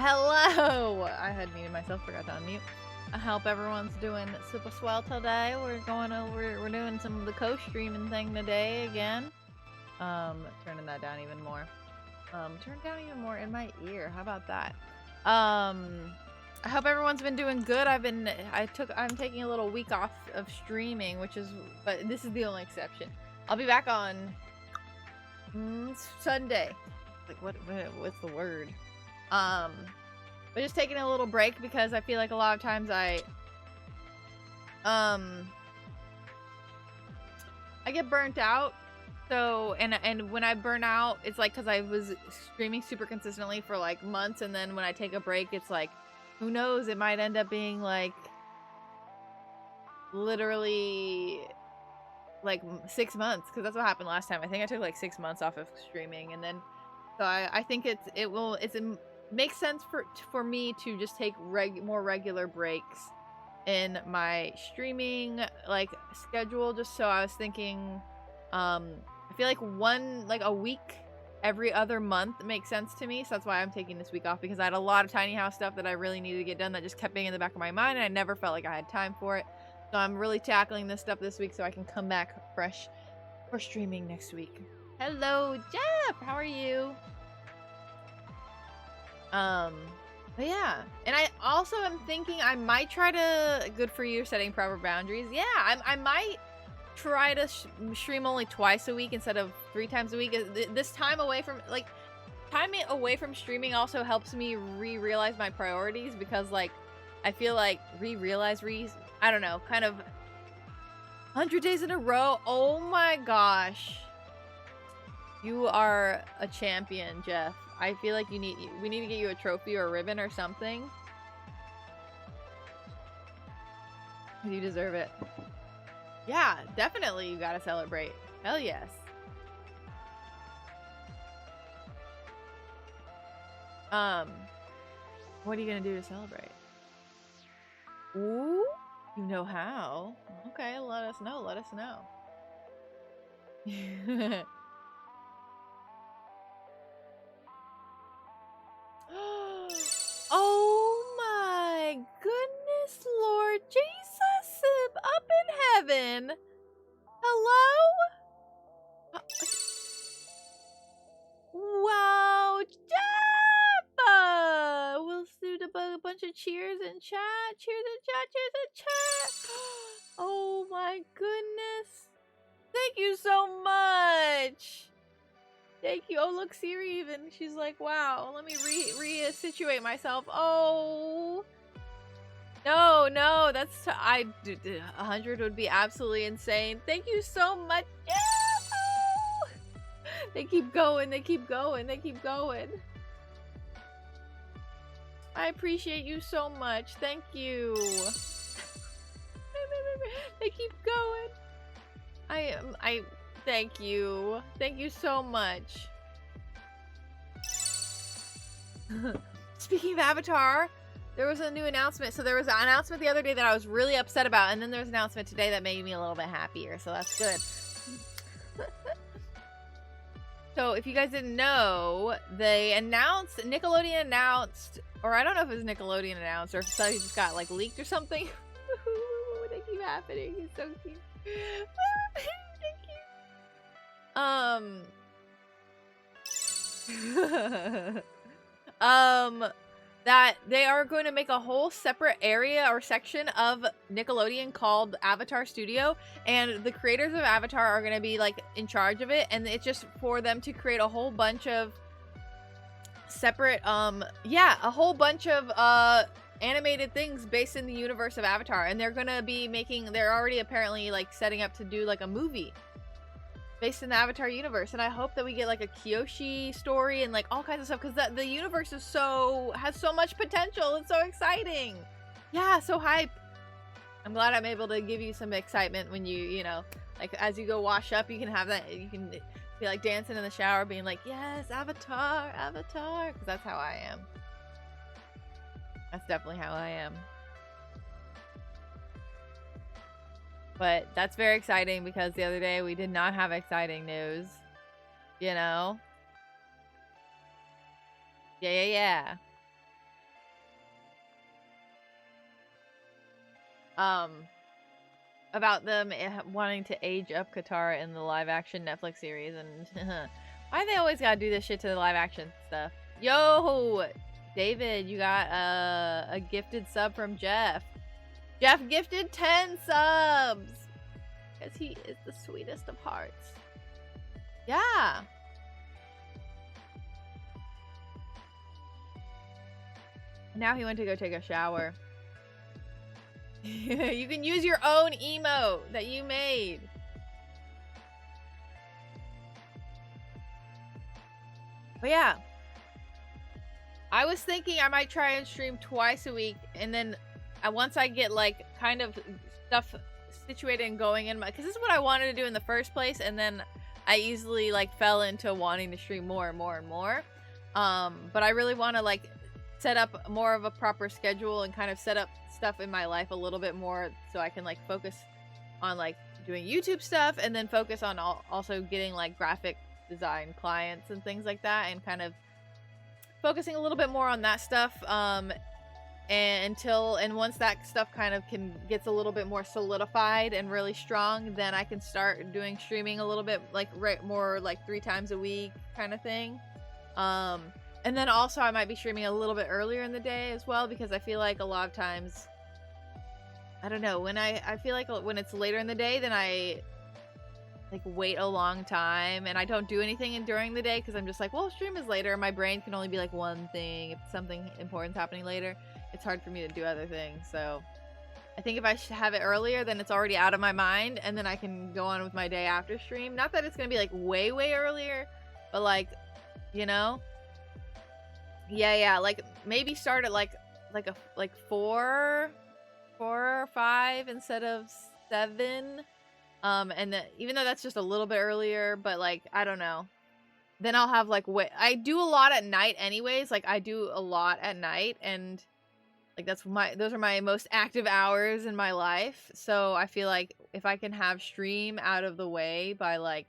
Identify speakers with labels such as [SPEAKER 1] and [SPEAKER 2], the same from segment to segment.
[SPEAKER 1] Hello! I had muted myself, forgot to unmute. I hope everyone's doing super swell today. We're doing some of the co-streaming thing today again. Turning that down even more. Turn down even more in my ear. How about that? I hope everyone's been doing good. I'm taking a little week off of streaming, but this is the only exception. I'll be back on Sunday. Like what's the word? But just taking a little break because I feel like a lot of times I get burnt out. So, and when I burn out, it's like because I was streaming super consistently for like months, and then when I take a break, it's like, who knows, it might end up being like literally like 6 months, because that's what happened last time. I think I took like 6 months off of streaming, and then so I think it makes sense for me to just take more regular breaks in my streaming like schedule. Just so I was thinking, I feel like a week every other month makes sense to me. So that's why I'm taking this week off, because I had a lot of tiny house stuff that I really needed to get done that just kept being in the back of my mind, and I never felt like I had time for it. So I'm really tackling this stuff this week so I can come back fresh for streaming next week. Hello, Jeff! How are you? But yeah. And I also am thinking I might try to, good for you, setting proper boundaries. Yeah, I might try to stream only twice a week instead of 3 times a week. This time away from, like, streaming also helps me realize my priorities, because, like, I feel like I don't know, kind of 100 days in a row. Oh my gosh. You are a champion, Jeff. I feel like we need to get you a trophy or a ribbon or something. You deserve it. Yeah, definitely you gotta celebrate. Hell yes. What are you gonna do to celebrate? Ooh, you know how. Okay, let us know. Oh my goodness, Lord Jesus up in heaven. Hello? Wow, Jeff! We'll do a bunch of cheers in chat. Cheers in chat. Oh my goodness. Thank you so much. Thank you. Oh, look, Siri even. She's like, wow, let me re-situate myself. Oh. No, that's 100 would be absolutely insane. Thank you so much. Yeah. Oh. They keep going. I appreciate you so much. Thank you. They keep going. Thank you. Thank you so much. Speaking of Avatar, there was a new announcement. So there was an announcement the other day that I was really upset about, and then there's an announcement today that made me a little bit happier, so that's good. So if you guys didn't know, Nickelodeon announced, or I don't know if it was Nickelodeon announced or if something just got like leaked or something. They keep happening. It's so cute. That they are going to make a whole separate area or section of Nickelodeon called Avatar Studio, and the creators of Avatar are going to be like in charge of it, and it's just for them to create a whole bunch of separate a whole bunch of animated things based in the universe of Avatar, and they're already apparently like setting up to do like a movie based in the Avatar universe, and I hope that we get like a Kyoshi story and like all kinds of stuff, because the universe has so much potential. It's so exciting. Yeah, so hype. I'm glad I'm able to give you some excitement when you know, like as you go wash up, you can have that, you can be like dancing in the shower being like, yes, Avatar, because that's how I am. That's definitely how I am. But that's very exciting, because the other day we did not have exciting news. You know? Yeah. um, about them wanting to age up Katara in the live action Netflix series, and why they always gotta do this shit to the live action stuff. Yo, David, you got a gifted sub from Jeff. Jeff gifted 10 subs because he is the sweetest of hearts. Yeah. Now he went to go take a shower. You can use your own emote that you made. But yeah, I was thinking I might try and stream twice a week, and then once I get like kind of stuff situated and going in my, because this is what I wanted to do in the first place, and then I easily like fell into wanting to stream more and more and more. But I really want to like set up more of a proper schedule and kind of set up stuff in my life a little bit more, so I can like focus on like doing YouTube stuff, and then focus on also getting like graphic design clients and things like that, and kind of focusing a little bit more on that stuff. And once that stuff kind of gets a little bit more solidified and really strong, then I can start doing streaming a little bit like more like 3 times a week kind of thing. And then also I might be streaming a little bit earlier in the day as well, because I feel like a lot of times, I don't know, when I feel like when it's later in the day, then I like wait a long time and I don't do anything during the day, because I'm just like, well, stream is later. My brain can only be like one thing. If something important's happening later, it's hard for me to do other things. So I think if I have it earlier, then it's already out of my mind, and then I can go on with my day after stream. Not that it's gonna be like way earlier, but like, you know, yeah, like maybe start at like 4 or 5 instead of 7. And then, even though that's just a little bit earlier, but like, I don't know, then I'll have like, I do a lot at night anyways. Like I do a lot at night, and like those are my most active hours in my life. So I feel like if I can have stream out of the way by like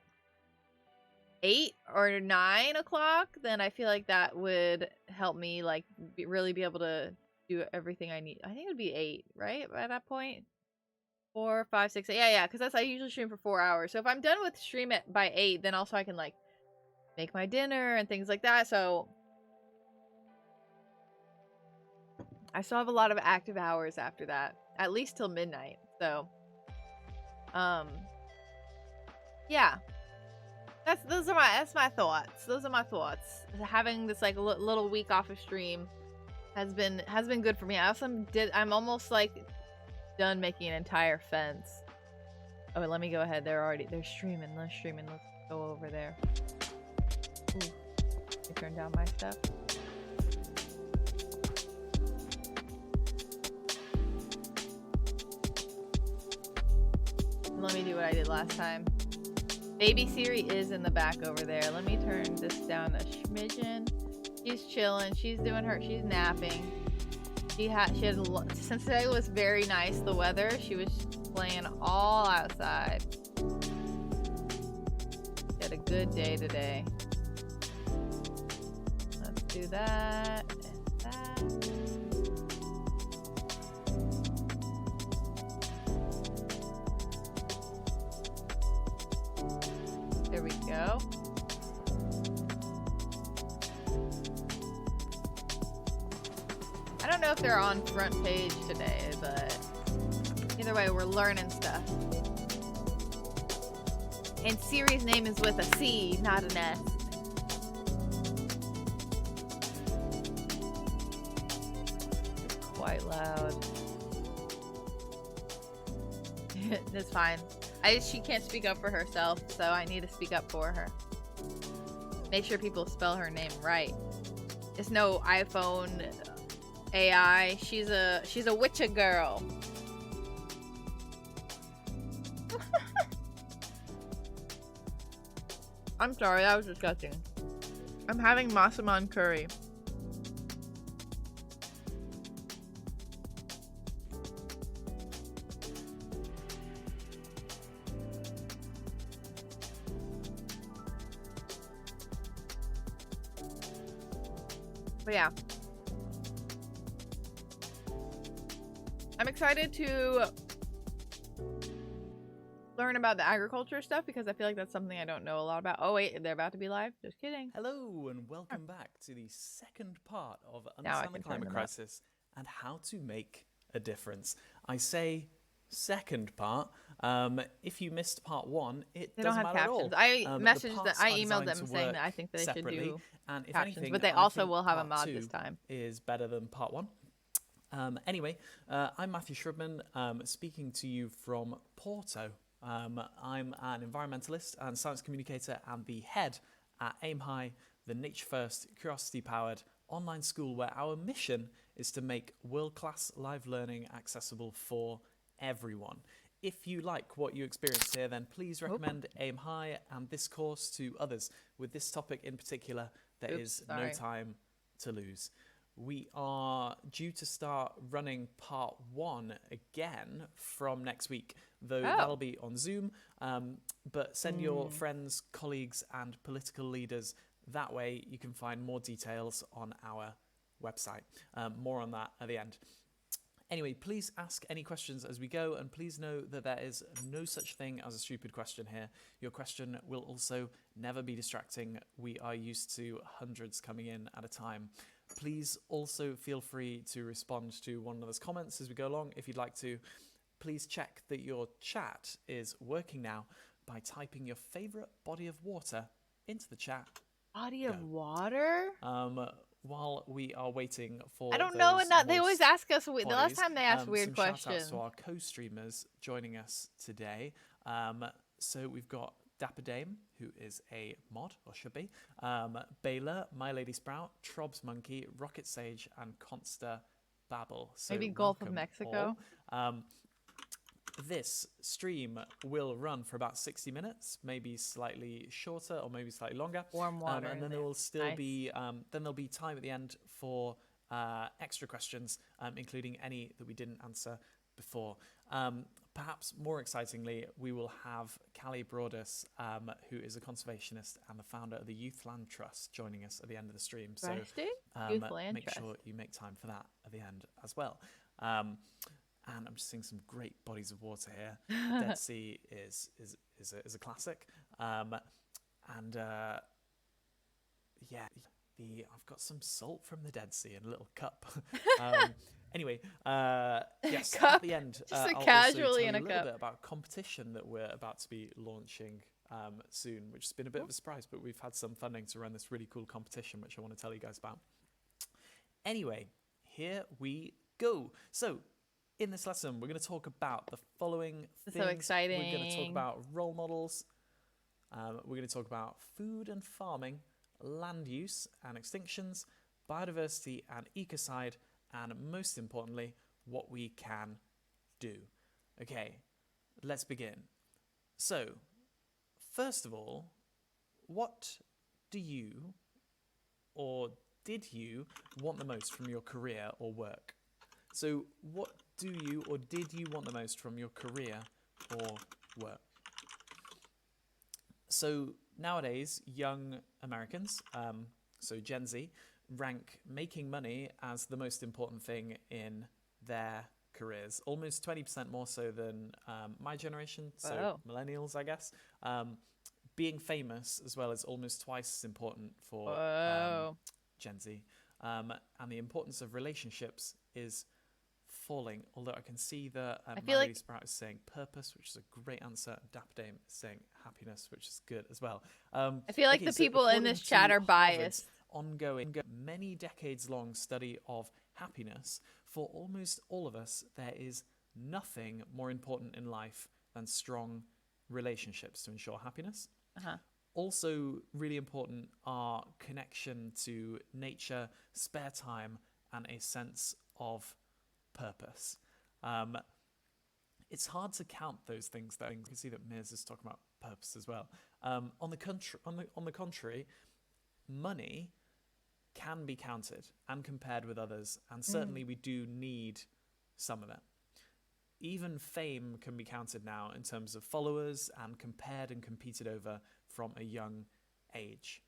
[SPEAKER 1] 8 or 9 o'clock, then I feel like that would help me like really be able to do everything I need. I think it would be 8, right? At that point, 4, 5, 6, 8. Yeah, because I usually stream for 4 hours. So if I'm done with stream by 8, then also I can like make my dinner and things like that. So I still have a lot of active hours after that, at least till midnight. So yeah, that's my thoughts. Those are my thoughts. Having this like little week off of stream has been good for me. I'm almost like done making an entire fence. Oh, let me go ahead. They're streaming. Let's go over there. Ooh. Let me turn down my stuff. Let me do what I did last time. Baby Siri is in the back over there. Let me turn this down a smidgen. She's chilling. She's napping. Since today was very nice, the weather, she was playing all outside. She had a good day today. Let's do that and that. There we go. I don't know if they're on front page today, but either way, we're learning stuff. And Siri's name is with a C, not an S. It's quite loud. That's fine. She can't speak up for herself, so I need to speak up for her. Make sure people spell her name right. It's no iPhone AI. She's a witcher girl. I'm sorry, that was disgusting. I'm having massaman curry. But yeah. I'm excited to learn about the agriculture stuff because I feel like that's something I don't know a lot about. Oh wait, they're about to be live. Just kidding.
[SPEAKER 2] Hello and welcome back to the second part of
[SPEAKER 1] Now I
[SPEAKER 2] Understand the
[SPEAKER 1] can turn
[SPEAKER 2] Climate
[SPEAKER 1] them up.
[SPEAKER 2] Crisis and how to make a difference. I say second part. If you missed part one, it
[SPEAKER 1] They don't
[SPEAKER 2] doesn't
[SPEAKER 1] have
[SPEAKER 2] matter at all.
[SPEAKER 1] captions. I
[SPEAKER 2] The
[SPEAKER 1] messaged them.
[SPEAKER 2] parts
[SPEAKER 1] I
[SPEAKER 2] are
[SPEAKER 1] emailed
[SPEAKER 2] designed
[SPEAKER 1] them
[SPEAKER 2] to
[SPEAKER 1] saying that I
[SPEAKER 2] work
[SPEAKER 1] think they should
[SPEAKER 2] separately,
[SPEAKER 1] do
[SPEAKER 2] and if
[SPEAKER 1] captions,
[SPEAKER 2] anything,
[SPEAKER 1] but they
[SPEAKER 2] I
[SPEAKER 1] also
[SPEAKER 2] think
[SPEAKER 1] will have a
[SPEAKER 2] part
[SPEAKER 1] mod
[SPEAKER 2] two
[SPEAKER 1] this time.
[SPEAKER 2] is better than part one. Anyway, I'm Matthew Shrubman, speaking to you from Porto. I'm an environmentalist and science communicator and the head at AimHi, the nature-first, curiosity-powered online school where our mission is to make world-class live learning accessible for everyone. If you like what you experience here, then please recommend AimHi and this course to others. With this topic in particular, there is no time to lose. We are due to start running part one again from next week, though that'll be on Zoom. But send your friends, colleagues, and political leaders. That way you can find more details on our website. More on that at the end. Anyway, please ask any questions as we go, and please know that there is no such thing as a stupid question here. Your question will also never be distracting. We are used to hundreds coming in at a time. Please also feel free to respond to one another's comments as we go along if you'd like to. Please check that your chat is working now by typing your favourite body of water into the chat.
[SPEAKER 1] Body of water?
[SPEAKER 2] While we are waiting for
[SPEAKER 1] I don't know enough. They always ask us.
[SPEAKER 2] Bodies,
[SPEAKER 1] the last time they asked weird
[SPEAKER 2] some
[SPEAKER 1] questions.
[SPEAKER 2] Shout outs to our co-streamers joining us today. So we've got Dapper Dame, who is a mod, or should be, Baylor, My Lady Sprout, Trobs Monkey, Rocket Sage, and Consta Babble. So
[SPEAKER 1] maybe Gulf of Mexico.
[SPEAKER 2] This stream will run for about 60 minutes, maybe slightly shorter or maybe slightly longer.
[SPEAKER 1] Warm water.
[SPEAKER 2] And then there will still be there'll be time at the end for extra questions, including any that we didn't answer before. Perhaps more excitingly, we will have Callie Broadus, who is a conservationist and the founder of the Youth Land Trust, joining us at the end of the stream. So make sure you make time for that at the end as well. And I'm just seeing some great bodies of water here. Dead Sea is a classic, I've got some salt from the Dead Sea in a little cup. Anyway, yes,
[SPEAKER 1] cup?
[SPEAKER 2] At the end,
[SPEAKER 1] Just
[SPEAKER 2] casually
[SPEAKER 1] in a
[SPEAKER 2] I'll tell you a
[SPEAKER 1] cup.
[SPEAKER 2] little bit about competition that we're about to be launching soon, which has been a bit of a surprise, but we've had some funding to run this really cool competition, which I want to tell you guys about. Anyway, here we go. So, in this lesson, we're going to talk about the following things.
[SPEAKER 1] So exciting.
[SPEAKER 2] We're going to talk about role models. We're going to talk about food and farming, land use and extinctions, biodiversity and ecocide, and most importantly, what we can do. Okay, let's begin. So, first of all, what do you or did you want the most from your career or work? So, what do you or did you want the most from your career or work? So, nowadays, young Americans, so Gen Z, rank making money as the most important thing in their careers. Almost 20% more so than my generation, so millennials, I guess. Being famous as well is almost twice as important for Gen Z. And the importance of relationships is falling, although I can see that My Lady Sprout is saying purpose, which is a great answer, and Dapper Dame is saying happiness, which is good as well.
[SPEAKER 1] I feel like the people in this chat are biased.
[SPEAKER 2] Ongoing, many decades-long study of happiness, for almost all of us, there is nothing more important in life than strong relationships to ensure happiness. Also really important are connection to nature, spare time, and a sense of purpose. It's hard to count those things though. You can see that Miz is talking about purpose as well. On the contrary, money can be counted and compared with others, and certainly we do need some of it. Even fame can be counted now in terms of followers and compared and competed over from a young age.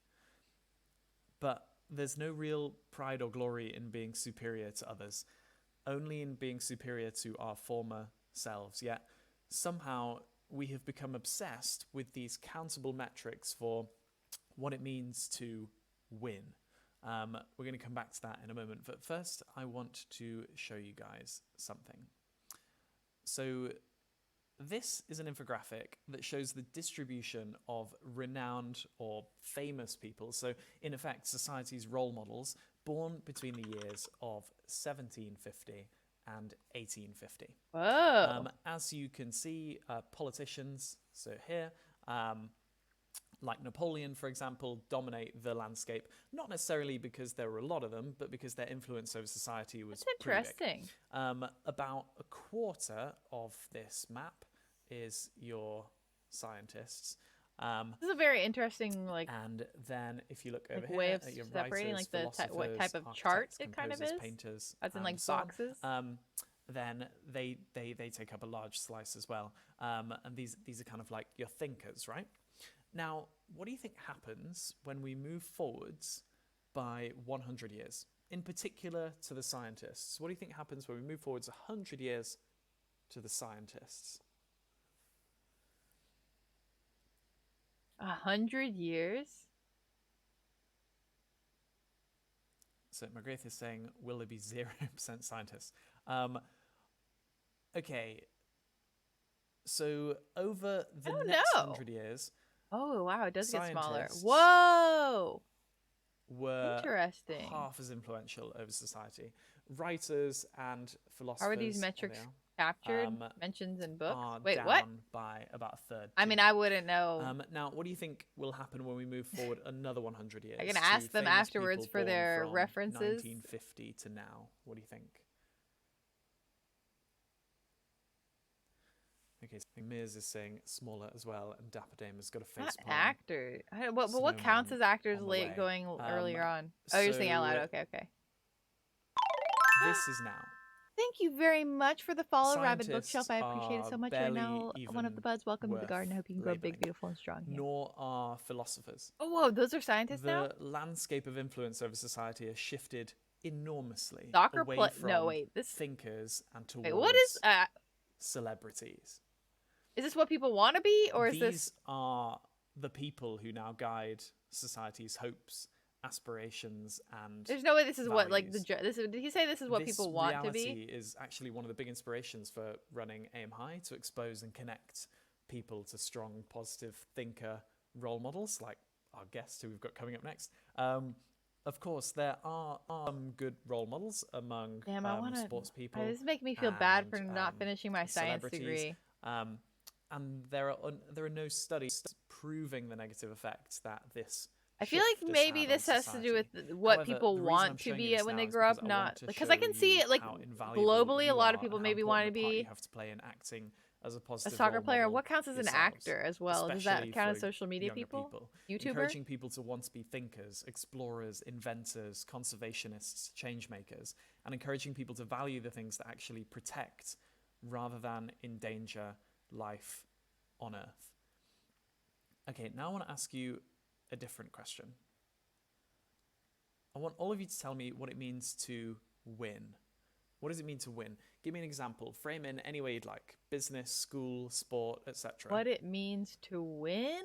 [SPEAKER 2] But there's no real pride or glory in being superior to others. only in being superior to our former selves, yet somehow we have become obsessed with these countable metrics for what it means to win. We're going to come back to that in a moment, but first I want to show you guys something. So this is an infographic that shows the distribution of renowned or famous people, so in effect society's role models, born between the years of 1750 and 1850.
[SPEAKER 1] Whoa.
[SPEAKER 2] As you can see, politicians, so here, like Napoleon, for example, dominate the landscape, not necessarily because there were a lot of them, but because their influence over society was pretty big.
[SPEAKER 1] Interesting.
[SPEAKER 2] About a quarter of this map is your scientists.
[SPEAKER 1] This is a very interesting, like,
[SPEAKER 2] and then if you look over here
[SPEAKER 1] way of
[SPEAKER 2] at your
[SPEAKER 1] separating,
[SPEAKER 2] writers,
[SPEAKER 1] like, what type of chart
[SPEAKER 2] architects,
[SPEAKER 1] it kind of
[SPEAKER 2] composers,
[SPEAKER 1] is,
[SPEAKER 2] painters,
[SPEAKER 1] as in, like,
[SPEAKER 2] so on,
[SPEAKER 1] boxes.
[SPEAKER 2] then they take up a large slice as well. And these are kind of like your thinkers, right? Now, what do you think happens when we move forwards by 100 years? In particular to the scientists. What do you think happens when we move forwards 100 years to the scientists?
[SPEAKER 1] 100 years?
[SPEAKER 2] So McGrath is saying, will there be 0% scientists? Okay. So over the next 100 years...
[SPEAKER 1] Oh, wow, it does get smaller.
[SPEAKER 2] scientists
[SPEAKER 1] Whoa!
[SPEAKER 2] Were
[SPEAKER 1] Interesting.
[SPEAKER 2] half as influential over society. Writers and philosophers...
[SPEAKER 1] How are these metrics captured? Mentions in books?
[SPEAKER 2] Are
[SPEAKER 1] Wait,
[SPEAKER 2] down
[SPEAKER 1] what?
[SPEAKER 2] by about a third.
[SPEAKER 1] I mean, I wouldn't know.
[SPEAKER 2] Now, what do you think will happen when we move forward another 100 years?
[SPEAKER 1] I can ask them afterwards for their references.
[SPEAKER 2] 1950 to now. What do you think? Okay, so Mears is saying smaller as well, and Dapper Dame has got a face palm.
[SPEAKER 1] Actor. But what counts as actors late going earlier on? Oh, you're saying out loud. Okay.
[SPEAKER 2] This is now.
[SPEAKER 1] Thank you very much for the follow, Rabid
[SPEAKER 2] Scientists
[SPEAKER 1] Bookshelf. I appreciate it so much. You're now one of the buds. Welcome to the garden. I hope you can grow big, beautiful, and strong here.
[SPEAKER 2] Nor are philosophers.
[SPEAKER 1] Oh, whoa, those are scientists now?
[SPEAKER 2] The landscape of influence over society has shifted enormously
[SPEAKER 1] away from
[SPEAKER 2] thinkers and towards celebrities.
[SPEAKER 1] Is this what people want to be, or is this...
[SPEAKER 2] These are the people who now guide society's hopes, aspirations, and
[SPEAKER 1] There's no way this is
[SPEAKER 2] values.
[SPEAKER 1] What, like, did he say this is what people want to be?
[SPEAKER 2] This reality is actually one of the big inspirations for running AimHi, to expose and connect people to strong, positive thinker role models, like our guest who we've got coming up next. Of course, there are some good role models among sports people.
[SPEAKER 1] This is making me feel bad for not finishing my science degree.
[SPEAKER 2] And there are no studies proving the negative effects that this.
[SPEAKER 1] I feel like maybe this has to do with what people want to be when they grow up, not because I can see it like globally. A lot of people maybe want to be.
[SPEAKER 2] You have to play in acting as a positive
[SPEAKER 1] soccer player. What counts as an actor as well? Does that count as social media people? YouTuber?
[SPEAKER 2] Encouraging people to want to be thinkers, explorers, inventors, conservationists, change makers, and encouraging people to value the things that actually protect rather than endanger life on Earth. Okay, now I want to ask you a different question. I want all of you to tell me what it means to win. What does it mean to win? Give me an example. Frame in any way you'd like. Business, school, sport, etc.
[SPEAKER 1] What it means to win?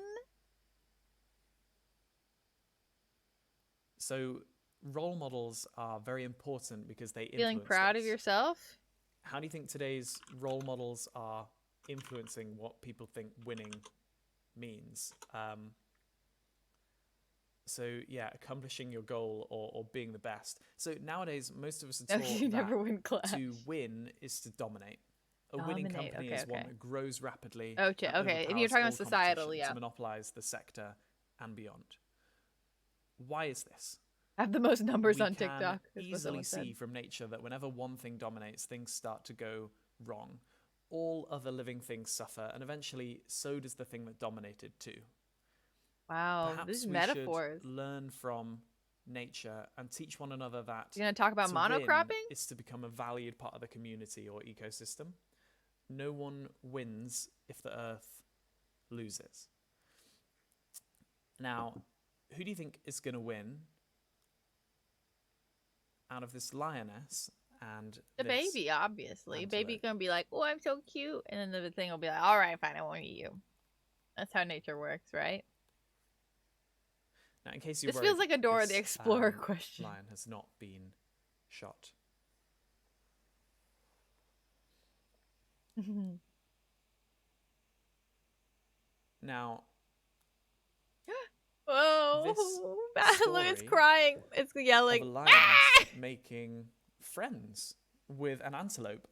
[SPEAKER 2] So role models are very important because they influence
[SPEAKER 1] Feeling proud of yourself?
[SPEAKER 2] How do you think today's role models are influencing what people think winning means? So yeah, accomplishing your goal or being the best. So nowadays, most of us are taught that to win is to dominate. A winning company is one that grows rapidly.
[SPEAKER 1] Okay. If you're talking about societal,
[SPEAKER 2] to monopolize the sector and beyond. Why is this?
[SPEAKER 1] I have the most numbers on TikTok.
[SPEAKER 2] We can easily see from nature that whenever one thing dominates, things start to go wrong. All other living things suffer, and eventually so does the thing that dominated too.
[SPEAKER 1] Wow, these metaphors.
[SPEAKER 2] Should learn from nature and teach one another that
[SPEAKER 1] you're going to talk about monocropping?
[SPEAKER 2] Is to become a valued part of the community or ecosystem. No one wins if the earth loses. Now, who do you think is going to win out of this lioness and
[SPEAKER 1] The
[SPEAKER 2] this
[SPEAKER 1] baby, obviously. Baby
[SPEAKER 2] antelope.
[SPEAKER 1] gonna be like, oh, I'm so cute. And then the thing will be like, all right, fine, I won't eat you. That's how nature works, right?
[SPEAKER 2] Now, in case you're
[SPEAKER 1] This
[SPEAKER 2] worried,
[SPEAKER 1] feels like a Dora the
[SPEAKER 2] this
[SPEAKER 1] Explorer question.
[SPEAKER 2] lion has not been shot. Now,
[SPEAKER 1] Whoa.
[SPEAKER 2] this
[SPEAKER 1] Look, it's
[SPEAKER 2] story
[SPEAKER 1] crying. It's
[SPEAKER 2] of
[SPEAKER 1] yelling.
[SPEAKER 2] a lioness making friends with an antelope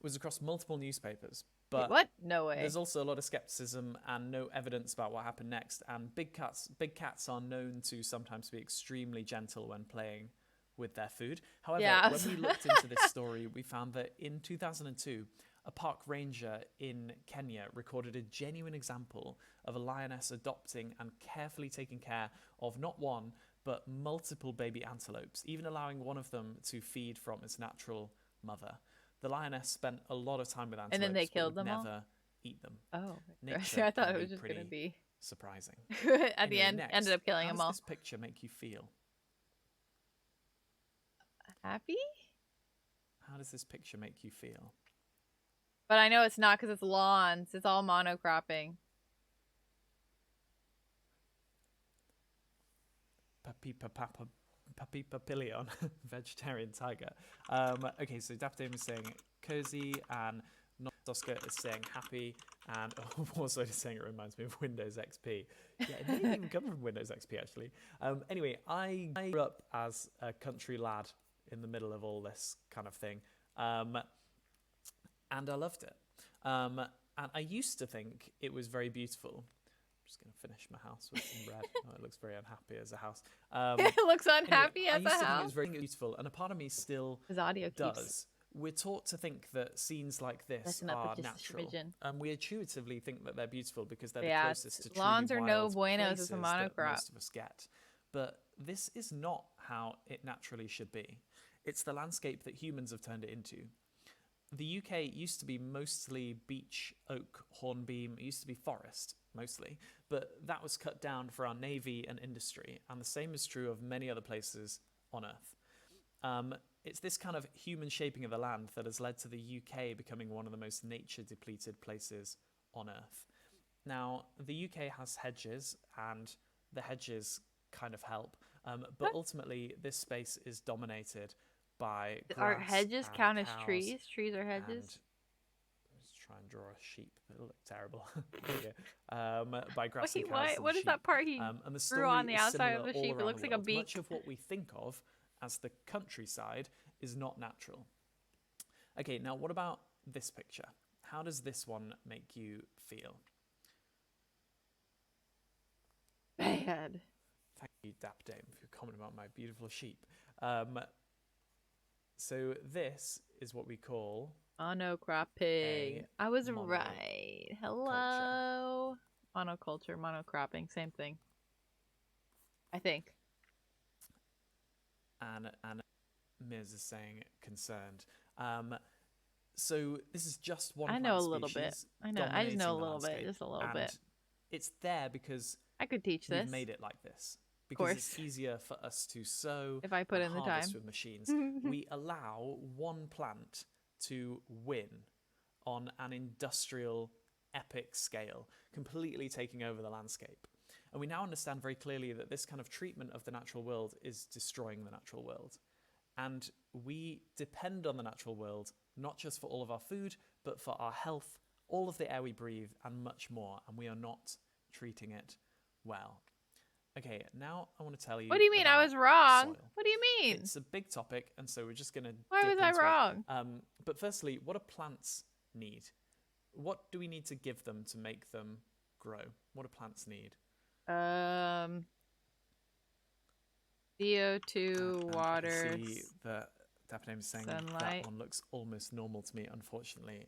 [SPEAKER 2] was across multiple newspapers.
[SPEAKER 1] Wait,
[SPEAKER 2] But
[SPEAKER 1] what? No way.
[SPEAKER 2] there's also a lot of skepticism and no evidence about what happened next. And big cats are known to sometimes be extremely gentle when playing with their food. However,
[SPEAKER 1] Yeah.
[SPEAKER 2] when we looked into this story, we found that in 2002, a park ranger in Kenya recorded a genuine example of a lioness adopting and carefully taking care of not one, but multiple baby antelopes, even allowing one of them to feed from its natural mother. The lioness spent a lot of time with antelopes,
[SPEAKER 1] And then they
[SPEAKER 2] but
[SPEAKER 1] killed
[SPEAKER 2] would
[SPEAKER 1] them all?
[SPEAKER 2] never eat them.
[SPEAKER 1] Oh.
[SPEAKER 2] Nature
[SPEAKER 1] I thought
[SPEAKER 2] can
[SPEAKER 1] it was
[SPEAKER 2] be
[SPEAKER 1] just going to
[SPEAKER 2] pretty
[SPEAKER 1] be.
[SPEAKER 2] surprising.
[SPEAKER 1] At the
[SPEAKER 2] Anyway,
[SPEAKER 1] end,
[SPEAKER 2] next,
[SPEAKER 1] ended up killing
[SPEAKER 2] how
[SPEAKER 1] them
[SPEAKER 2] does
[SPEAKER 1] all.
[SPEAKER 2] this picture make you feel?
[SPEAKER 1] Happy?
[SPEAKER 2] How does this picture make you feel?
[SPEAKER 1] But I know it's not because it's lawns. It's all monocropping.
[SPEAKER 2] Puppy Papillion, vegetarian tiger. Okay, so Daphne is saying cozy, and Oscar is saying happy, and also is saying it reminds me of Windows XP. Yeah, it may even come from Windows XP actually. Anyway, I grew up as a country lad in the middle of all this kind of thing, and I loved it. And I used to think it was very beautiful. I'm just going to finish my house with some red. Oh, it looks very unhappy as a house.
[SPEAKER 1] It looks unhappy
[SPEAKER 2] anyway,
[SPEAKER 1] as
[SPEAKER 2] I used
[SPEAKER 1] a
[SPEAKER 2] to think it
[SPEAKER 1] house.
[SPEAKER 2] was very beautiful, and a part of me still
[SPEAKER 1] His audio keeps
[SPEAKER 2] does. We're taught to think that scenes like this
[SPEAKER 1] messing up
[SPEAKER 2] are
[SPEAKER 1] with just a
[SPEAKER 2] natural,
[SPEAKER 1] smidgen.
[SPEAKER 2] and we intuitively think that they're beautiful because they're
[SPEAKER 1] Yeah,
[SPEAKER 2] the closest to truly
[SPEAKER 1] lawns are no
[SPEAKER 2] wild
[SPEAKER 1] buenos
[SPEAKER 2] places
[SPEAKER 1] as a
[SPEAKER 2] that
[SPEAKER 1] monocrop.
[SPEAKER 2] most of us get. But this is not how it naturally should be. It's the landscape that humans have turned it into. The UK used to be mostly beech, oak, hornbeam. It used to be forest, mostly. But that was cut down for our navy and industry, and the same is true of many other places on Earth. It's this kind of human shaping of the land that has led to the UK becoming one of the most nature-depleted places on Earth. Now, the UK has hedges, and the hedges kind of help, but ultimately this space is dominated by grass.
[SPEAKER 1] Are hedges
[SPEAKER 2] and
[SPEAKER 1] count as
[SPEAKER 2] cows
[SPEAKER 1] trees? Trees are hedges?
[SPEAKER 2] and let's try and draw a sheep. It'll look terrible. By grass and
[SPEAKER 1] Wait,
[SPEAKER 2] cows.
[SPEAKER 1] what is that part he
[SPEAKER 2] And the
[SPEAKER 1] drew
[SPEAKER 2] story
[SPEAKER 1] on the
[SPEAKER 2] is
[SPEAKER 1] outside
[SPEAKER 2] similar
[SPEAKER 1] of the
[SPEAKER 2] all
[SPEAKER 1] sheep? It
[SPEAKER 2] around
[SPEAKER 1] looks
[SPEAKER 2] the
[SPEAKER 1] like a
[SPEAKER 2] world.
[SPEAKER 1] beak.
[SPEAKER 2] Much of what we think of as the countryside is not natural. Okay, now what about this picture? How does this one make you feel?
[SPEAKER 1] Bad.
[SPEAKER 2] Thank you, Dap Dame, for your comment about my beautiful sheep. So this is what we call
[SPEAKER 1] Monocropping. I was
[SPEAKER 2] monoculture.
[SPEAKER 1] right. Hello. Monoculture, monocropping, same thing. I think.
[SPEAKER 2] And Miz is saying concerned. So this is just one
[SPEAKER 1] I
[SPEAKER 2] plant
[SPEAKER 1] know a little bit.
[SPEAKER 2] species
[SPEAKER 1] I know. I just know a
[SPEAKER 2] dominating the
[SPEAKER 1] little bit.
[SPEAKER 2] landscape,
[SPEAKER 1] Just a little
[SPEAKER 2] and
[SPEAKER 1] bit.
[SPEAKER 2] it's there because
[SPEAKER 1] I could teach this.
[SPEAKER 2] we've made it like this. Because it's
[SPEAKER 1] course.
[SPEAKER 2] easier for us to sow
[SPEAKER 1] If I put
[SPEAKER 2] and
[SPEAKER 1] in the
[SPEAKER 2] harvest
[SPEAKER 1] time.
[SPEAKER 2] with machines. We allow one plant to win on an industrial epic scale, completely taking over the landscape. And we now understand very clearly that this kind of treatment of the natural world is destroying the natural world. And we depend on the natural world, not just for all of our food, but for our health, all of the air we breathe, and much more. And we are not treating it well. Okay, now I want to tell you.
[SPEAKER 1] What do you mean I was wrong?
[SPEAKER 2] Soil.
[SPEAKER 1] What do you mean?
[SPEAKER 2] It's a big topic, and so we're just going to.
[SPEAKER 1] Why was I wrong?
[SPEAKER 2] But firstly, what do plants need? What do we need to give them to make them grow? What do plants need?
[SPEAKER 1] CO2, water.
[SPEAKER 2] I can see that Daphne is saying
[SPEAKER 1] sunlight.
[SPEAKER 2] that one looks almost normal to me. Unfortunately,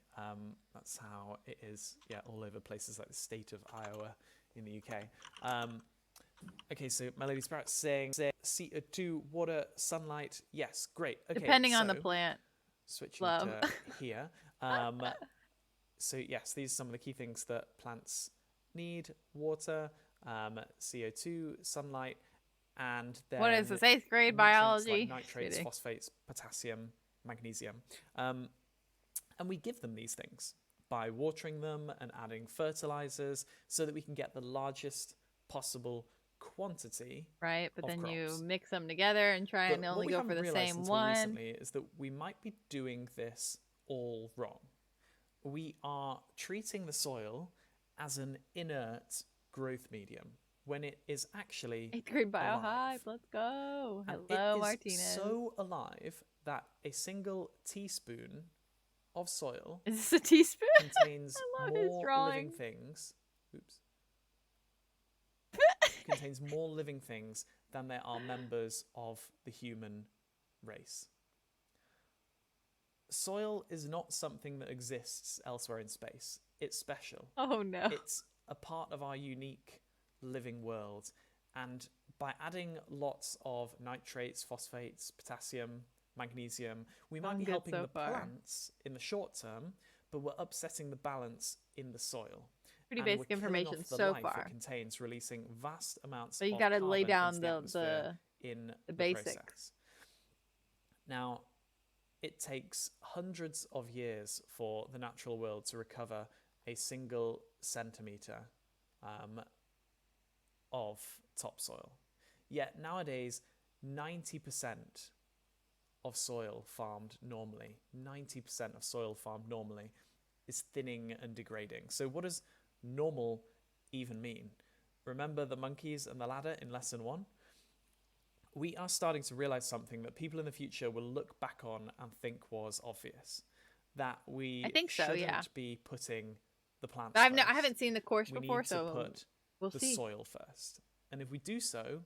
[SPEAKER 2] that's how it is. Yeah, all over places like the state of Iowa in the UK. Okay, so Melody Sprout's saying CO2, water, sunlight. Yes, great. Okay,
[SPEAKER 1] Depending on the plant.
[SPEAKER 2] Switching to here. So yes, these are some of the key things that plants need: water, CO2, sunlight, and then
[SPEAKER 1] What is this, 8th grade
[SPEAKER 2] nutrients
[SPEAKER 1] biology?
[SPEAKER 2] like nitrates, phosphates, potassium, magnesium. And we give them these things by watering them and adding fertilizers so that we can get the largest possible quantity
[SPEAKER 1] Right, but
[SPEAKER 2] of
[SPEAKER 1] then you
[SPEAKER 2] crops.
[SPEAKER 1] mix them together and try and
[SPEAKER 2] But what
[SPEAKER 1] only
[SPEAKER 2] we
[SPEAKER 1] go for
[SPEAKER 2] haven't
[SPEAKER 1] the
[SPEAKER 2] realized
[SPEAKER 1] same
[SPEAKER 2] until
[SPEAKER 1] one.
[SPEAKER 2] recently is that we might be doing this all wrong. We are treating the soil as an inert growth medium when it is actually
[SPEAKER 1] 8th grade bio
[SPEAKER 2] alive.
[SPEAKER 1] hype. Let's go.
[SPEAKER 2] And
[SPEAKER 1] Hello,
[SPEAKER 2] it is
[SPEAKER 1] Martinez.
[SPEAKER 2] so alive that a single teaspoon of soil
[SPEAKER 1] Is this a teaspoon?
[SPEAKER 2] contains
[SPEAKER 1] I love his
[SPEAKER 2] more
[SPEAKER 1] drawing.
[SPEAKER 2] living things. Oops. Contains more living things than there are members of the human race. Soil is not something that exists elsewhere in space. It's special.
[SPEAKER 1] Oh no.
[SPEAKER 2] It's a part of our unique living world. And by adding lots of nitrates, phosphates, potassium, magnesium, we might be helping the plants in the short term, but we're upsetting the balance in the soil.
[SPEAKER 1] Pretty basic information so far.
[SPEAKER 2] It contains, releasing vast amounts
[SPEAKER 1] but you
[SPEAKER 2] of
[SPEAKER 1] gotta
[SPEAKER 2] carbon
[SPEAKER 1] lay down
[SPEAKER 2] into the atmosphere in the
[SPEAKER 1] basics.
[SPEAKER 2] process. Now, it takes hundreds of years for the natural world to recover a single centimetre of topsoil. Yet nowadays, 90% of soil farmed normally, 90% of soil farmed normally is thinning and degrading. So what does normal even mean? Remember the monkeys and the ladder in lesson 1? We are starting to realize something that people in the future will look back on and think was obvious. That we shouldn't be putting the plants
[SPEAKER 1] I
[SPEAKER 2] first.
[SPEAKER 1] haven't seen the course before, so
[SPEAKER 2] we'll put the soil first. And if we do so,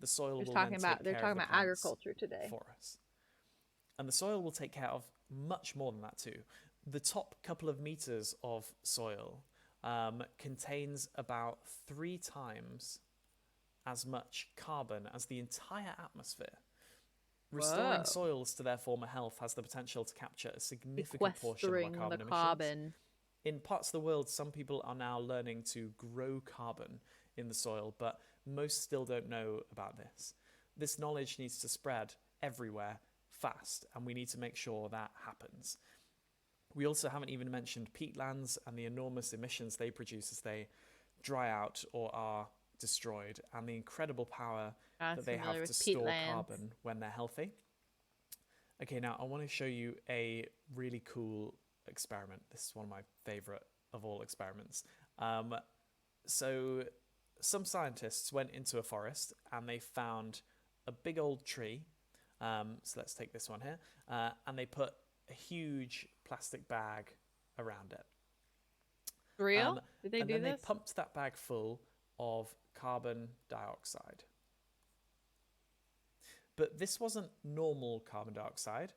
[SPEAKER 2] the soil will then take care of the plants
[SPEAKER 1] agriculture today
[SPEAKER 2] for us. And the soil will take care of much more than that too. The top couple of meters of soil contains about 3 times as much carbon as the entire atmosphere. Restoring soils to their former health has the potential to capture a significant portion of our carbon emissions. In parts of the world, some people are now learning to grow carbon in the soil, but most still don't know about this. This knowledge needs to spread everywhere fast, and we need to make sure that happens. We also haven't even mentioned peatlands and the enormous emissions they produce as they dry out or are destroyed, and the incredible power that they have to store carbon when they're healthy. Okay, now I want to show you a really cool experiment. This is one of my favorite of all experiments. So some scientists went into a forest and they found a big old tree. So let's take this one here. And they put a huge plastic bag around it.
[SPEAKER 1] For real? Did they do this?
[SPEAKER 2] And then they pumped that bag full of carbon dioxide. But this wasn't normal carbon dioxide.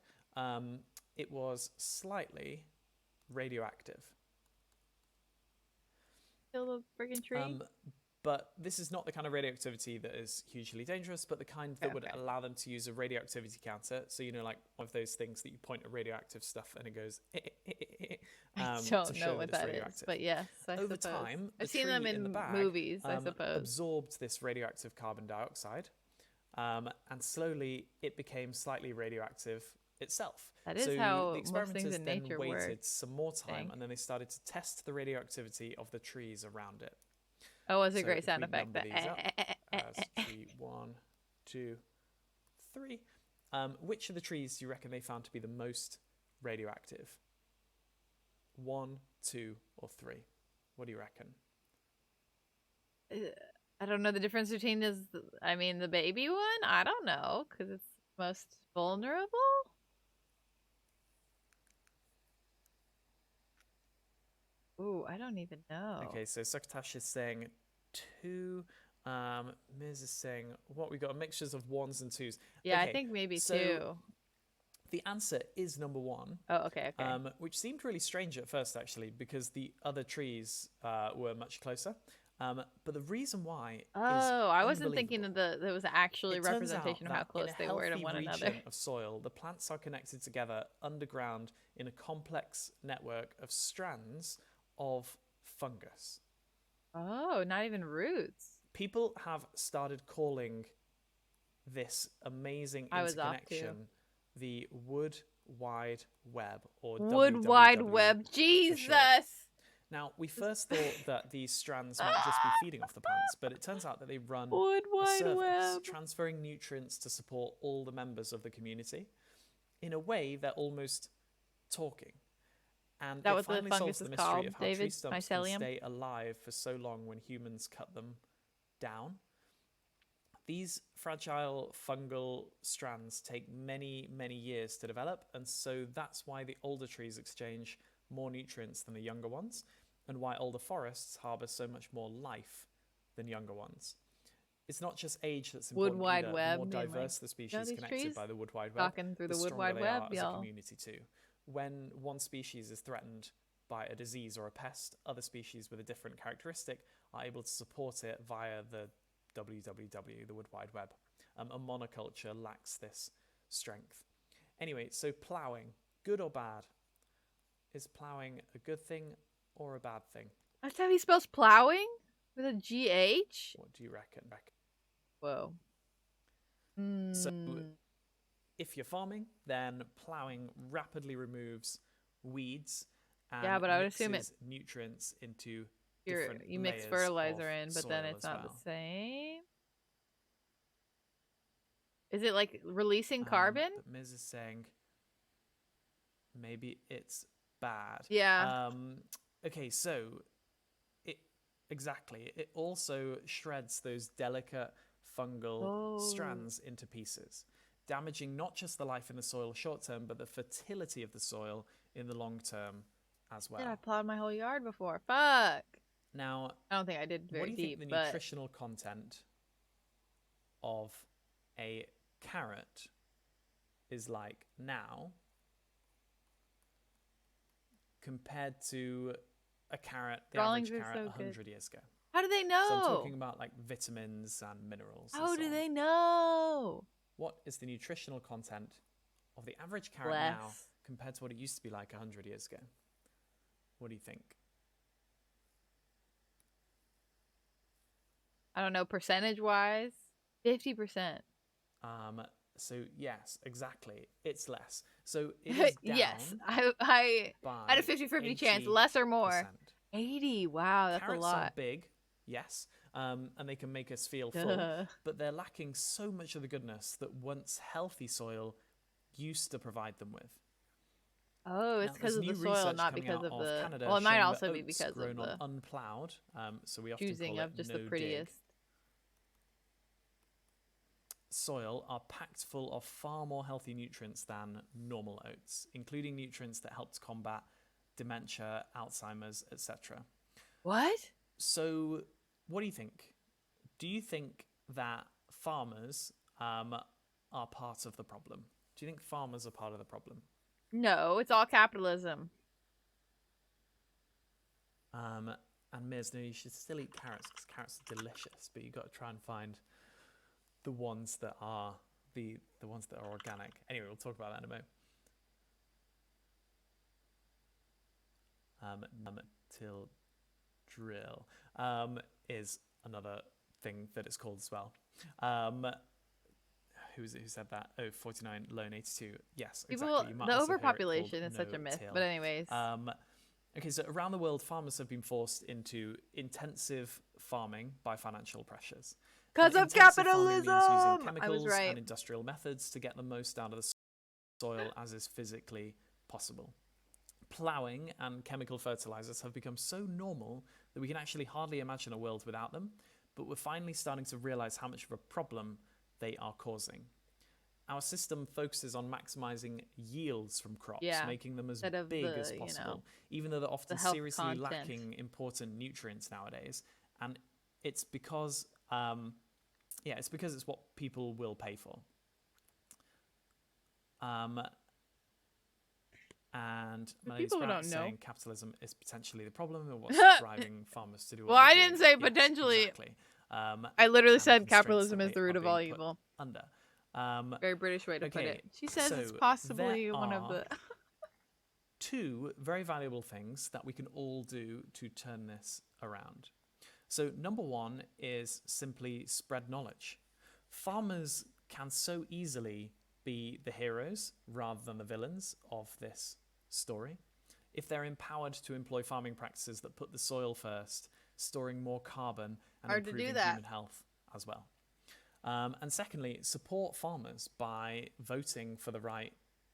[SPEAKER 2] It was slightly radioactive.
[SPEAKER 1] Kill the friggin' tree?
[SPEAKER 2] But this is not the kind of radioactivity that is hugely dangerous, but the kind that would allow them to use a radioactivity counter. So, you know, like one of those things that you point at radioactive stuff and it goes...
[SPEAKER 1] I don't know what that is, but yes, I
[SPEAKER 2] Over
[SPEAKER 1] suppose.
[SPEAKER 2] time,
[SPEAKER 1] I've seen them in movies, I suppose.
[SPEAKER 2] Absorbed this radioactive carbon dioxide, and slowly it became slightly radioactive itself.
[SPEAKER 1] That is how most things in nature work.
[SPEAKER 2] They waited some more time, and then they started to test the radioactivity of the trees around it.
[SPEAKER 1] Oh, it was a great sound effect.
[SPEAKER 2] Tree 1, 2, 3. Which of the trees do you reckon they found to be the most radioactive? 1, 2, or 3? What do you reckon?
[SPEAKER 1] I don't know the difference between the baby one? I don't know, because it's most vulnerable? Ooh, I don't even know.
[SPEAKER 2] Okay, so Succotash is saying 2. Miz is saying, what, we got mixtures of 1s and 2s.
[SPEAKER 1] Yeah, okay, I think maybe 2.
[SPEAKER 2] The answer is number 1.
[SPEAKER 1] Oh, okay.
[SPEAKER 2] Which seemed really strange at first, actually, because the other trees were much closer. But the reason why is
[SPEAKER 1] I wasn't thinking that there was actually a representation of how close they were to one another. In a
[SPEAKER 2] region of soil, the plants are connected together underground in a complex network of strands of fungus.
[SPEAKER 1] Oh, not even roots.
[SPEAKER 2] People have started calling this amazing interconnection the wood Wide Web, or
[SPEAKER 1] Wood Wide
[SPEAKER 2] WWW
[SPEAKER 1] Web.
[SPEAKER 2] for
[SPEAKER 1] Jesus.
[SPEAKER 2] short. Now, we first thought that these strands might just be feeding off the plants, but it turns out that they run
[SPEAKER 1] Wood
[SPEAKER 2] a
[SPEAKER 1] Wide
[SPEAKER 2] service,
[SPEAKER 1] Web.
[SPEAKER 2] transferring nutrients to support all the members of the community. In a way, they're almost talking. And
[SPEAKER 1] That
[SPEAKER 2] it
[SPEAKER 1] what the
[SPEAKER 2] finally
[SPEAKER 1] fungus
[SPEAKER 2] solves the
[SPEAKER 1] is
[SPEAKER 2] mystery
[SPEAKER 1] called,
[SPEAKER 2] of how
[SPEAKER 1] David?
[SPEAKER 2] tree stumps can
[SPEAKER 1] Mycelium?
[SPEAKER 2] stay alive for so long when humans cut them down. These fragile fungal strands take many, many years to develop, and so that's why the older trees exchange more nutrients than the younger ones, and why older forests harbour so much more life than younger ones. It's not just age that's
[SPEAKER 1] Wood
[SPEAKER 2] important
[SPEAKER 1] Wide
[SPEAKER 2] either.
[SPEAKER 1] Web.
[SPEAKER 2] The more
[SPEAKER 1] being
[SPEAKER 2] diverse
[SPEAKER 1] like,
[SPEAKER 2] the species
[SPEAKER 1] "You know these
[SPEAKER 2] connected
[SPEAKER 1] trees?
[SPEAKER 2] by the Wood Wide Web,
[SPEAKER 1] Talking through
[SPEAKER 2] the
[SPEAKER 1] the Wood
[SPEAKER 2] stronger
[SPEAKER 1] Wide
[SPEAKER 2] they
[SPEAKER 1] Web,
[SPEAKER 2] are as a
[SPEAKER 1] y'all.
[SPEAKER 2] community too. When one species is threatened by a disease or a pest, other species with a different characteristic are able to support it via the WWW, the Wood Wide Web. A monoculture lacks this strength. Anyway, so ploughing, good or bad? Is ploughing a good thing or a bad thing?
[SPEAKER 1] That's how he spells plowing? With a GH?
[SPEAKER 2] What do you reckon?
[SPEAKER 1] Whoa.
[SPEAKER 2] So, if you're farming, then ploughing rapidly removes weeds and
[SPEAKER 1] Yeah, but I would assume
[SPEAKER 2] mixes nutrients into
[SPEAKER 1] you
[SPEAKER 2] different
[SPEAKER 1] mix
[SPEAKER 2] layers
[SPEAKER 1] fertilizer
[SPEAKER 2] of
[SPEAKER 1] in, but then
[SPEAKER 2] soil
[SPEAKER 1] it's
[SPEAKER 2] as
[SPEAKER 1] not
[SPEAKER 2] well.
[SPEAKER 1] the same. Is it like releasing carbon?
[SPEAKER 2] But Ms. is saying maybe it's bad.
[SPEAKER 1] Yeah.
[SPEAKER 2] Okay, so it also shreds those delicate fungal strands into pieces, damaging not just the life in the soil short term, but the fertility of the soil in the long term as well.
[SPEAKER 1] Yeah, I plowed my whole yard before. Fuck.
[SPEAKER 2] Now,
[SPEAKER 1] I don't think I did very
[SPEAKER 2] what do you
[SPEAKER 1] deep,
[SPEAKER 2] think the
[SPEAKER 1] but
[SPEAKER 2] nutritional content of a carrot is like now compared to a carrot, the
[SPEAKER 1] drawings
[SPEAKER 2] average
[SPEAKER 1] are
[SPEAKER 2] carrot
[SPEAKER 1] so good.
[SPEAKER 2] 100 years ago?
[SPEAKER 1] How do they know?
[SPEAKER 2] So I'm talking about like vitamins and minerals.
[SPEAKER 1] How
[SPEAKER 2] and so
[SPEAKER 1] do
[SPEAKER 2] on.
[SPEAKER 1] they know?
[SPEAKER 2] What is the nutritional content of the average carrot now
[SPEAKER 1] Less.
[SPEAKER 2] compared to what it used to be like 100 years ago? What do you think?
[SPEAKER 1] I don't know, percentage wise, 50%.
[SPEAKER 2] So yes, exactly. It's less. So it is down.
[SPEAKER 1] Yes, I had a 50-50 chance, less or more. 80. Wow, that's
[SPEAKER 2] Carrots
[SPEAKER 1] a lot.
[SPEAKER 2] are big, yes, and they can make us feel full, but they're lacking so much of the goodness that once healthy soil used to provide them with.
[SPEAKER 1] Oh, it's because of the soil, not because of the.
[SPEAKER 2] Canada
[SPEAKER 1] Well, it might
[SPEAKER 2] showing
[SPEAKER 1] also
[SPEAKER 2] that
[SPEAKER 1] be
[SPEAKER 2] oats
[SPEAKER 1] because
[SPEAKER 2] grown
[SPEAKER 1] of the
[SPEAKER 2] on unploughed, so we often
[SPEAKER 1] choosing
[SPEAKER 2] call it
[SPEAKER 1] of just
[SPEAKER 2] no
[SPEAKER 1] the prettiest.
[SPEAKER 2] dig soil are packed full of far more healthy nutrients than normal oats, including nutrients that help to combat dementia, Alzheimer's, etc.
[SPEAKER 1] What?
[SPEAKER 2] So, what do you think? Do you think that farmers are part of the problem? Do you think farmers are part of the problem?
[SPEAKER 1] No, it's all capitalism.
[SPEAKER 2] And Miz, no, you should still eat carrots because carrots are delicious, but you've got to try and find the ones that are the ones that are organic. Anyway, we'll talk about that in a moment. Till drill is another thing that it's called as well. Who said that? Oh, 49 lone 82. Yes, exactly.
[SPEAKER 1] The overpopulation is such a myth. But anyways.
[SPEAKER 2] Okay, so around the world, farmers have been forced into intensive farming by financial pressures.
[SPEAKER 1] Because of capitalism!
[SPEAKER 2] Using chemicals
[SPEAKER 1] I was right.
[SPEAKER 2] and industrial methods to get the most out of the soil as is physically possible. Ploughing and chemical fertilizers have become so normal that we can actually hardly imagine a world without them, but we're finally starting to realize how much of a problem they are causing. Our system focuses on maximizing yields from crops, making them as big as possible, even though they're often seriously lacking important nutrients nowadays. And it's because, it's what people will pay for. And Melody's saying capitalism is potentially the problem, and what's driving farmers to do what
[SPEAKER 1] I
[SPEAKER 2] they
[SPEAKER 1] didn't
[SPEAKER 2] do.
[SPEAKER 1] say
[SPEAKER 2] Yes,
[SPEAKER 1] potentially.
[SPEAKER 2] Exactly.
[SPEAKER 1] I literally said capitalism is the root of all evil.
[SPEAKER 2] Under.
[SPEAKER 1] Very British way to put it. She says it's possibly one of the...
[SPEAKER 2] two very valuable things that we can all do to turn this around. So number one is simply spread knowledge. Farmers can so easily be the heroes rather than the villains of this story, if they're empowered to employ farming practices that put the soil first, storing more carbon and
[SPEAKER 1] Hard to do
[SPEAKER 2] improving
[SPEAKER 1] that.
[SPEAKER 2] human health as well. And secondly, support farmers by voting for the right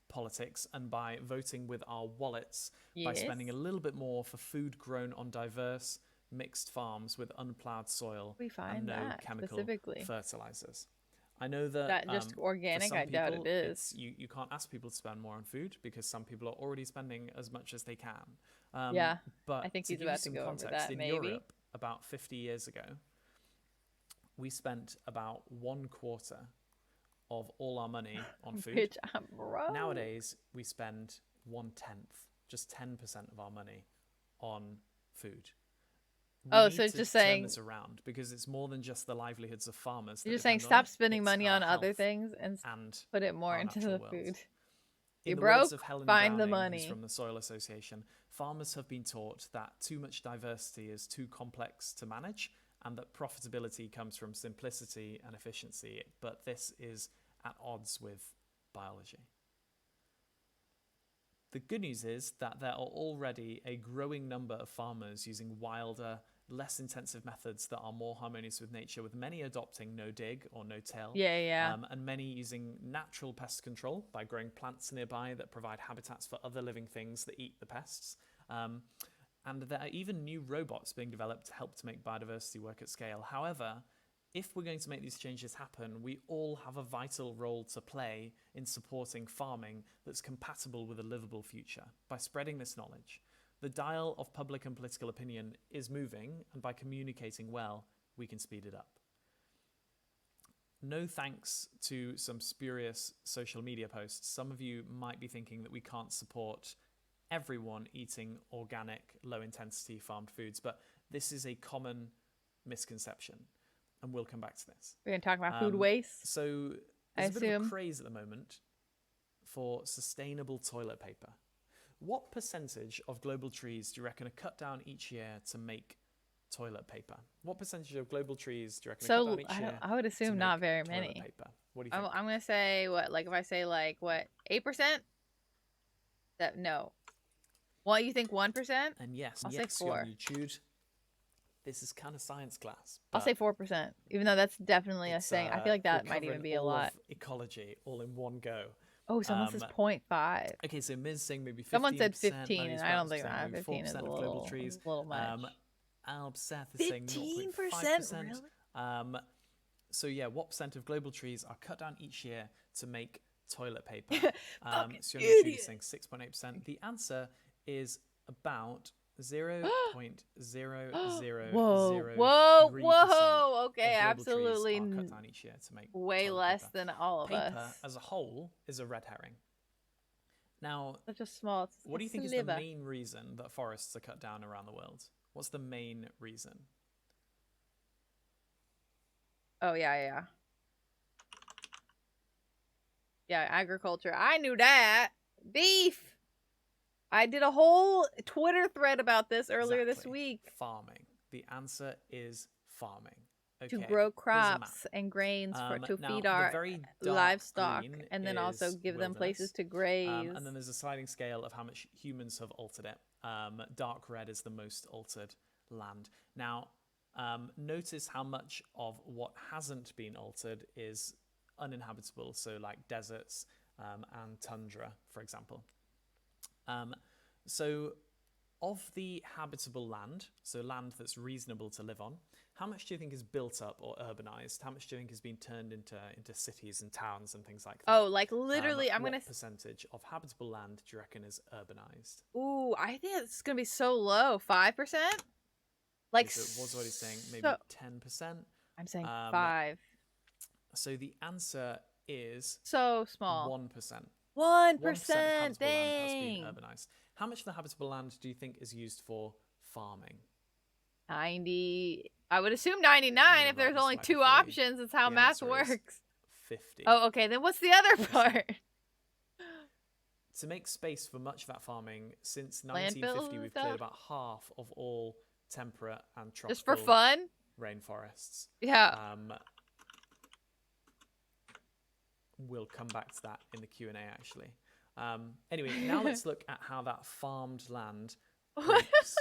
[SPEAKER 2] politics and by voting with our wallets, by spending a little bit more for food grown on diverse mixed farms with unplowed soil
[SPEAKER 1] We find
[SPEAKER 2] and no
[SPEAKER 1] that
[SPEAKER 2] chemical
[SPEAKER 1] specifically.
[SPEAKER 2] fertilizers. I know that
[SPEAKER 1] just
[SPEAKER 2] for
[SPEAKER 1] organic,
[SPEAKER 2] some
[SPEAKER 1] I doubt
[SPEAKER 2] people,
[SPEAKER 1] it is.
[SPEAKER 2] you can't ask people to spend more on food because some people are already spending as much as they can.
[SPEAKER 1] Yeah,
[SPEAKER 2] But
[SPEAKER 1] I think
[SPEAKER 2] to
[SPEAKER 1] he's
[SPEAKER 2] give
[SPEAKER 1] about
[SPEAKER 2] you
[SPEAKER 1] to
[SPEAKER 2] some
[SPEAKER 1] go over
[SPEAKER 2] context,
[SPEAKER 1] that,
[SPEAKER 2] in
[SPEAKER 1] maybe.
[SPEAKER 2] Europe, about 50 years ago, we spent about 1/4 of all our money on food.
[SPEAKER 1] Bitch, I'm broke.
[SPEAKER 2] Nowadays, we spend 1/10, just 10% of our money on food.
[SPEAKER 1] So
[SPEAKER 2] need
[SPEAKER 1] it's
[SPEAKER 2] to
[SPEAKER 1] just
[SPEAKER 2] turn
[SPEAKER 1] saying
[SPEAKER 2] this around because it's more than just the livelihoods of farmers.
[SPEAKER 1] you're
[SPEAKER 2] that
[SPEAKER 1] just saying
[SPEAKER 2] depend on
[SPEAKER 1] stop
[SPEAKER 2] it.
[SPEAKER 1] spending
[SPEAKER 2] It's
[SPEAKER 1] money
[SPEAKER 2] our
[SPEAKER 1] on other
[SPEAKER 2] health
[SPEAKER 1] things and
[SPEAKER 2] and
[SPEAKER 1] put it more
[SPEAKER 2] our
[SPEAKER 1] into
[SPEAKER 2] natural
[SPEAKER 1] the
[SPEAKER 2] world.
[SPEAKER 1] food.
[SPEAKER 2] In
[SPEAKER 1] You're
[SPEAKER 2] the words
[SPEAKER 1] broke,
[SPEAKER 2] of Helen
[SPEAKER 1] find the
[SPEAKER 2] Browning, who's
[SPEAKER 1] money.
[SPEAKER 2] from the Soil Association, farmers have been taught that too much diversity is too complex to manage and that profitability comes from simplicity and efficiency, but this is at odds with biology. The good news is that there are already a growing number of farmers using wilder, less intensive methods that are more harmonious with nature, with many adopting no-dig or no-till,
[SPEAKER 1] Yeah.
[SPEAKER 2] and many using natural pest control by growing plants nearby that provide habitats for other living things that eat the pests. And there are even new robots being developed to help to make biodiversity work at scale. However, if we're going to make these changes happen, we all have a vital role to play in supporting farming that's compatible with a livable future. By spreading this knowledge, the dial of public and political opinion is moving, and by communicating well, we can speed it up. No thanks to some spurious social media posts. Some of you might be thinking that we can't support everyone eating organic, low-intensity farmed foods, but this is a common misconception. And we'll come back to this.
[SPEAKER 1] We're going to talk about food waste.
[SPEAKER 2] So there's a bit of a craze at the moment for sustainable toilet paper. What percentage of global trees do you reckon are cut down each year to make toilet paper? What percentage of global trees do you reckon are cut down each year?
[SPEAKER 1] I would assume not very many.
[SPEAKER 2] Paper? What do you think?
[SPEAKER 1] I'm going to say, if I say 8%? No. Well, you think 1%?
[SPEAKER 2] And yes,
[SPEAKER 1] I'll
[SPEAKER 2] say
[SPEAKER 1] 4.
[SPEAKER 2] On YouTube. This is kind of science class.
[SPEAKER 1] I'll say 4%, even though that's definitely a saying. I feel like that might even be a lot.
[SPEAKER 2] Ecology all in one go.
[SPEAKER 1] Oh, someone says 0.5.
[SPEAKER 2] Okay, so Ms. saying maybe 15%.
[SPEAKER 1] Someone said 15, and I don't think that 15 is a
[SPEAKER 2] global trees.
[SPEAKER 1] little much.
[SPEAKER 2] Albseth is saying 0.5%. Really? So yeah, what percent of global trees are cut down each year to make toilet paper? So you're saying 6.8%. The answer is about 0.0003%.
[SPEAKER 1] Whoa! Okay, absolutely.
[SPEAKER 2] Cut down each year to make
[SPEAKER 1] way less
[SPEAKER 2] paper.
[SPEAKER 1] than all of
[SPEAKER 2] paper
[SPEAKER 1] us.
[SPEAKER 2] As a whole is a red herring. Now,
[SPEAKER 1] such a small.
[SPEAKER 2] What do you think is the main reason that forests are cut down around the world? What's the main reason?
[SPEAKER 1] Oh yeah. Yeah, agriculture. I knew that. Beef. I did a whole Twitter thread about this earlier this week.
[SPEAKER 2] Farming. The answer is farming. Okay.
[SPEAKER 1] To grow crops and grains to feed our livestock, and then also give them places to graze.
[SPEAKER 2] And then there's a sliding scale of how much humans have altered it. Dark red is the most altered land. Now, notice how much of what hasn't been altered is uninhabitable, so like deserts and tundra, for example. So of the habitable land, so land that's reasonable to live on, how much do you think is built up or urbanized? How much do you think has been turned into cities and towns and things like that?
[SPEAKER 1] Oh, like literally,
[SPEAKER 2] what percentage of habitable land do you reckon is urbanized?
[SPEAKER 1] Ooh, I think it's gonna be so low, 5%. Like,
[SPEAKER 2] so it was already saying maybe 10%.
[SPEAKER 1] I'm saying 5.
[SPEAKER 2] So the answer is
[SPEAKER 1] so small.
[SPEAKER 2] 1%.
[SPEAKER 1] 1%.
[SPEAKER 2] Dang. Land has been urbanized. How much of the habitable land do you think is used for farming?
[SPEAKER 1] 90. I would assume 99 if there's only 2 options. That's how math works.
[SPEAKER 2] 50.
[SPEAKER 1] Oh, okay. Then what's the other part?
[SPEAKER 2] To make space for much of that farming, since 1950, we've cleared about half of all temperate and tropical
[SPEAKER 1] just for fun
[SPEAKER 2] rainforests.
[SPEAKER 1] Yeah.
[SPEAKER 2] we'll come back to that in the Q&A actually. Anyway, now let's look at how that farmed land
[SPEAKER 1] What?
[SPEAKER 2] breaks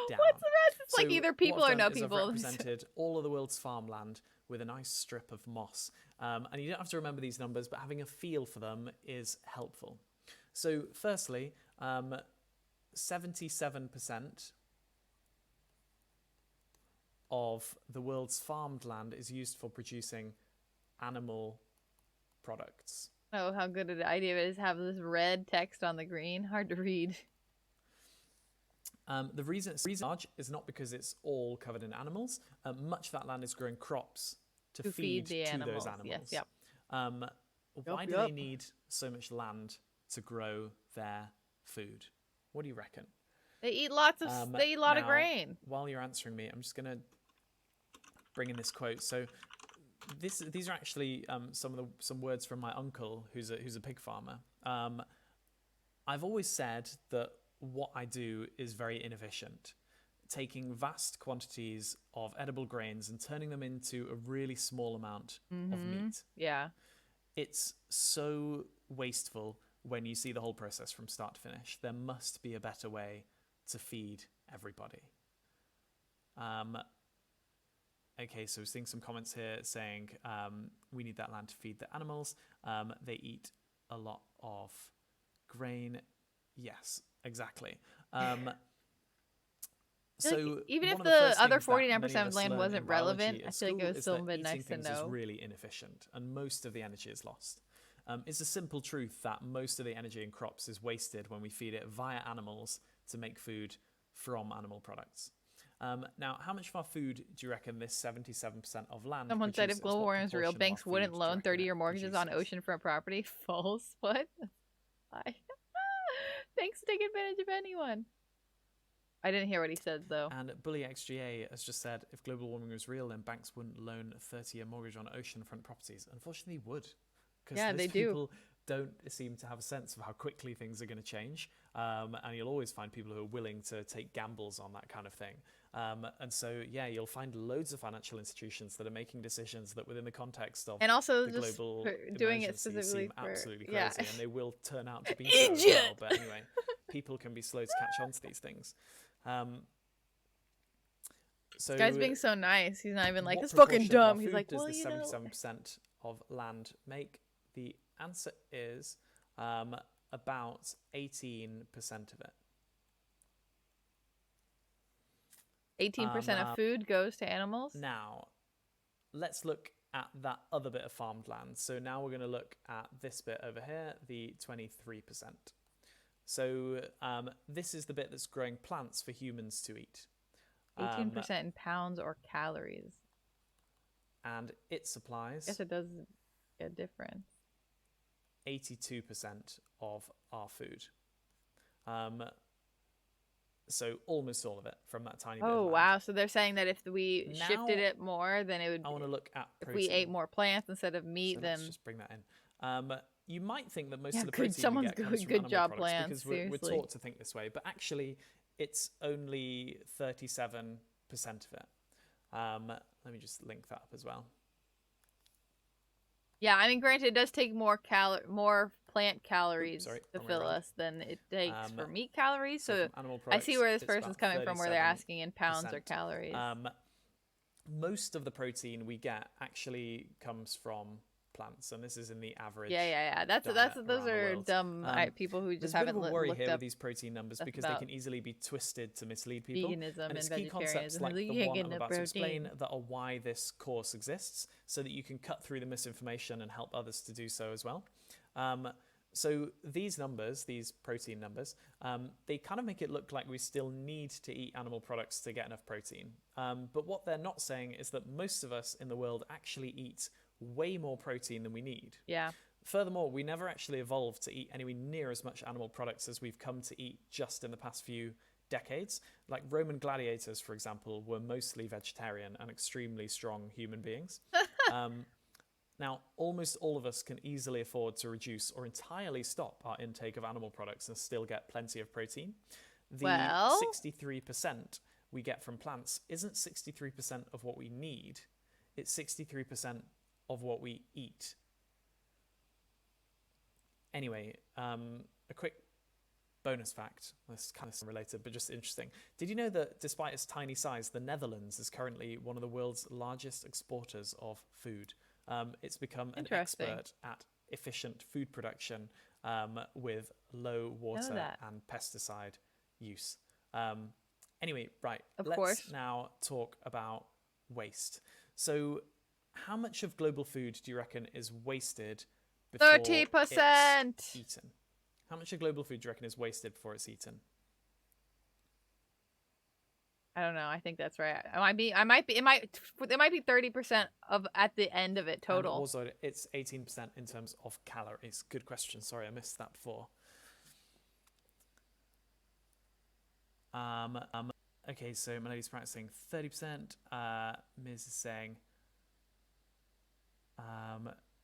[SPEAKER 2] down.
[SPEAKER 1] What's the rest? It's
[SPEAKER 2] So
[SPEAKER 1] like either
[SPEAKER 2] what
[SPEAKER 1] people
[SPEAKER 2] I've
[SPEAKER 1] or no
[SPEAKER 2] done is I've
[SPEAKER 1] people.
[SPEAKER 2] represented all of the world's farmland with a nice strip of moss. And you don't have to remember these numbers, but having a feel for them is helpful. So firstly, 77% of the world's farmed land is used for producing animal products.
[SPEAKER 1] Oh, how good an idea it is to have this red text on the green. Hard to read.
[SPEAKER 2] The reason it's large is not because it's all covered in animals. Much of that land is growing crops to feed
[SPEAKER 1] the
[SPEAKER 2] to
[SPEAKER 1] animals.
[SPEAKER 2] those animals.
[SPEAKER 1] Yes, yep.
[SPEAKER 2] Why do they need so much land to grow their food? What do you reckon?
[SPEAKER 1] They eat lots of. They eat a lot of grain.
[SPEAKER 2] While you're answering me, I'm just gonna bring in this quote. So these are actually some words from my uncle, who's a pig farmer. I've always said that what I do is very inefficient, taking vast quantities of edible grains and turning them into a really small amount of meat.
[SPEAKER 1] Yeah.
[SPEAKER 2] It's so wasteful when you see the whole process from start to finish. There must be a better way to feed everybody. Okay, so we're seeing some comments here saying we need that land to feed the animals. They eat a lot of grain. Yes, exactly. So
[SPEAKER 1] even if
[SPEAKER 2] the
[SPEAKER 1] the other 49% of land wasn't relevant, I feel like it would still been nice to know.
[SPEAKER 2] Is really inefficient, and most of the energy is lost. It's a simple truth that most of the energy in crops is wasted when we feed it via animals to make food from animal products. Now, how much of our food do you reckon this 77% of land
[SPEAKER 1] Someone said if global warming is real,
[SPEAKER 2] proportion of
[SPEAKER 1] banks
[SPEAKER 2] our
[SPEAKER 1] wouldn't
[SPEAKER 2] food do you
[SPEAKER 1] loan
[SPEAKER 2] reckon
[SPEAKER 1] 30-year
[SPEAKER 2] it
[SPEAKER 1] mortgages on
[SPEAKER 2] produces?
[SPEAKER 1] oceanfront property. False. What? Bye. Thanks to take advantage of anyone. I didn't hear what he said, though.
[SPEAKER 2] And Bully XGA has just said, if global warming was real, then banks wouldn't loan a 30-year mortgage on oceanfront properties. Unfortunately, they would.
[SPEAKER 1] Yeah, they
[SPEAKER 2] people don't seem to have a sense of how quickly things are going to change. And you'll always find people who are willing to take gambles on that kind of thing. And so, yeah, you'll find loads of financial institutions that are making decisions that within the context of
[SPEAKER 1] and also
[SPEAKER 2] the
[SPEAKER 1] just
[SPEAKER 2] global
[SPEAKER 1] doing it
[SPEAKER 2] emergency
[SPEAKER 1] specifically
[SPEAKER 2] seem
[SPEAKER 1] for
[SPEAKER 2] absolutely crazy.
[SPEAKER 1] yeah.
[SPEAKER 2] And they will turn out to be so as well. But anyway, people can be slow to catch on to these things. So
[SPEAKER 1] This guy's being so nice. He's not even like, this
[SPEAKER 2] proportion
[SPEAKER 1] fucking
[SPEAKER 2] of our
[SPEAKER 1] dumb. He's
[SPEAKER 2] food
[SPEAKER 1] like,
[SPEAKER 2] does
[SPEAKER 1] well,
[SPEAKER 2] the
[SPEAKER 1] you know.
[SPEAKER 2] 77% of land make? The answer is about 18% of it.
[SPEAKER 1] 18% of food goes to animals?
[SPEAKER 2] Now, let's look at that other bit of farmed land. So now we're going to look at this bit over here, the 23%. So this is the bit that's growing plants for humans to eat.
[SPEAKER 1] 18% in pounds or calories.
[SPEAKER 2] And it supplies...
[SPEAKER 1] I guess it does a difference.
[SPEAKER 2] 82% of our food. So almost all of it from that tiny bit of land.
[SPEAKER 1] Wow. So they're saying that if we shifted it more, then it would...
[SPEAKER 2] I want to look at protein.
[SPEAKER 1] If we ate more plants instead of meat, then...
[SPEAKER 2] Let's just bring that in. You might think that most of the protein
[SPEAKER 1] someone's
[SPEAKER 2] we get comes from
[SPEAKER 1] good
[SPEAKER 2] animal
[SPEAKER 1] job
[SPEAKER 2] products
[SPEAKER 1] plants,
[SPEAKER 2] because we're taught to think this way, but actually it's only 37% of it. Let me just link that up as well.
[SPEAKER 1] Yeah, I mean, granted, it does take more plant calories to fill us than it takes for meat calories. So I see where this person's coming from, where they're asking in pounds or calories.
[SPEAKER 2] Most of the protein we get actually comes from plants, and this is in the average.
[SPEAKER 1] Yeah. Those are dumb people who just haven't looked up. There's a bit of a worry here
[SPEAKER 2] with these protein numbers because they can easily be twisted to mislead people.
[SPEAKER 1] Veganism
[SPEAKER 2] and it's
[SPEAKER 1] and
[SPEAKER 2] key concepts
[SPEAKER 1] vegetarianism.
[SPEAKER 2] like the one I'm about to explain
[SPEAKER 1] protein.
[SPEAKER 2] that are why this course exists, so that you can cut through the misinformation and help others to do so as well. So these numbers, these protein numbers, they kind of make it look like we still need to eat animal products to get enough protein. But what they're not saying is that most of us in the world actually eat way more protein than we need.
[SPEAKER 1] Yeah.
[SPEAKER 2] Furthermore, we never actually evolved to eat anywhere near as much animal products as we've come to eat just in the past few decades. Like Roman gladiators, for example, were mostly vegetarian and extremely strong human beings. Now, almost all of us can easily afford to reduce or entirely stop our intake of animal products and still get plenty of protein. The 63% we get from plants isn't 63% of what we need. It's 63% of what we eat. Anyway, a quick bonus fact. This is kind of related, but just interesting. Did you know that despite its tiny size, the Netherlands is currently one of the world's largest exporters of food? It's become an
[SPEAKER 1] Interesting.
[SPEAKER 2] expert at efficient food production with low
[SPEAKER 1] Know
[SPEAKER 2] water
[SPEAKER 1] that.
[SPEAKER 2] and pesticide use. Anyway, right,
[SPEAKER 1] Of
[SPEAKER 2] let's
[SPEAKER 1] course.
[SPEAKER 2] now talk about waste. So, how much of global food do you reckon is wasted before
[SPEAKER 1] 30%.
[SPEAKER 2] it's eaten? How much of global food do you reckon is wasted before it's eaten?
[SPEAKER 1] I don't know. I think that's right. It might be 30% of at the end of it
[SPEAKER 2] And
[SPEAKER 1] total.
[SPEAKER 2] also, it's 18% in terms of calories. Good question. Sorry, I missed that before. Okay, so Melody's practicing 30%. Miz is saying,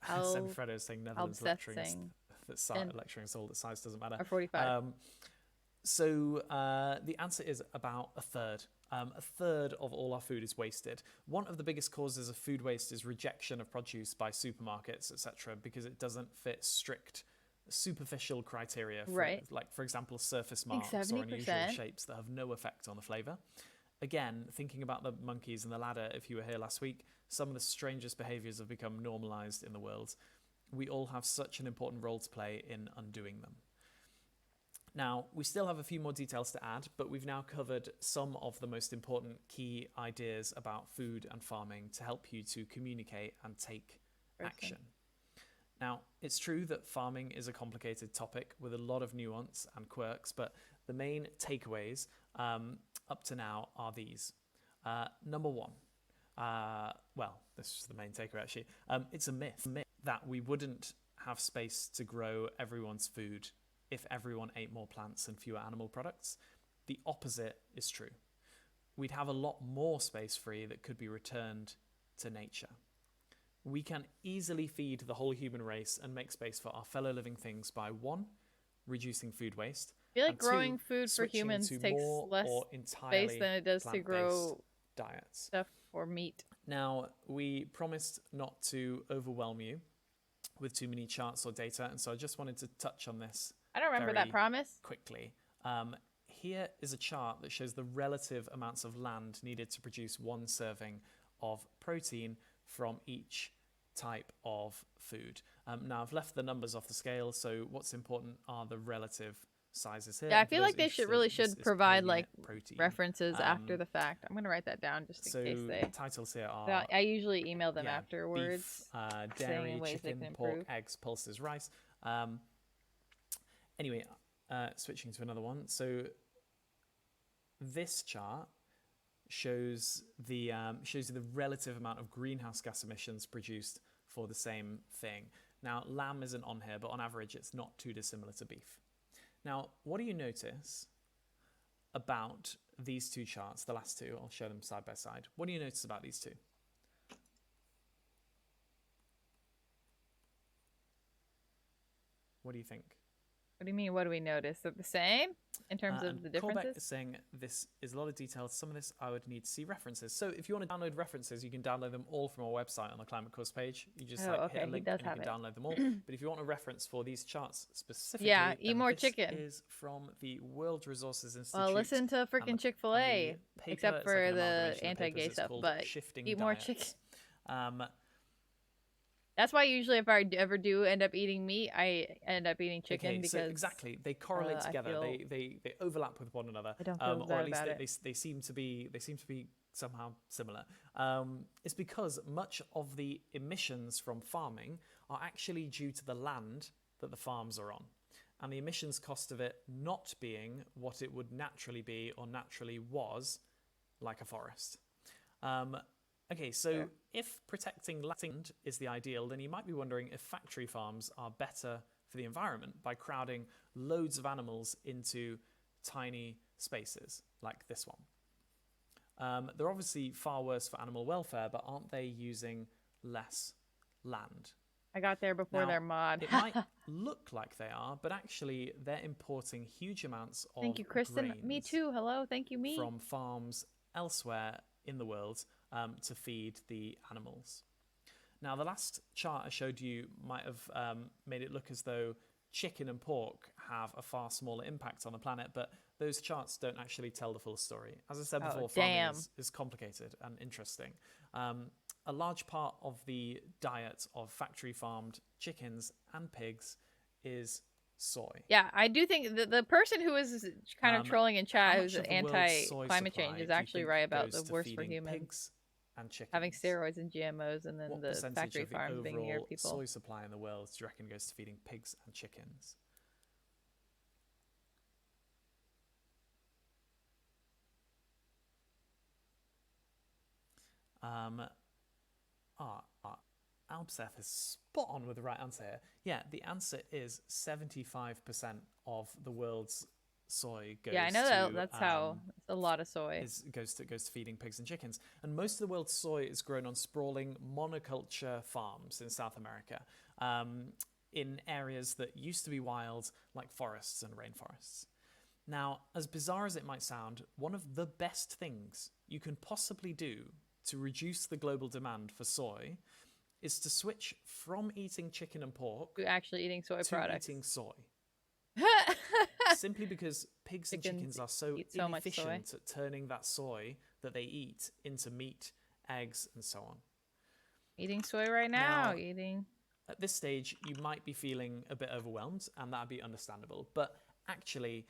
[SPEAKER 2] Semifredo is saying Netherlands lecturing us all that size doesn't matter.
[SPEAKER 1] Or 45.
[SPEAKER 2] So the answer is about a third. A third of all our food is wasted. One of the biggest causes of food waste is rejection of produce by supermarkets, etc., because it doesn't fit strict superficial criteria, like, for example, surface marks or unusual shapes that have no effect on the flavour. Again, thinking about the monkeys and the ladder, if you were here last week, some of the strangest behaviours have become normalised in the world. We all have such an important role to play in undoing them. Now, we still have a few more details to add, but we've now covered some of the most important key ideas about food and farming to help you to communicate and take action. Now, it's true that farming is a complicated topic with a lot of nuance and quirks, but the main takeaways up to now are these. Number one, this is the main takeaway actually. It's a myth that we wouldn't have space to grow everyone's food if everyone ate more plants and fewer animal products. The opposite is true. We'd have a lot more space free that could be returned to nature. We can easily feed the whole human race and make space for our fellow living things by 1, reducing food waste.
[SPEAKER 1] I feel like
[SPEAKER 2] and
[SPEAKER 1] growing
[SPEAKER 2] 2,
[SPEAKER 1] food for humans takes less space than it does to grow
[SPEAKER 2] diets.
[SPEAKER 1] stuff or meat.
[SPEAKER 2] Now, we promised not to overwhelm you with too many charts or data, and so I just wanted to touch on this.
[SPEAKER 1] I don't remember that promise.
[SPEAKER 2] Quickly. Here is a chart that shows the relative amounts of land needed to produce 1 serving of protein from each type of food. Now, I've left the numbers off the scale, so what's important are the relative sizes here.
[SPEAKER 1] Yeah, I feel like they should provide like references after the fact. I'm going to write that down just in case they...
[SPEAKER 2] titles here are...
[SPEAKER 1] I usually email them afterwards.
[SPEAKER 2] Beef, dairy, chicken, pork, eggs, pulses, rice. Anyway, switching to another one. So this chart shows the relative amount of greenhouse gas emissions produced for the same thing. Now, lamb isn't on here, but on average, it's not too dissimilar to beef. Now, what do you notice about these two charts, the last two? I'll show them side by side. What do you notice about these two? What do you think?
[SPEAKER 1] What do you mean, what do we notice? They're the same in terms of the differences?
[SPEAKER 2] Colbeck is saying this is a lot of detail. Some of this I would need to see references. So if you want to download references, you can download them all from our website on the Climate Course page. You just hit a link and you can download them all. But if you want a reference for these charts specifically,
[SPEAKER 1] eat more chicken.
[SPEAKER 2] Is from the World Resources Institute.
[SPEAKER 1] Well, listen to freaking Chick-fil-A, except for the anti-gay stuff, but eat more chicken. That's why usually if I ever do end up eating meat, I end up eating chicken because...
[SPEAKER 2] So exactly, they correlate together. They overlap with one another.
[SPEAKER 1] I don't feel
[SPEAKER 2] or at least they seem to be somehow similar. It's because much of the emissions from farming are actually due to the land that the farms are on, and the emissions cost of it not being what it would naturally be or naturally was, like a forest. Okay, so if protecting land is the ideal, then you might be wondering if factory farms are better for the environment by crowding loads of animals into tiny spaces like this one. They're obviously far worse for animal welfare, but aren't they using less land?
[SPEAKER 1] I got there before their mod.
[SPEAKER 2] It might look like they are, but actually they're importing huge amounts of
[SPEAKER 1] Thank you, Kristen. Me too. Hello. Thank you, me.
[SPEAKER 2] From farms elsewhere in the world to feed the animals. Now, the last chart I showed you might have made it look as though chicken and pork have a far smaller impact on the planet, but those charts don't actually tell the full story. As I said before, farming is complicated and interesting. A large part of the diet of factory farmed chickens and pigs is soy.
[SPEAKER 1] Yeah, I do think the person who is kind of trolling in chat, who's anti-climate change, is actually right about the worst for humans.
[SPEAKER 2] Pigs and chickens.
[SPEAKER 1] Having steroids and GMOs, and then
[SPEAKER 2] what
[SPEAKER 1] the factory farms being near people.
[SPEAKER 2] Soy supply in the world do you reckon goes to feeding pigs and chickens? Albseth is spot on with the right answer here. Yeah, the answer is 75% of the world's soy goes.
[SPEAKER 1] Yeah, I know that's how it's a lot of soy
[SPEAKER 2] goes to feeding pigs and chickens, and most of the world's soy is grown on sprawling monoculture farms in South America, in areas that used to be wild, like forests and rainforests. Now, as bizarre as it might sound, one of the best things you can possibly do to reduce the global demand for soy is to switch from eating chicken and pork
[SPEAKER 1] to actually eating soy products.
[SPEAKER 2] Eating soy. Simply because pigs and chickens are so inefficient at turning that soy that they eat into meat, eggs, and so on.
[SPEAKER 1] Eating soy right now.
[SPEAKER 2] At this stage, you might be feeling a bit overwhelmed, and that'd be understandable. But actually,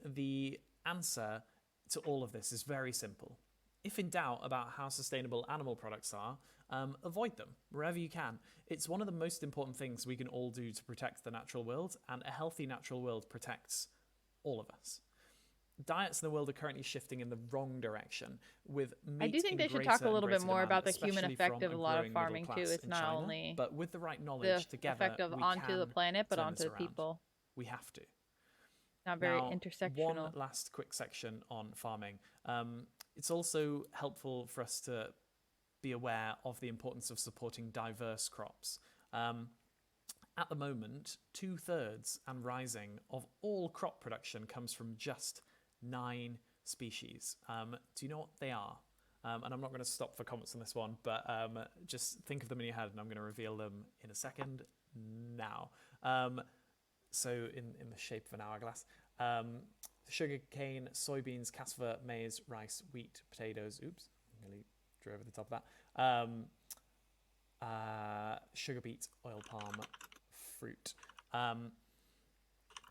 [SPEAKER 2] the answer to all of this is very simple. If in doubt about how sustainable animal products are, avoid them wherever you can. It's one of the most important things we can all do to protect the natural world, and a healthy natural world protects all of us. Diets in the world are currently shifting in the wrong direction, with meat.
[SPEAKER 1] I do think they should talk a little bit more about the human effect of a lot of farming too. It's not
[SPEAKER 2] China,
[SPEAKER 1] only
[SPEAKER 2] but with the right knowledge
[SPEAKER 1] the
[SPEAKER 2] together,
[SPEAKER 1] effect of onto the planet, but onto the people.
[SPEAKER 2] We have to.
[SPEAKER 1] Not very intersectional.
[SPEAKER 2] One last quick section on farming. It's also helpful for us to be aware of the importance of supporting diverse crops. At the moment, 2/3 and rising of all crop production comes from just 9 species. Do you know what they are? And I'm not going to stop for comments on this one, but just think of them in your head, and I'm going to reveal them in a second now. So in the shape of an hourglass. Sugar cane, soybeans, cassava, maize, rice, wheat, potatoes. Oops, nearly drew over the top of that. Sugar beet, oil palm, fruit.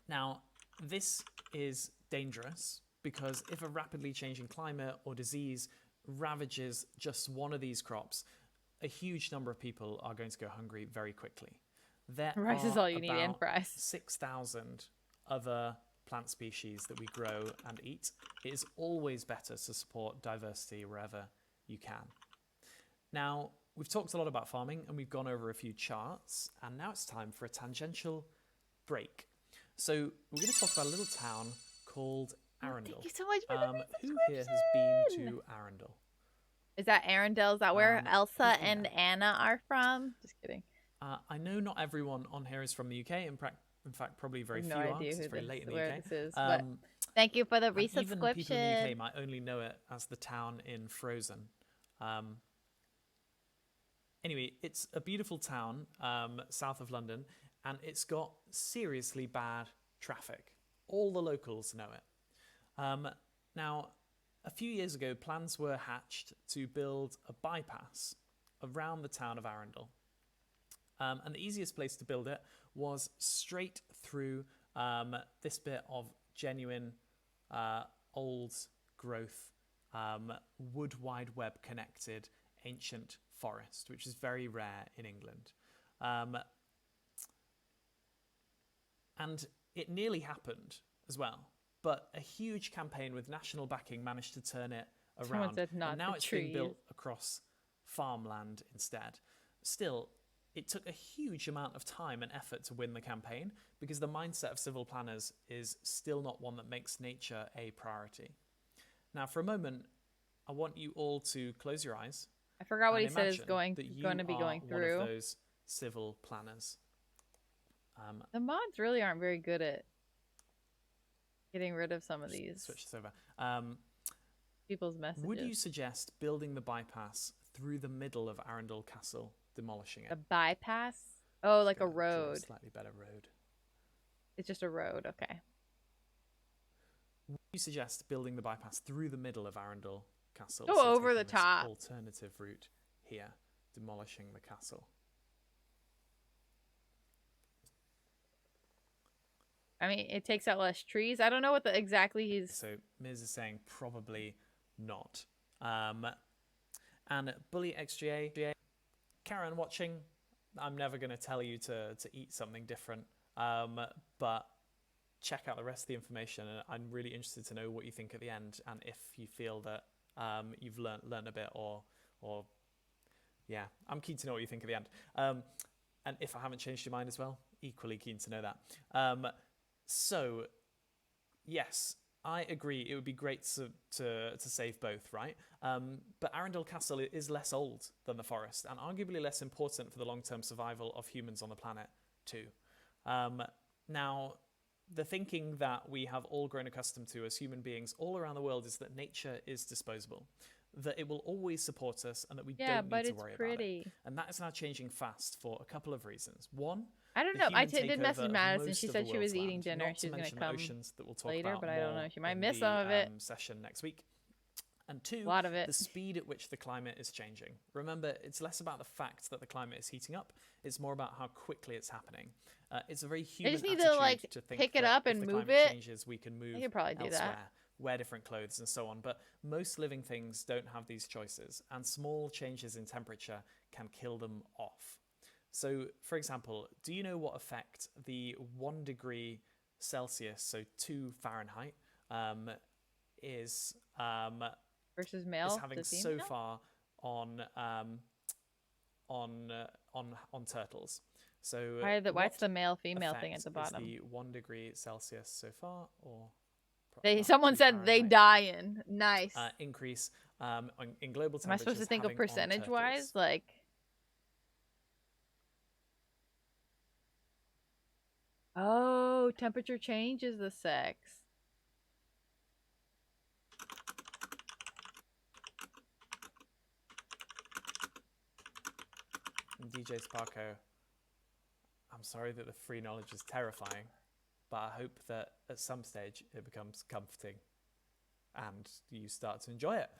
[SPEAKER 2] Now, this is dangerous because if a rapidly changing climate or disease ravages just one of these crops, a huge number of people are going to go hungry very quickly.
[SPEAKER 1] Rice is all you need, and fries.
[SPEAKER 2] 6,000 other plant species that we grow and eat. It is always better to support diversity wherever you can. Now, we've talked a lot about farming, and we've gone over a few charts, and now it's time for a tangential break. So we're going to talk about a little town called Arundel.
[SPEAKER 1] Thank you so much for the
[SPEAKER 2] who here has been to Arundel?
[SPEAKER 1] Is that Arundel? Is that where Elsa and Anna are from? Just kidding.
[SPEAKER 2] I know not everyone on here is from the UK. In fact, probably very few are. It's very late in the UK.
[SPEAKER 1] This is, but thank you for the resubscription.
[SPEAKER 2] Even people in the UK might only know it as the town in Frozen. Anyway, it's a beautiful town south of London, and it's got seriously bad traffic. All the locals know it. Now, a few years ago, plans were hatched to build a bypass around the town of Arundel. And the easiest place to build it was straight through this bit of genuine old growth, wood wide web connected ancient forest, which is very rare in England. And it nearly happened as well, but a huge campaign with national backing managed to turn it around. And now it's being built across farmland instead. Still, it took a huge amount of time and effort to win the campaign because the mindset of civil planners is still not one that makes nature a priority. Now, for a moment, I want you all to close your eyes.
[SPEAKER 1] I forgot what he said is going to be going through.
[SPEAKER 2] One of those civil planners.
[SPEAKER 1] The mods really aren't very good at getting rid of some of these.
[SPEAKER 2] Switch this over.
[SPEAKER 1] People's messages.
[SPEAKER 2] Would you suggest building the bypass through the middle of Arundel Castle, demolishing it?
[SPEAKER 1] A bypass? Oh, like a road.
[SPEAKER 2] A slightly better road.
[SPEAKER 1] It's just a road. Okay.
[SPEAKER 2] You suggest building the bypass through the middle of Arundel Castle,
[SPEAKER 1] Go
[SPEAKER 2] so
[SPEAKER 1] over the
[SPEAKER 2] taking this
[SPEAKER 1] top.
[SPEAKER 2] alternative route here, demolishing the castle.
[SPEAKER 1] I mean, it takes out less trees. I don't know what the exactly he's.
[SPEAKER 2] So Miz is saying probably not. And Bully XGA, Karen watching, I'm never going to tell you to eat something different, but check out the rest of the information. And I'm really interested to know what you think at the end, and if you feel that you've learned a bit, or yeah, I'm keen to know what you think at the end. And if I haven't changed your mind as well, equally keen to know that. So, yes, I agree. It would be great to save both, right? But Arundel Castle is less old than the forest, and arguably less important for the long-term survival of humans on the planet too. Now, the thinking that we have all grown accustomed to as human beings all around the world is that nature is disposable, that it will always support us, and that we don't need to worry about it. And that is now changing fast for a couple of reasons. One,
[SPEAKER 1] I don't know. I did message Madison. She said she was eating dinner. She was going to come
[SPEAKER 2] that we'll talk
[SPEAKER 1] later,
[SPEAKER 2] about
[SPEAKER 1] but I don't know. She might
[SPEAKER 2] in
[SPEAKER 1] miss
[SPEAKER 2] the,
[SPEAKER 1] some of it.
[SPEAKER 2] Session next week. And two,
[SPEAKER 1] A lot of it.
[SPEAKER 2] the speed at which the climate is changing. Remember, it's less about the fact that the climate is heating up. It's more about how quickly it's happening. It's a very human
[SPEAKER 1] I just need
[SPEAKER 2] attitude
[SPEAKER 1] to
[SPEAKER 2] think
[SPEAKER 1] pick it
[SPEAKER 2] that
[SPEAKER 1] up and
[SPEAKER 2] if the
[SPEAKER 1] move
[SPEAKER 2] climate
[SPEAKER 1] it.
[SPEAKER 2] changes, we can move
[SPEAKER 1] I could probably do
[SPEAKER 2] elsewhere,
[SPEAKER 1] that.
[SPEAKER 2] wear different clothes and so on. But most living things don't have these choices, and small changes in temperature can kill them off. So, for example, do you know what effect the 1 degree Celsius, so 2 Fahrenheit, is
[SPEAKER 1] versus male
[SPEAKER 2] is having so far on turtles? So
[SPEAKER 1] why's the male female thing at the bottom?
[SPEAKER 2] Is the 1 degree Celsius so far, or
[SPEAKER 1] someone said they dying. Nice.
[SPEAKER 2] Increase in global temperatures.
[SPEAKER 1] Am I supposed to think of percentage wise, like? Oh, temperature changes the sex.
[SPEAKER 2] DJ Sparko, I'm sorry that the free knowledge is terrifying, but I hope that at some stage it becomes comforting and you start to enjoy it.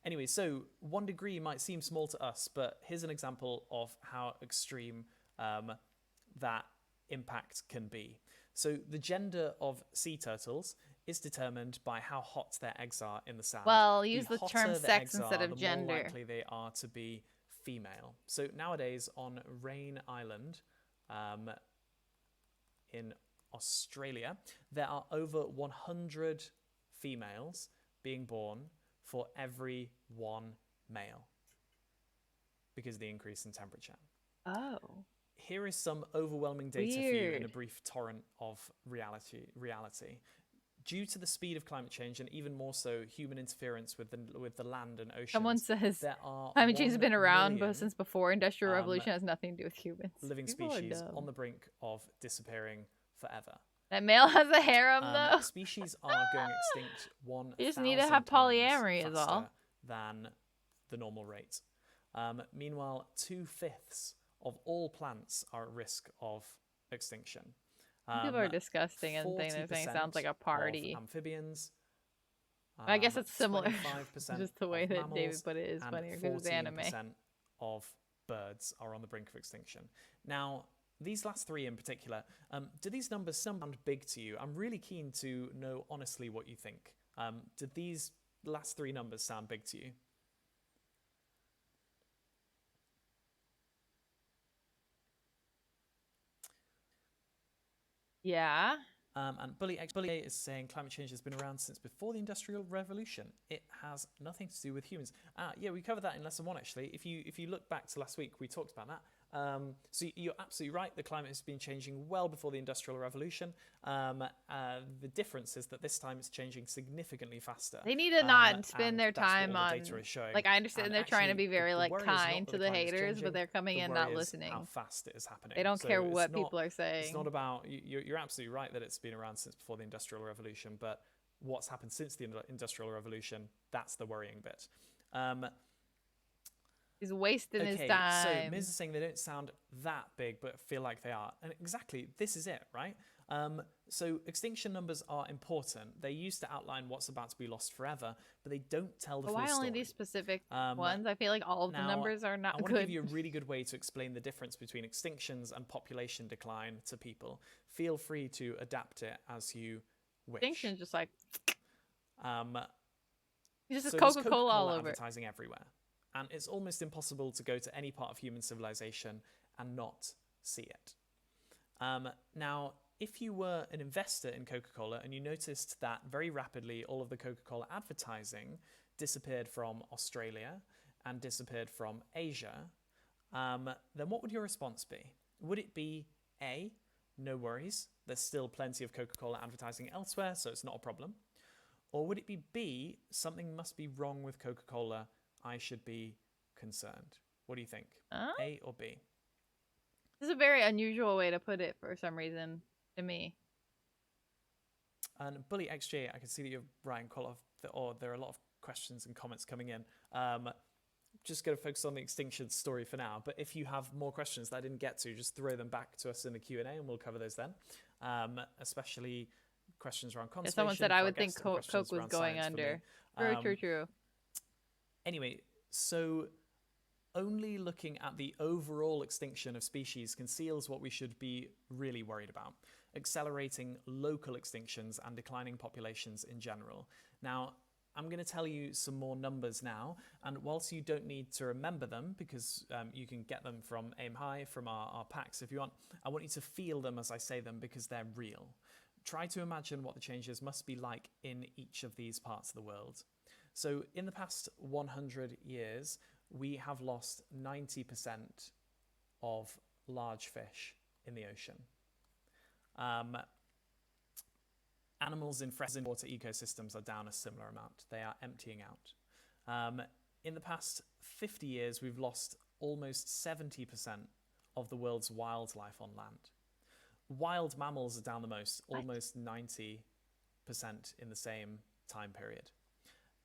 [SPEAKER 2] Anyway, so 1 degree might seem small to us, but here's an example of how extreme that impact can be. So the gender of sea turtles is determined by how hot their eggs are in the sand.
[SPEAKER 1] Well, use the term sex instead of gender.
[SPEAKER 2] The more likely they are to be female. So nowadays on Rain Island in Australia, there are over 100 females being born for every 1 male because of the increase in temperature.
[SPEAKER 1] Oh.
[SPEAKER 2] Here is some overwhelming data for you in a brief torrent of reality. Due to the speed of climate change, and even more so human interference with the land and oceans,
[SPEAKER 1] someone says
[SPEAKER 2] there are
[SPEAKER 1] climate change has been around since before Industrial Revolution. Has nothing to do with humans.
[SPEAKER 2] Living species on the brink of disappearing forever.
[SPEAKER 1] That male has a harem though.
[SPEAKER 2] Species are going extinct 1,000
[SPEAKER 1] You just need to have polyamory
[SPEAKER 2] times
[SPEAKER 1] is all.
[SPEAKER 2] Than the normal rate. Meanwhile, 2/5 of all plants are at risk of extinction.
[SPEAKER 1] People are disgusting and things. They're saying it sounds like a party.
[SPEAKER 2] Amphibians.
[SPEAKER 1] I guess it's similar.
[SPEAKER 2] 25%
[SPEAKER 1] just the way that
[SPEAKER 2] mammals,
[SPEAKER 1] David put it is funnier because it's anime.
[SPEAKER 2] 14% of birds are on the brink of extinction. Now, these last 3 in particular, do these numbers sound big to you? I'm really keen to know honestly what you think. Did these last 3 numbers sound big to you?
[SPEAKER 1] Yeah.
[SPEAKER 2] And Bully is saying climate change has been around since before the Industrial Revolution. It has nothing to do with humans. Yeah, we covered that in lesson 1 actually. If you look back to last week, we talked about that. So you're absolutely right. The climate has been changing well before the Industrial Revolution. The difference is that this time it's changing significantly faster.
[SPEAKER 1] They need to not spend their time on. Like I understand they're trying to be very kind to the haters, but they're coming in not listening.
[SPEAKER 2] How fast it is happening.
[SPEAKER 1] They don't care what people are saying.
[SPEAKER 2] It's not about. You're absolutely right that it's been around since before the Industrial Revolution, but what's happened since the Industrial Revolution? That's the worrying bit.
[SPEAKER 1] He's wasting his time.
[SPEAKER 2] So Miz is saying they don't sound that big, but feel like they are. And exactly, this is it, right? So extinction numbers are important. They used to outline what's about to be lost forever, but they don't tell the
[SPEAKER 1] But
[SPEAKER 2] full
[SPEAKER 1] why
[SPEAKER 2] story.
[SPEAKER 1] only these specific ones? I feel like all of the
[SPEAKER 2] Now,
[SPEAKER 1] numbers are not
[SPEAKER 2] I want
[SPEAKER 1] good.
[SPEAKER 2] to give you a really good way to explain the difference between extinctions and population decline to people. Feel free to adapt it as you wish.
[SPEAKER 1] Extinction's just like it's just
[SPEAKER 2] so there's
[SPEAKER 1] Coca-Cola all over.
[SPEAKER 2] advertising everywhere, and it's almost impossible to go to any part of human civilization and not see it. Now, if you were an investor in Coca-Cola and you noticed that very rapidly all of the Coca-Cola advertising disappeared from Australia and disappeared from Asia, then what would your response be? Would it be A, no worries, there's still plenty of Coca-Cola advertising elsewhere, so it's not a problem? Or would it be B, something must be wrong with Coca-Cola, I should be concerned? What do you think? A or B?
[SPEAKER 1] This is a very unusual way to put it for some reason to me.
[SPEAKER 2] And Bully XJ, I can see that you're writing quite a lot of, there are a lot of questions and comments coming in. Just going to focus on the extinction story for now. But if you have more questions that I didn't get to, just throw them back to us in the Q&A and we'll cover those then. Especially questions around conservation.
[SPEAKER 1] Someone said I would think Coke was going under. True.
[SPEAKER 2] Anyway, so only looking at the overall extinction of species conceals what we should be really worried about: accelerating local extinctions and declining populations in general. Now, I'm going to tell you some more numbers now, and whilst you don't need to remember them because you can get them from AimHi, from our packs if you want, I want you to feel them as I say them because they're real. Try to imagine what the changes must be like in each of these parts of the world. So in the past 100 years, we have lost 90% of large fish in the ocean. Animals in freshwater ecosystems are down a similar amount. They are emptying out. In the past 50 years, we've lost almost 70% of the world's wildlife on land. Wild mammals are down the most, almost 90% in the same time period.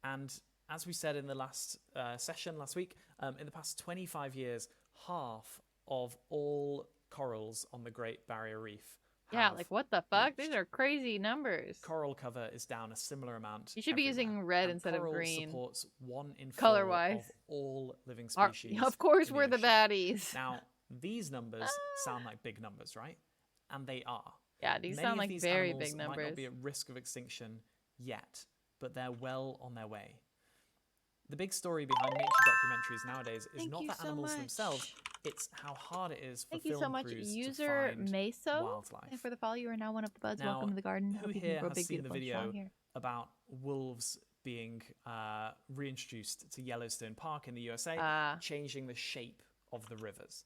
[SPEAKER 2] And as we said in the last session last week, in the past 25 years, half of all corals on the Great Barrier Reef
[SPEAKER 1] like what the fuck? These are crazy numbers.
[SPEAKER 2] Coral cover is down a similar amount.
[SPEAKER 1] You should be using red instead of green.
[SPEAKER 2] Coral supports 1 in 4
[SPEAKER 1] color-wise
[SPEAKER 2] of all living species.
[SPEAKER 1] Of course we're the baddies.
[SPEAKER 2] Now, these numbers sound like big numbers, right? And they are.
[SPEAKER 1] Yeah, these
[SPEAKER 2] Many
[SPEAKER 1] sound like
[SPEAKER 2] these
[SPEAKER 1] very big
[SPEAKER 2] might
[SPEAKER 1] numbers.
[SPEAKER 2] not be at risk of extinction yet, but they're well on their way. The big story behind nature documentaries nowadays is not the animals themselves, it's how hard it is for film crews to find wildlife.
[SPEAKER 1] And for the follow, you are now one of the buds.
[SPEAKER 2] Now,
[SPEAKER 1] Welcome to the garden.
[SPEAKER 2] Who here has seen the video about wolves being reintroduced to Yellowstone Park in the USA, changing the shape of the rivers?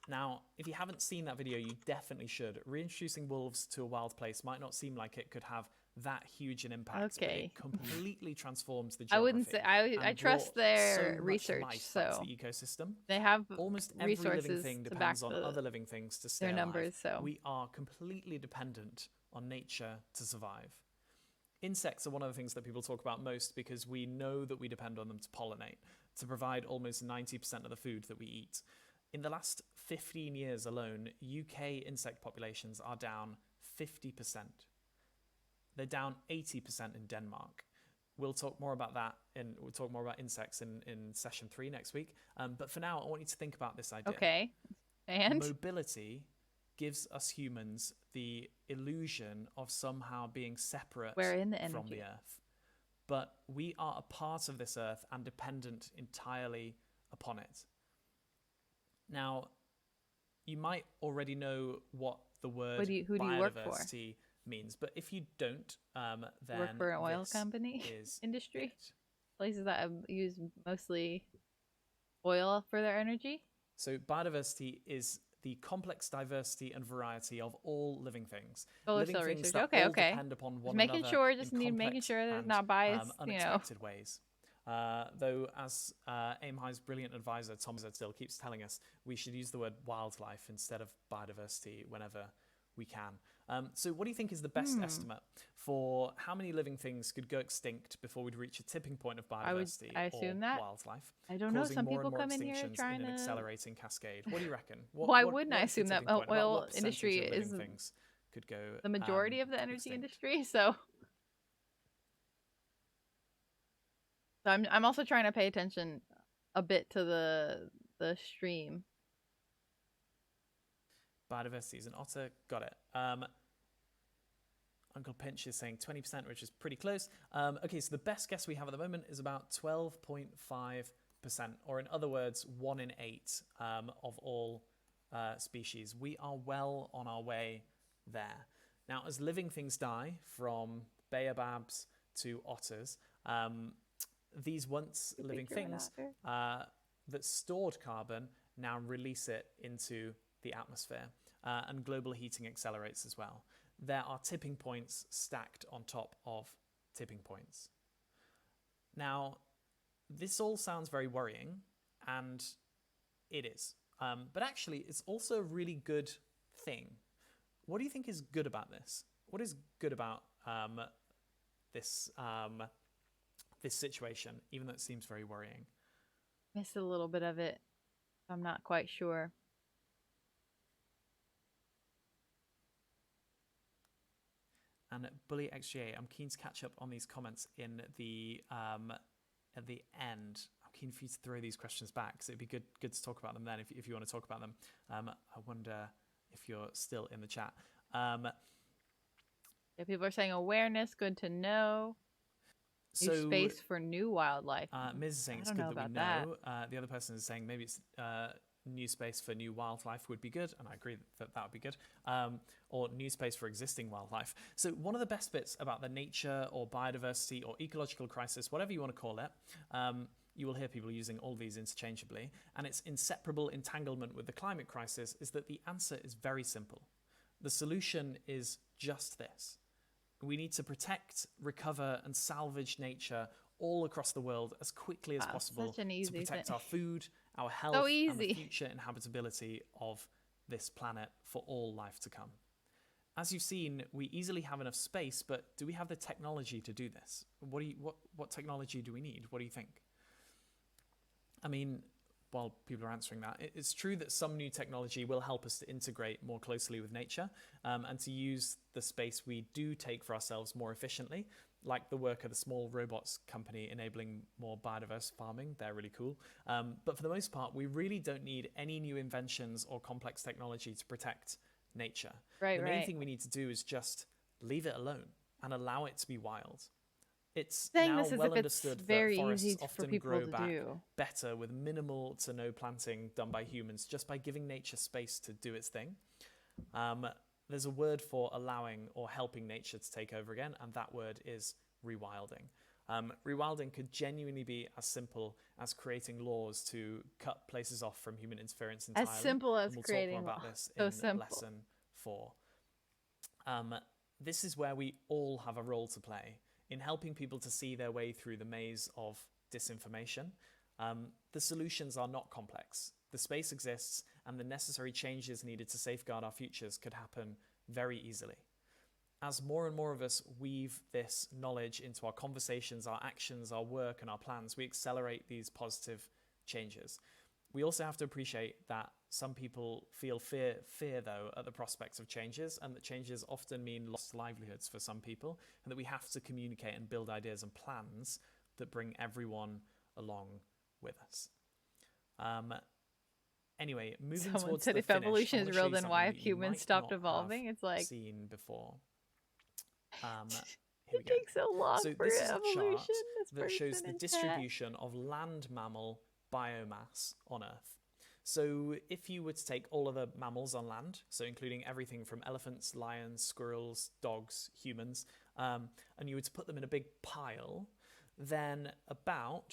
[SPEAKER 2] Now, if you haven't seen that video, you definitely should. Reintroducing wolves to a wild place might not seem like it could have that huge an impact, but it completely transforms the geography.
[SPEAKER 1] I wouldn't say I trust their research, so
[SPEAKER 2] the ecosystem.
[SPEAKER 1] They have
[SPEAKER 2] almost every living thing depends on other living things to stay
[SPEAKER 1] their
[SPEAKER 2] alive.
[SPEAKER 1] numbers. So
[SPEAKER 2] we are completely dependent on nature to survive. Insects are one of the things that people talk about most because we know that we depend on them to pollinate, to provide almost 90% of the food that we eat. In the last 15 years alone, UK insect populations are down 50%. They're down 80% in Denmark. We'll talk more about that, and we'll talk more about insects in session 3 next week. But for now, I want you to think about this idea.
[SPEAKER 1] Okay. And
[SPEAKER 2] mobility gives us humans the illusion of somehow being separate from the Earth. But we are a part of this Earth and dependent entirely upon it. Now, you might already know what the word biodiversity means, but if you don't, then
[SPEAKER 1] work for an oil company industry, places that use mostly oil for their energy.
[SPEAKER 2] So biodiversity is the complex diversity and variety of all living things.
[SPEAKER 1] Living
[SPEAKER 2] things that all depend upon one another
[SPEAKER 1] making sure there's not bias,
[SPEAKER 2] unexpected ways. Though, as AimHi's brilliant advisor, Tom still keeps telling us, we should use the word wildlife instead of biodiversity whenever we can. So what do you think is the best estimate for how many living things could go extinct before we'd reach a tipping point of biodiversity or wildlife?
[SPEAKER 1] I don't know. Some people come in here trying
[SPEAKER 2] in an accelerating cascade. What do you reckon?
[SPEAKER 1] Why wouldn't I assume that oil industry is
[SPEAKER 2] could go
[SPEAKER 1] The majority of the energy
[SPEAKER 2] extinct.
[SPEAKER 1] industry. So I'm also trying to pay attention a bit to the stream.
[SPEAKER 2] Biodiversity is an otter. Got it. Uncle Pinch is saying 20%, which is pretty close. Okay, so the best guess we have at the moment is about 12.5%, or in other words, 1 in 8 of all species. We are well on our way there. Now, as living things die, from baobabs to otters, these once living things that stored carbon now release it into the atmosphere, and global heating accelerates as well. There are tipping points stacked on top of tipping points. Now, this all sounds very worrying, and it is. But actually, it's also a really good thing. What do you think is good about this? What is good about this this situation, even though it seems very worrying?
[SPEAKER 1] Missed a little bit of it. I'm not quite sure.
[SPEAKER 2] And Bully XGA, I'm keen to catch up on these comments in the at the end. I'm keen for you to throw these questions back, because it'd be good to talk about them then if you want to talk about them. I wonder if you're still in the chat.
[SPEAKER 1] Yeah, people are saying awareness, good to know. New space for new wildlife.
[SPEAKER 2] Ms. is saying it's good that we know. The other person is saying maybe it's new space for new wildlife would be good, and I agree that that would be good. Or new space for existing wildlife. So one of the best bits about the nature or biodiversity or ecological crisis, whatever you want to call it, you will hear people using all these interchangeably, and its inseparable entanglement with the climate crisis, is that the answer is very simple. The solution is just this. We need to protect, recover, and salvage nature all across the world as quickly as possible to protect our food, our health, and the future inhabitability of this planet for all life to come. As you've seen, we easily have enough space, but do we have the technology to do this? What technology do we need? What do you think? I mean, while people are answering that, it's true that some new technology will help us to integrate more closely with nature, and to use the space we do take for ourselves more efficiently, like the work of the small robots company enabling more biodiverse farming. They're really cool. But for the most part, we really don't need any new inventions or complex technology to protect nature. The main thing we need to do is just leave it alone and allow it to be wild. It's now well understood that forests often grow back better with minimal to no planting done by humans, just by giving nature space to do its thing. There's a word for allowing or helping nature to take over again, and that word is rewilding. Rewilding could genuinely be as simple as creating laws to cut places off from human interference entirely.
[SPEAKER 1] As simple as creating
[SPEAKER 2] laws. We'll talk more about this in lesson 4. This is where we all have a role to play in helping people to see their way through the maze of disinformation. The solutions are not complex. The space exists, and the necessary changes needed to safeguard our futures could happen very easily. As more and more of us weave this knowledge into our conversations, our actions, our work, and our plans, we accelerate these positive changes. We also have to appreciate that some people feel fear though at the prospects of changes, and that changes often mean lost livelihoods for some people, and that we have to communicate and build ideas and plans that bring everyone along with us. Anyway, moving towards the finish,
[SPEAKER 1] if evolution is real, then why have humans stopped evolving? It's like
[SPEAKER 2] seen before.
[SPEAKER 1] It takes so long for
[SPEAKER 2] this is
[SPEAKER 1] evolution.
[SPEAKER 2] a chart that shows the distribution of land mammal biomass on Earth. So if you were to take all of the mammals on land, so including everything from elephants, lions, squirrels, dogs, humans, and you were to put them in a big pile, then about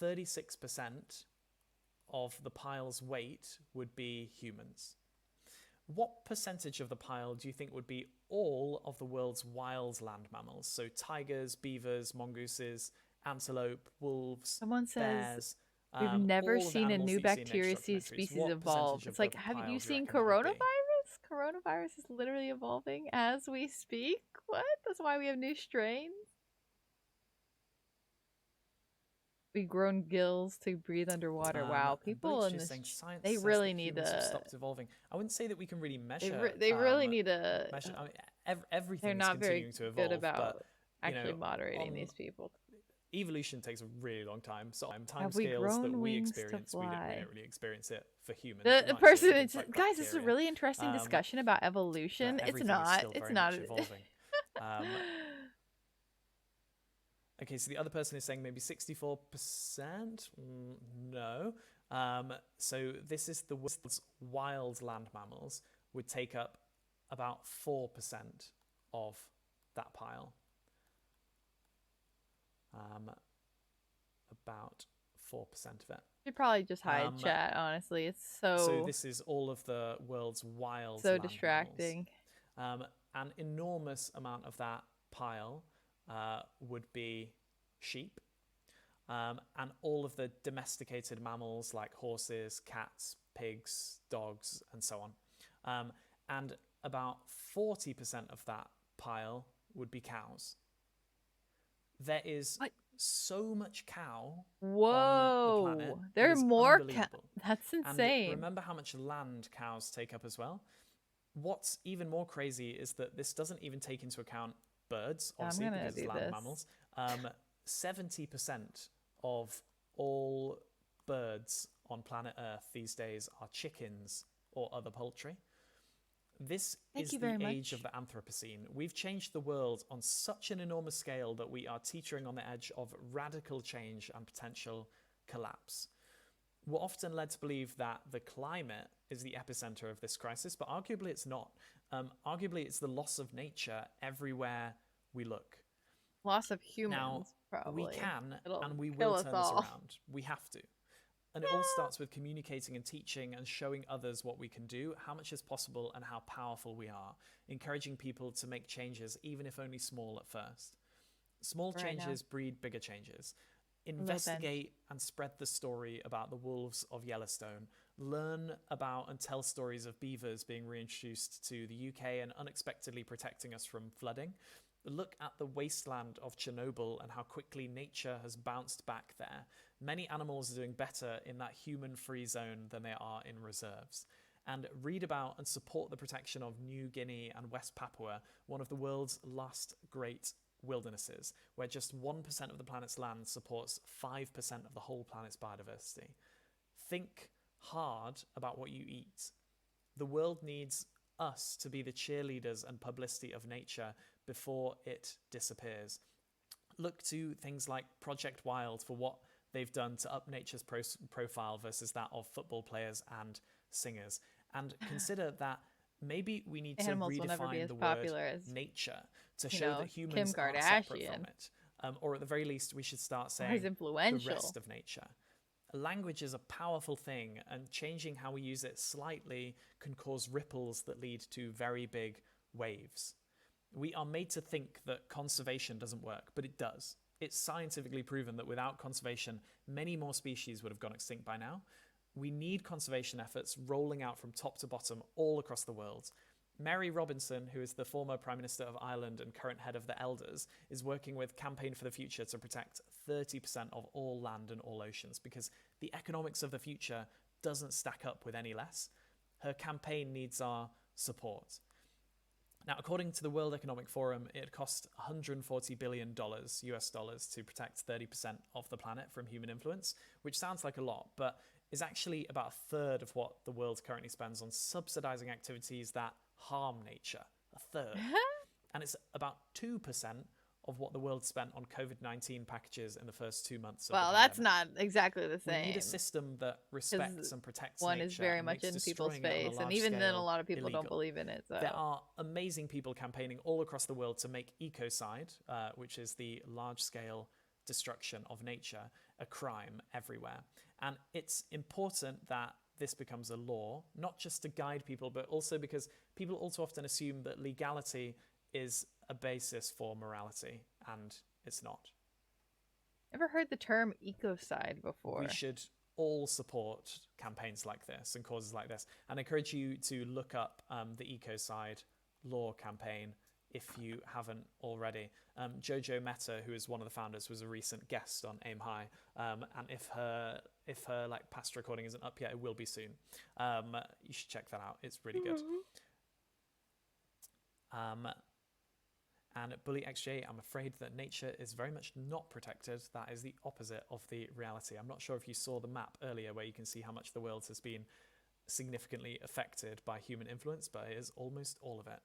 [SPEAKER 2] 36% of the pile's weight would be humans. What percentage of the pile do you think would be all of the world's wild land mammals? So tigers, beavers, mongooses, antelope, wolves, bears.
[SPEAKER 1] We've never seen a new bacteria species evolve. It's like, have you seen coronavirus? Coronavirus is literally evolving as we speak. What? That's why we have new strains. We've grown gills to breathe underwater. Wow, people
[SPEAKER 2] Bleach
[SPEAKER 1] in
[SPEAKER 2] is
[SPEAKER 1] this,
[SPEAKER 2] saying science
[SPEAKER 1] they
[SPEAKER 2] says
[SPEAKER 1] really
[SPEAKER 2] that
[SPEAKER 1] need
[SPEAKER 2] humans have
[SPEAKER 1] to.
[SPEAKER 2] stopped evolving. I wouldn't say that we can really measure.
[SPEAKER 1] They really need
[SPEAKER 2] Measure.
[SPEAKER 1] to.
[SPEAKER 2] I mean,
[SPEAKER 1] They're
[SPEAKER 2] everything is
[SPEAKER 1] not very
[SPEAKER 2] continuing to
[SPEAKER 1] good
[SPEAKER 2] evolve, but
[SPEAKER 1] about actually moderating
[SPEAKER 2] on
[SPEAKER 1] these people.
[SPEAKER 2] evolution takes a really long time. So time
[SPEAKER 1] Have we
[SPEAKER 2] scales that
[SPEAKER 1] grown
[SPEAKER 2] we
[SPEAKER 1] wings to
[SPEAKER 2] experience, we
[SPEAKER 1] fly?
[SPEAKER 2] don't really experience it for humans.
[SPEAKER 1] The,
[SPEAKER 2] We
[SPEAKER 1] the
[SPEAKER 2] might see it
[SPEAKER 1] person,
[SPEAKER 2] for things
[SPEAKER 1] it's
[SPEAKER 2] like
[SPEAKER 1] guys. This is a
[SPEAKER 2] bacteria.
[SPEAKER 1] really interesting discussion about evolution.
[SPEAKER 2] But
[SPEAKER 1] It's
[SPEAKER 2] everything is
[SPEAKER 1] not.
[SPEAKER 2] still
[SPEAKER 1] It's
[SPEAKER 2] very
[SPEAKER 1] not.
[SPEAKER 2] much evolving. Okay, so the other person is saying maybe 64%? No. So this is the world's wild land mammals would take up about 4% of that pile. About 4% of it.
[SPEAKER 1] Should probably just hide chat. Honestly, it's
[SPEAKER 2] So this is all of the world's wild
[SPEAKER 1] so
[SPEAKER 2] land
[SPEAKER 1] distracting.
[SPEAKER 2] An enormous amount of that pile would be sheep, and all of the domesticated mammals like horses, cats, pigs, dogs, and so on. And about 40% of that pile would be cows. There is so much cow
[SPEAKER 1] Whoa,
[SPEAKER 2] on the planet.
[SPEAKER 1] there are more cows. That's insane.
[SPEAKER 2] And remember how much land cows take up as well? What's even more crazy is that this doesn't even take into account birds, obviously, because it's land mammals. 70% of all birds on planet Earth these days are chickens or other poultry. This is the age of the Anthropocene. We've changed the world on such an enormous scale that we are teetering on the edge of radical change and potential collapse. We're often led to believe that the climate is the epicenter of this crisis, but arguably it's not. Arguably it's the loss of nature everywhere we look.
[SPEAKER 1] Loss of humans,
[SPEAKER 2] now,
[SPEAKER 1] probably.
[SPEAKER 2] We can and we will turn this around. We have to. And it all starts with communicating and teaching and showing others what we can do, how much is possible, and how powerful we are, encouraging people to make changes, even if only small at first. Small changes breed bigger changes. Investigate and spread the story about the wolves of Yellowstone. Learn about and tell stories of beavers being reintroduced to the UK and unexpectedly protecting us from flooding. Look at the wasteland of Chernobyl and how quickly nature has bounced back there. Many animals are doing better in that human-free zone than they are in reserves. And read about and support the protection of New Guinea and West Papua, one of the world's last great wildernesses, where just 1% of the planet's land supports 5% of the whole planet's biodiversity. Think hard about what you eat. The world needs us to be the cheerleaders and publicity of nature before it disappears. Look to things like Project Wild for what they've done to up nature's profile versus that of football players and singers. And consider that maybe we need to redefine the word nature to show that humans are separate from it. Or at the very least, we should start saying the rest of nature. Language is a powerful thing, and changing how we use it slightly can cause ripples that lead to very big waves. We are made to think that conservation doesn't work, but it does. It's scientifically proven that without conservation, many more species would have gone extinct by now. We need conservation efforts rolling out from top to bottom all across the world. Mary Robinson, who is the former Prime Minister of Ireland and current head of the Elders, is working with Campaign for the Future to protect 30% of all land and all oceans, because the economics of the future doesn't stack up with any less. Her campaign needs our support. Now, according to the World Economic Forum, it cost $140 billion US dollars to protect 30% of the planet from human influence, which sounds like a lot, but is actually about a third of what the world currently spends on subsidizing activities that harm nature. A third. And it's about 2% of what the world spent on COVID-19 packages in the first 2 months of the pandemic.
[SPEAKER 1] That's not exactly the same.
[SPEAKER 2] We need a system that respects and protects
[SPEAKER 1] one
[SPEAKER 2] nature.
[SPEAKER 1] Is very much in people's face, and even then a lot of people don't believe in it. So.
[SPEAKER 2] There are amazing people campaigning all across the world to make ecocide, which is the large-scale destruction of nature, a crime everywhere. And it's important that this becomes a law, not just to guide people, but also because people also often assume that legality is a basis for morality, and it's not.
[SPEAKER 1] Ever heard the term ecocide before?
[SPEAKER 2] We should all support campaigns like this and causes like this, and I encourage you to look up the Ecocide Law campaign if you haven't already. Jojo Meta, who is one of the founders, was a recent guest on AimHi, and if her like past recording isn't up yet, it will be soon. You should check that out. It's really good. And Bully XJ, I'm afraid that nature is very much not protected. That is the opposite of the reality. I'm not sure if you saw the map earlier where you can see how much the world has been significantly affected by human influence, but it is almost all of it.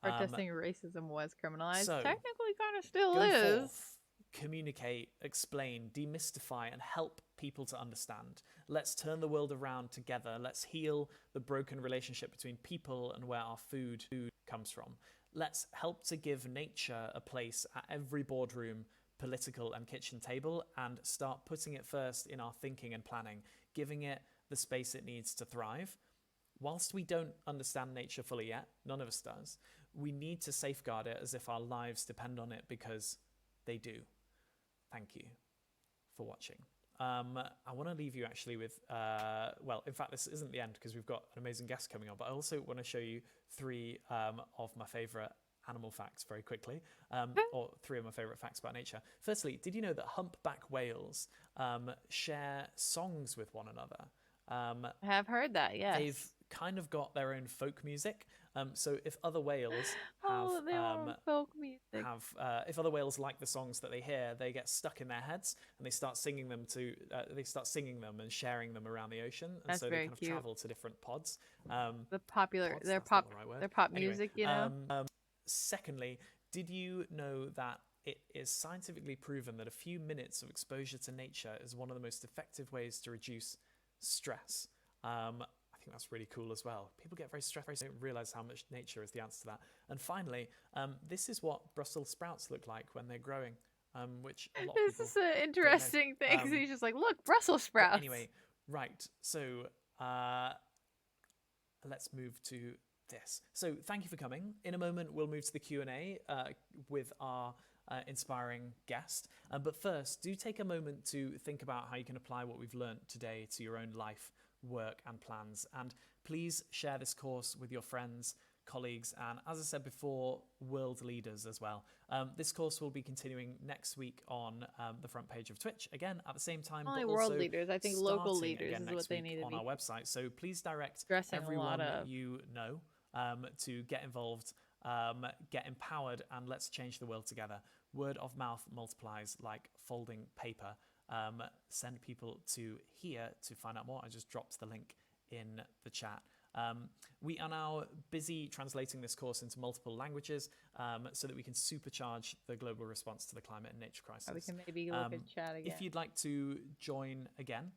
[SPEAKER 1] Protesting racism was criminalized.
[SPEAKER 2] So,
[SPEAKER 1] Technically kind of still
[SPEAKER 2] go
[SPEAKER 1] is.
[SPEAKER 2] forth, communicate, explain, demystify, and help people to understand. Let's turn the world around together. Let's heal the broken relationship between people and where our food comes from. Let's help to give nature a place at every boardroom, political and kitchen table, and start putting it first in our thinking and planning, giving it the space it needs to thrive. Whilst we don't understand nature fully yet, none of us does, we need to safeguard it as if our lives depend on it, because they do. Thank you for watching. I want to leave you actually with, well, in fact, this isn't the end because we've got an amazing guest coming on, but I also want to show you 3 of my favourite animal facts very quickly, or 3 of my favourite facts about nature. Firstly, did you know that humpback whales share songs with one another?
[SPEAKER 1] I have heard that, yes.
[SPEAKER 2] They've kind of got their own folk music. So if other whales have,
[SPEAKER 1] folk music.
[SPEAKER 2] If other whales like the songs that they hear, they get stuck in their heads and they start singing them and sharing them around the ocean. And
[SPEAKER 1] That's
[SPEAKER 2] so
[SPEAKER 1] very
[SPEAKER 2] they kind of
[SPEAKER 1] cute.
[SPEAKER 2] travel to different pods.
[SPEAKER 1] Their pop music, you know.
[SPEAKER 2] Secondly, did you know that it is scientifically proven that a few minutes of exposure to nature is one of the most effective ways to reduce stress? I think that's really cool as well. People get very stressed, they don't realize how much nature is the answer to that. And finally, this is what Brussels sprouts look like when they're growing, which a lot of people
[SPEAKER 1] This is an interesting thing. So he's just like, look, Brussels sprouts.
[SPEAKER 2] Anyway, right. So let's move to this. So thank you for coming. In a moment, we'll move to the Q&A with our inspiring guest. But first, do take a moment to think about how you can apply what we've learned today to your own life, work and plans. And please share this course with your friends, colleagues, and as I said before, world leaders as well. This course will be continuing next week on the front page of Twitch, again at the same time.
[SPEAKER 1] Only
[SPEAKER 2] but
[SPEAKER 1] world
[SPEAKER 2] also
[SPEAKER 1] leaders. I think local leaders is what they need to
[SPEAKER 2] on
[SPEAKER 1] be
[SPEAKER 2] our website. So please direct
[SPEAKER 1] stressing
[SPEAKER 2] everyone you know to get involved, get empowered, and let's change the world together. Word of mouth multiplies like folding paper. Send people to here to find out more. I just dropped the link in the chat. We are now busy translating this course into multiple languages so that we can supercharge the global response to the climate and nature crisis.
[SPEAKER 1] We can maybe look at chat again.
[SPEAKER 2] If you'd like to join again,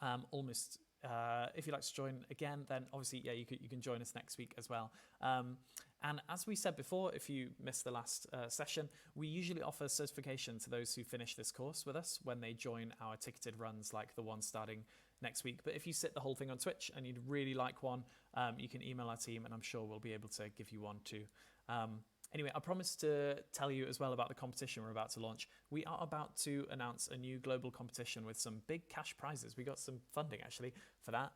[SPEAKER 2] if you'd like to join again, then obviously, yeah, you can join us next week as well. And as we said before, if you missed the last session, we usually offer certification to those who finish this course with us when they join our ticketed runs like the one starting next week. But if you sit the whole thing on Twitch and you'd really like one, you can email our team and I'm sure we'll be able to give you one too. Anyway, I promised to tell you as well about the competition we're about to launch. We are about to announce a new global competition with some big cash prizes. We got some funding actually for that.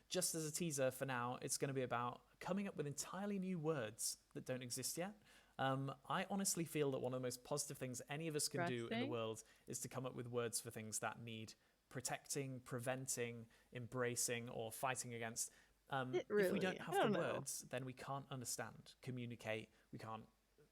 [SPEAKER 2] Just as a teaser for now, it's going to be about coming up with entirely new words that don't exist yet. I honestly feel that one of the most positive things any of us can do in the world is to come up with words for things that need protecting, preventing, embracing, or fighting against. If we don't have the words, then we can't understand, communicate, we can't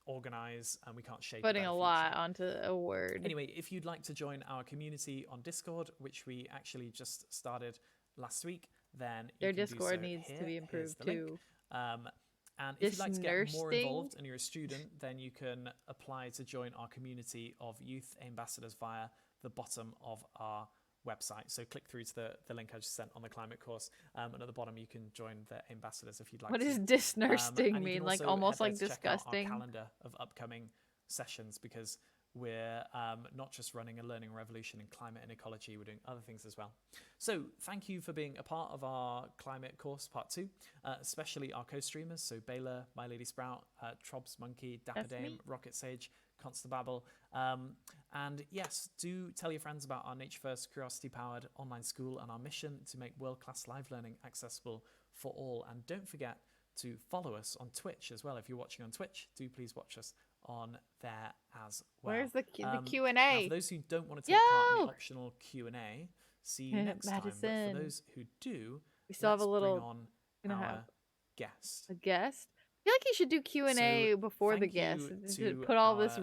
[SPEAKER 2] organize, and we can't shape.
[SPEAKER 1] Putting a lot onto a word.
[SPEAKER 2] Anyway, if you'd like to join our community on Discord, which we actually just started last week, then
[SPEAKER 1] their Discord needs to be improved too.
[SPEAKER 2] And if you'd like to get more involved and you're a student, then you can apply to join our community of youth ambassadors via the bottom of our website. So click through to the link I just sent on the climate course, and at the bottom you can join the ambassadors if you'd like.
[SPEAKER 1] What does disnursing mean? Like almost like disgusting.
[SPEAKER 2] Our calendar of upcoming sessions, because we're not just running a learning revolution in climate and ecology, we're doing other things as well. So thank you for being a part of our climate course part 2, especially our co-streamers, so Baylor, My Lady Sprout, Trobs Monkey, Dapper Dame, Rocket Sage, Constababble. And yes, do tell your friends about our Nature First Curiosity powered online school and our mission to make world-class live learning accessible for all. And don't forget to follow us on Twitch as well. If you're watching on Twitch, do please watch us on there as well.
[SPEAKER 1] Where's the Q&A?
[SPEAKER 2] Now, for those who don't want to take part in the optional Q&A, see you next time. But for those who do,
[SPEAKER 1] we still have a little.
[SPEAKER 2] bring on our guest.
[SPEAKER 1] A guest? I feel like you should do Q&A before the guest. Put all these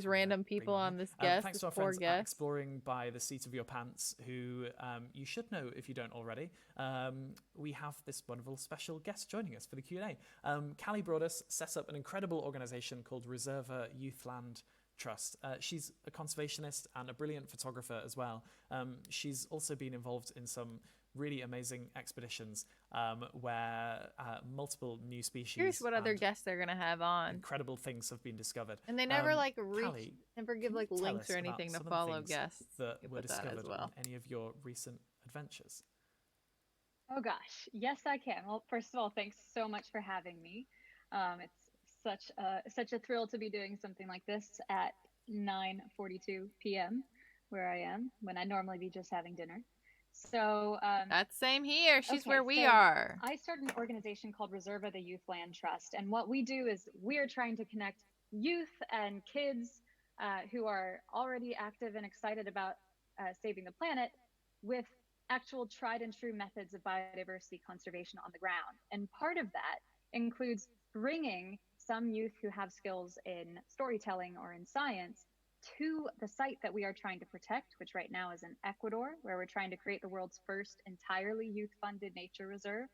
[SPEAKER 1] random people on this guest.
[SPEAKER 2] Thanks to our friends at Exploring by the Seat of Your Pants, who you should know if you don't already. We have this wonderful special guest joining us for the Q&A. Callie Broadus set up an incredible organisation called Reserva Youthland Trust. She's a conservationist and a brilliant photographer as well. She's also been involved in some really amazing expeditions where multiple new species.
[SPEAKER 1] Here's what other guests they're gonna have on.
[SPEAKER 2] Incredible things have been discovered,
[SPEAKER 1] and they never
[SPEAKER 2] Callie,
[SPEAKER 1] never give like links or anything to follow guests
[SPEAKER 2] that were discovered on any of your recent adventures.
[SPEAKER 3] Oh gosh, yes I can. Well, first of all, thanks so much for having me. It's such a thrill to be doing something like this at 9:42 p.m. where I am when I'd normally be just having dinner. So
[SPEAKER 1] that's same here. She's where we are.
[SPEAKER 3] I started an organization called Reserva the Youthland Trust, and what we do is we're trying to connect youth and kids who are already active and excited about saving the planet with actual tried and true methods of biodiversity conservation on the ground. And part of that includes bringing some youth who have skills in storytelling or in science to the site that we are trying to protect, which right now is in Ecuador, where we're trying to create the world's first entirely youth-funded nature reserve,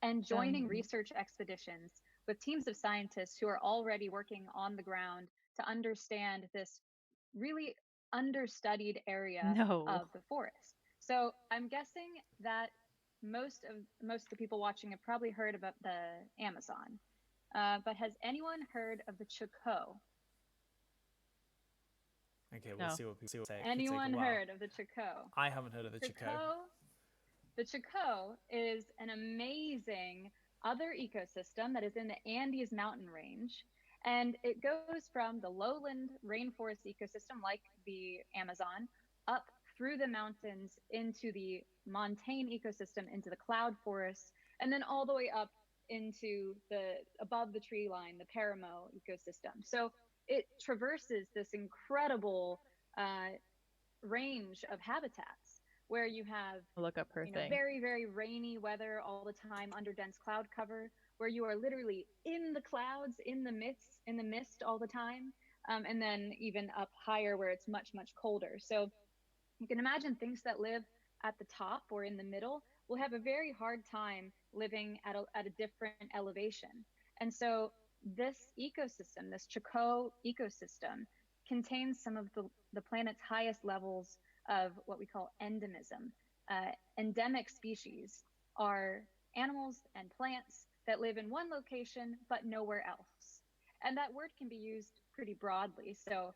[SPEAKER 3] and joining research expeditions with teams of scientists who are already working on the ground to understand this really understudied area of the forest. So I'm guessing that most of the people watching have probably heard about the Amazon, but has anyone heard of the Chocó?
[SPEAKER 2] Okay, we'll see what people say.
[SPEAKER 3] Anyone heard of the Chocó?
[SPEAKER 2] I haven't heard of the Chocó.
[SPEAKER 3] The Chocó is an amazing other ecosystem that is in the Andes mountain range. And it goes from the lowland rainforest ecosystem, like the Amazon, up through the mountains into the montane ecosystem, into the cloud forests, and then all the way up into above the tree line, the Paramo ecosystem. So it traverses this incredible range of habitats where you have very, very rainy weather all the time under dense cloud cover, where you are literally in the clouds, in the mist all the time, and then even up higher where it's much, much colder. So you can imagine things that live at the top or in the middle will have a very hard time living at a different elevation. And so this ecosystem, this Chocó ecosystem, contains some of the planet's highest levels of what we call endemism. Endemic species are animals and plants that live in one location but nowhere else. And that word can be used pretty broadly. So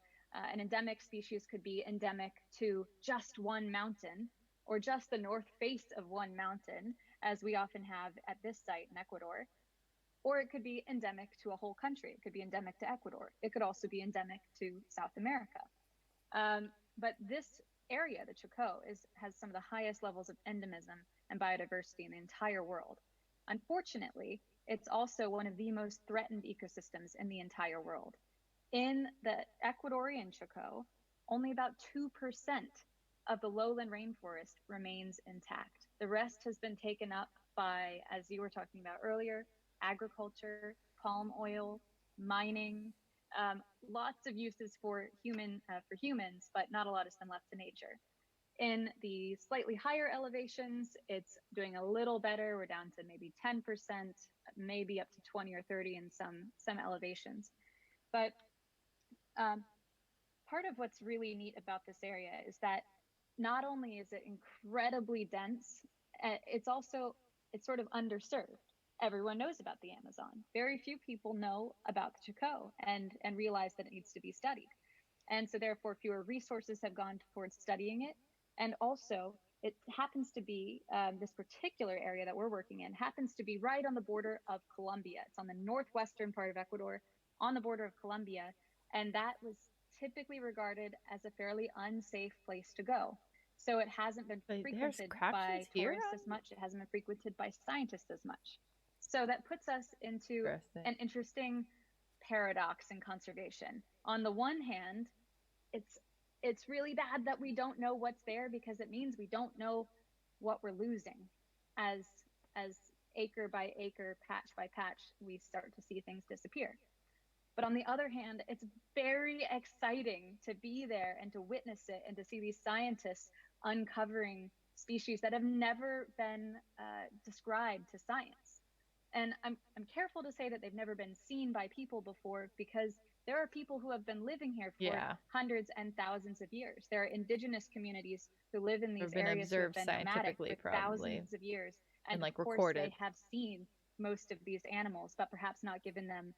[SPEAKER 3] an endemic species could be endemic to just one mountain or just the north face of one mountain, as we often have at this site in Ecuador. Or it could be endemic to a whole country. It could be endemic to Ecuador. It could also be endemic to South America. But this area, the Chocó, has some of the highest levels of endemism and biodiversity in the entire world. Unfortunately, it's also one of the most threatened ecosystems in the entire world. In the Ecuadorian Chocó, only about 2% of the lowland rainforest remains intact. The rest has been taken up by, as you were talking about earlier, agriculture, palm oil, mining, lots of uses for humans, but not a lot of them left to nature. In the slightly higher elevations, it's doing a little better. We're down to maybe 10%, maybe up to 20 or 30 in some elevations. But part of what's really neat about this area is that not only is it incredibly dense, it's sort of underserved. Everyone knows about the Amazon. Very few people know about the Chocó and realize that it needs to be studied. And so therefore fewer resources have gone towards studying it. And also it happens to be, this particular area that we're working in happens to be right on the border of Colombia. It's on the northwestern part of Ecuador, on the border of Colombia. And that was typically regarded as a fairly unsafe place to go. So it hasn't been frequented by tourists as much. It hasn't been frequented by scientists as much. So that puts us into an interesting paradox in conservation. On the one hand, it's really bad that we don't know what's there, because it means we don't know what we're losing as acre by acre, patch by patch, we start to see things disappear. But on the other hand, it's very exciting to be there and to witness it and to see these scientists uncovering species that have never been described to science. And I'm careful to say that they've never been seen by people before, because there are people who have been living here for hundreds and thousands of years. There are indigenous communities who live in these areas who have been nomadic for thousands of years. And like of course, recorded. They have seen most of these animals, but perhaps not given them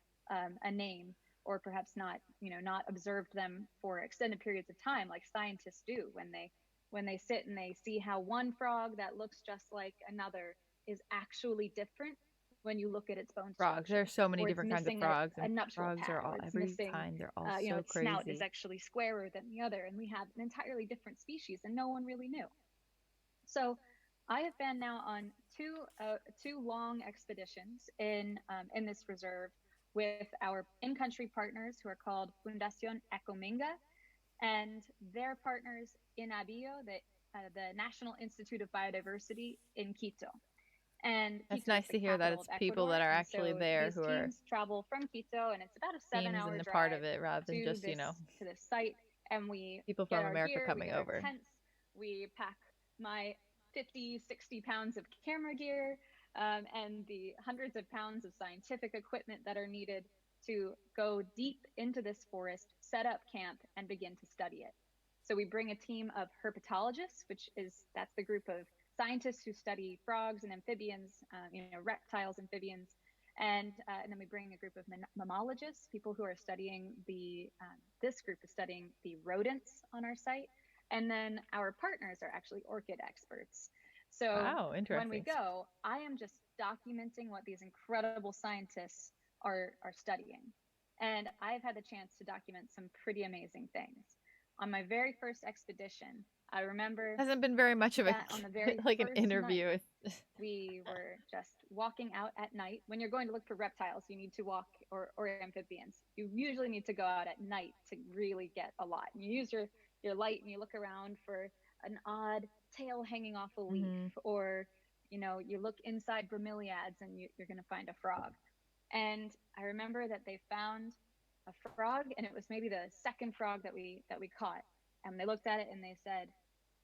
[SPEAKER 3] a name, or perhaps not, not observed them for extended periods of time like scientists do when they sit and they see how one frog that looks just like another is actually different when you look at its bone structure.
[SPEAKER 1] Frogs. There's so many different kinds of frogs.
[SPEAKER 3] A nuptial
[SPEAKER 1] frogs are all every kind. They're all so
[SPEAKER 3] its
[SPEAKER 1] crazy.
[SPEAKER 3] Snout is actually squarer than the other, and we have an entirely different species, and no one really knew. So, I have been now on two long expeditions in this reserve with our in-country partners, who are called Fundación Ecominga, and their partners in Abillo, the National Institute of Biodiversity in Quito. And
[SPEAKER 1] it's nice to hear that it's people that are actually there who are
[SPEAKER 3] travel from Quito, and it's about a 7-hour drive
[SPEAKER 1] part of it, rather than just
[SPEAKER 3] to this site. And we
[SPEAKER 1] people from America coming over.
[SPEAKER 3] Tents, we pack my 50-60 pounds of camera gear, and the hundreds of pounds of scientific equipment that are needed to go deep into this forest, set up camp, and begin to study it. So we bring a team of herpetologists, that's the group of scientists who study frogs and amphibians, reptiles, amphibians, and then we bring a group of mammalogists, people who are studying this group is studying the rodents on our site, and then our partners are actually orchid experts. So when we go, I am just documenting what these incredible scientists are studying, and I've had the chance to document some pretty amazing things. On my very first expedition, I remember
[SPEAKER 1] hasn't been very much of like an interview.
[SPEAKER 3] Night, we were just walking out at night. When you're going to look for reptiles, you need to walk, or amphibians. You usually need to go out at night to really get a lot. You use your light and you look around for an odd tail hanging off a leaf, or you look inside bromeliads and you're going to find a frog. And I remember that they found a frog, and it was maybe the second frog that we caught. And they looked at it and they said,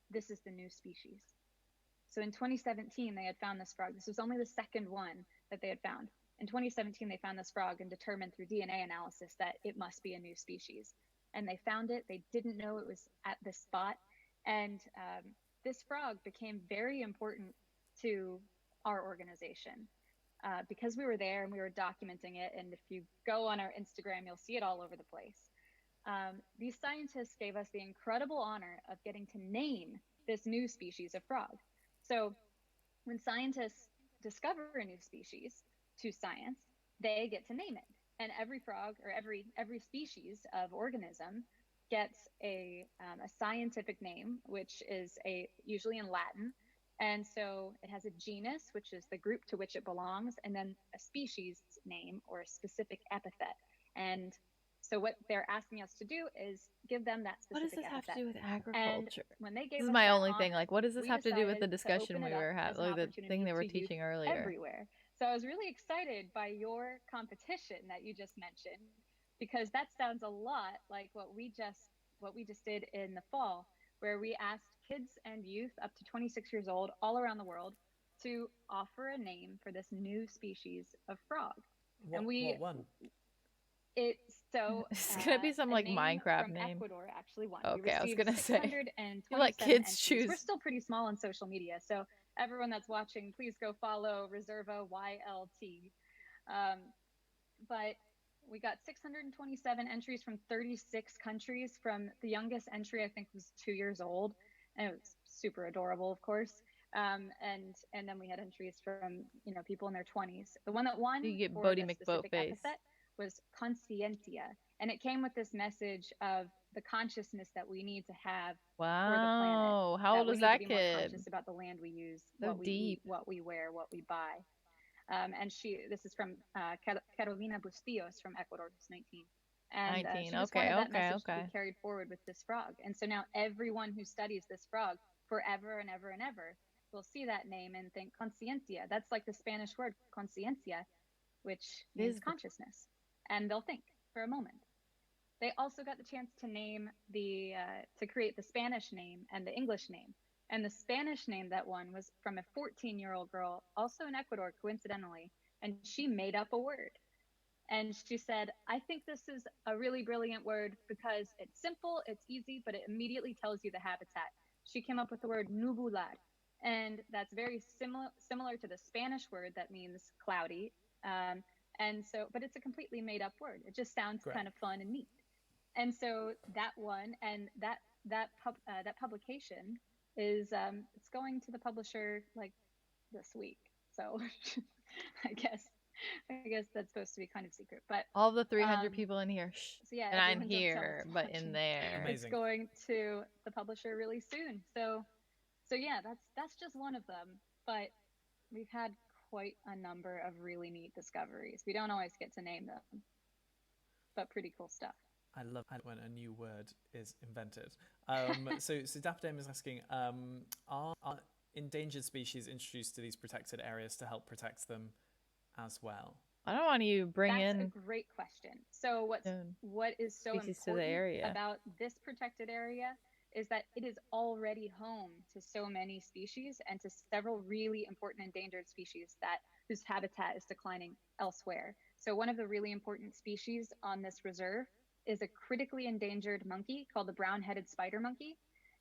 [SPEAKER 3] "This is the new species." So in 2017, they had found this frog. This was only the second one that they had found. In 2017, they found this frog and determined through DNA analysis that it must be a new species. And they found it. They didn't know it was at this spot. And this frog became very important to our organization because we were there and we were documenting it. And if you go on our Instagram, you'll see it all over the place. These scientists gave us the incredible honor of getting to name this new species of frog. So when scientists discover a new species to science, they get to name it. And every frog, or every species of organism, gets a scientific name, which is usually in Latin. And so it has a genus, which is the group to which it belongs, and then a species name or a specific epithet. And so what they're asking us to do is give them that specific epithet.
[SPEAKER 1] What does this have to do with agriculture?
[SPEAKER 3] And when they gave
[SPEAKER 1] this
[SPEAKER 3] us
[SPEAKER 1] is my
[SPEAKER 3] that
[SPEAKER 1] only
[SPEAKER 3] honor,
[SPEAKER 1] thing. Like, what does this have to do with the discussion we were having, like the thing they were teaching earlier?
[SPEAKER 3] Everywhere. So I was really excited by your competition that you just mentioned, because that sounds a lot like what we just did in the fall, where we asked kids and youth up to 26 years old all around the world to offer a name for this new species of frog.
[SPEAKER 2] What one?
[SPEAKER 3] It's
[SPEAKER 1] gonna be some like Minecraft
[SPEAKER 3] from
[SPEAKER 1] name.
[SPEAKER 3] Ecuador actually won.
[SPEAKER 1] Okay, I was gonna say.
[SPEAKER 3] You
[SPEAKER 1] let kids choose.
[SPEAKER 3] We're still pretty small on social media, so everyone that's watching, please go follow Reserva YLT. But we got 627 entries from 36 countries. From the youngest entry, I think, was 2 years old, and it was super adorable, of course. And then we had entries from people in their 20s. The one that won,
[SPEAKER 1] you get Bodie McBoatface,
[SPEAKER 3] was conscientia, and it came with this message of the consciousness that we need to have for the planet.
[SPEAKER 1] How old was that kid?
[SPEAKER 3] More conscious about the land we use, what we eat, what we wear, what we buy. And this is from Carolina Bustillos from Ecuador, who's 19. And
[SPEAKER 1] 19.
[SPEAKER 3] she just
[SPEAKER 1] Okay,
[SPEAKER 3] wanted that
[SPEAKER 1] okay,
[SPEAKER 3] message to
[SPEAKER 1] okay.
[SPEAKER 3] be carried forward with this frog. And so now everyone who studies this frog forever and ever and ever will see that name and think conciencia. That's like the Spanish word conciencia, which means consciousness. And they'll think for a moment. They also got the chance to name to create the Spanish name and the English name. And the Spanish name that won was from a 14-year-old girl, also in Ecuador, coincidentally, and she made up a word. And she said, I think this is a really brilliant word because it's simple, it's easy, but it immediately tells you the habitat. She came up with the word nubular, and that's very similar to the Spanish word that means cloudy. And so, but it's a completely made up word. It just sounds kind of fun and neat. And so that one, and that publication is it's going to the publisher like this week. So I guess that's supposed to be kind of secret, but
[SPEAKER 1] all the 300 people in here. Shh.
[SPEAKER 3] So yeah,
[SPEAKER 1] not in
[SPEAKER 3] everyone jump tell
[SPEAKER 1] here,
[SPEAKER 3] it's
[SPEAKER 1] but
[SPEAKER 3] watching.
[SPEAKER 1] in there.
[SPEAKER 3] It's going to the publisher really soon. So yeah, that's just one of them. But we've had quite a number of really neat discoveries. We don't always get to name them, but pretty cool stuff.
[SPEAKER 2] I love when a new word is invented. So Dapdame is asking, are endangered species introduced to these protected areas to help protect them as well?
[SPEAKER 1] I don't want you bring
[SPEAKER 3] That's
[SPEAKER 1] in.
[SPEAKER 3] a great question. So what is so important about this protected area is that it is already home to so many species and to several really important endangered species whose habitat is declining elsewhere. So one of the really important species on this reserve is a critically endangered monkey called the brown-headed spider monkey.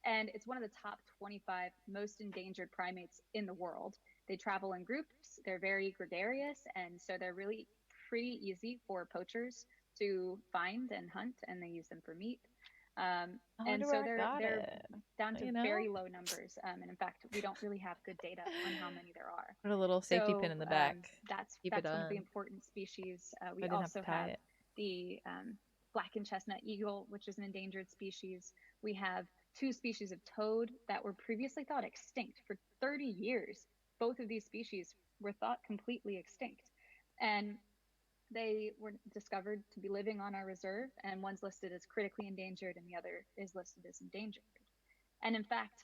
[SPEAKER 3] And it's one of the top 25 most endangered primates in the world. They travel in groups, they're very gregarious, and so they're really pretty easy for poachers to find and hunt, and they use them for meat. And so they're down to very low numbers. And in fact, we don't really have good data on how many there are.
[SPEAKER 1] Put a little safety pin in the back.
[SPEAKER 3] That's one of the important species. We also have the black and chestnut eagle, which is an endangered species. We have 2 species of toad that were previously thought extinct for 30 years. Both of these species were thought completely extinct. And they were discovered to be living on our reserve, and one's listed as critically endangered and the other is listed as endangered. And in fact,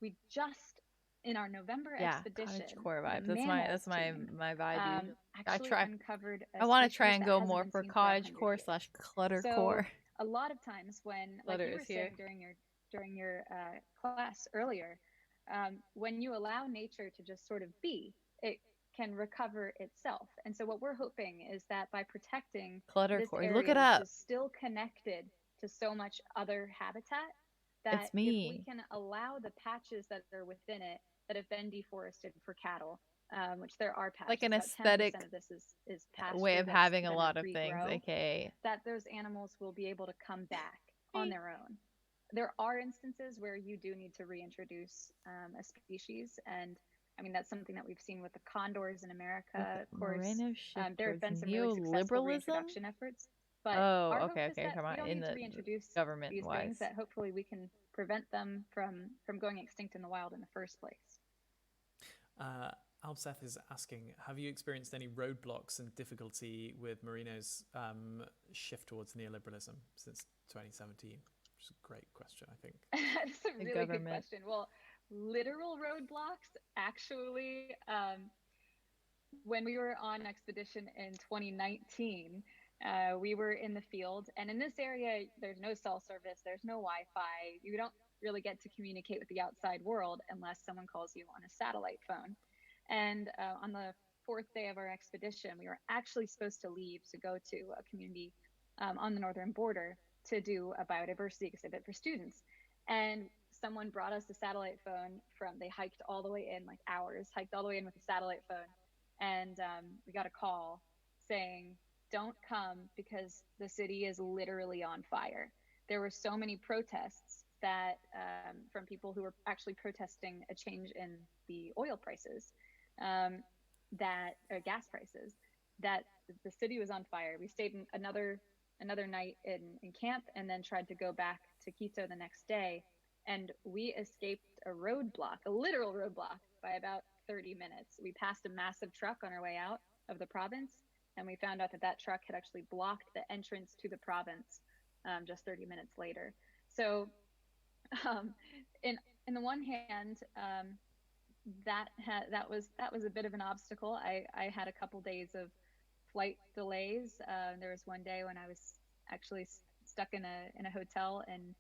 [SPEAKER 3] we just in our November expedition,
[SPEAKER 1] core vibe. That's my vibe.
[SPEAKER 3] Uncovered.
[SPEAKER 1] I want to try and go more for cottage core / clutter core.
[SPEAKER 3] A lot of times when, like you were saying during your class earlier, when you allow nature to just sort of be, it can recover itself. And so what we're hoping is that by protecting this area, which is still connected to so much other habitat, that if we can allow the patches that are within it that have been deforested for cattle, which there are patches,
[SPEAKER 1] like an aesthetic
[SPEAKER 3] of this is pasture
[SPEAKER 1] way of having a lot of things, aka
[SPEAKER 3] that those animals will be able to come back on their own. There are instances where you do need to reintroduce a species, and I mean, that's something that we've seen with the condors in America, of course. There have been some really successful reintroduction efforts. But our hope is that we don't need to reintroduce these things, that hopefully we can prevent them from going extinct in the wild in the first place.
[SPEAKER 2] Albseth is asking, have you experienced any roadblocks and difficulty with Merino's shift towards neoliberalism since 2017? Which is a great question, I think.
[SPEAKER 3] That's a really good question. Well, literal roadblocks, actually, when we were on expedition in 2019, we were in the field, and in this area, there's no cell service, there's no Wi-Fi. You don't really get to communicate with the outside world unless someone calls you on a satellite phone. And on the 4th day of our expedition, we were actually supposed to leave to go to a community on the northern border to do a biodiversity exhibit for students. And someone brought us a satellite phone they hiked all the way in, like hours, hiked all the way in with a satellite phone. And we got a call saying, don't come because the city is literally on fire. There were so many protests that from people who were actually protesting a change in the oil prices, gas prices, that the city was on fire. We stayed in another night in camp and then tried to go back to Quito the next day. And we escaped a roadblock, a literal roadblock, by about 30 minutes. We passed a massive truck on our way out of the province, and we found out that that truck had actually blocked the entrance to the province just 30 minutes later. So, um, in the one hand, that was a bit of an obstacle. I had a couple days of flight delays. There was one day when I was actually stuck in a hotel and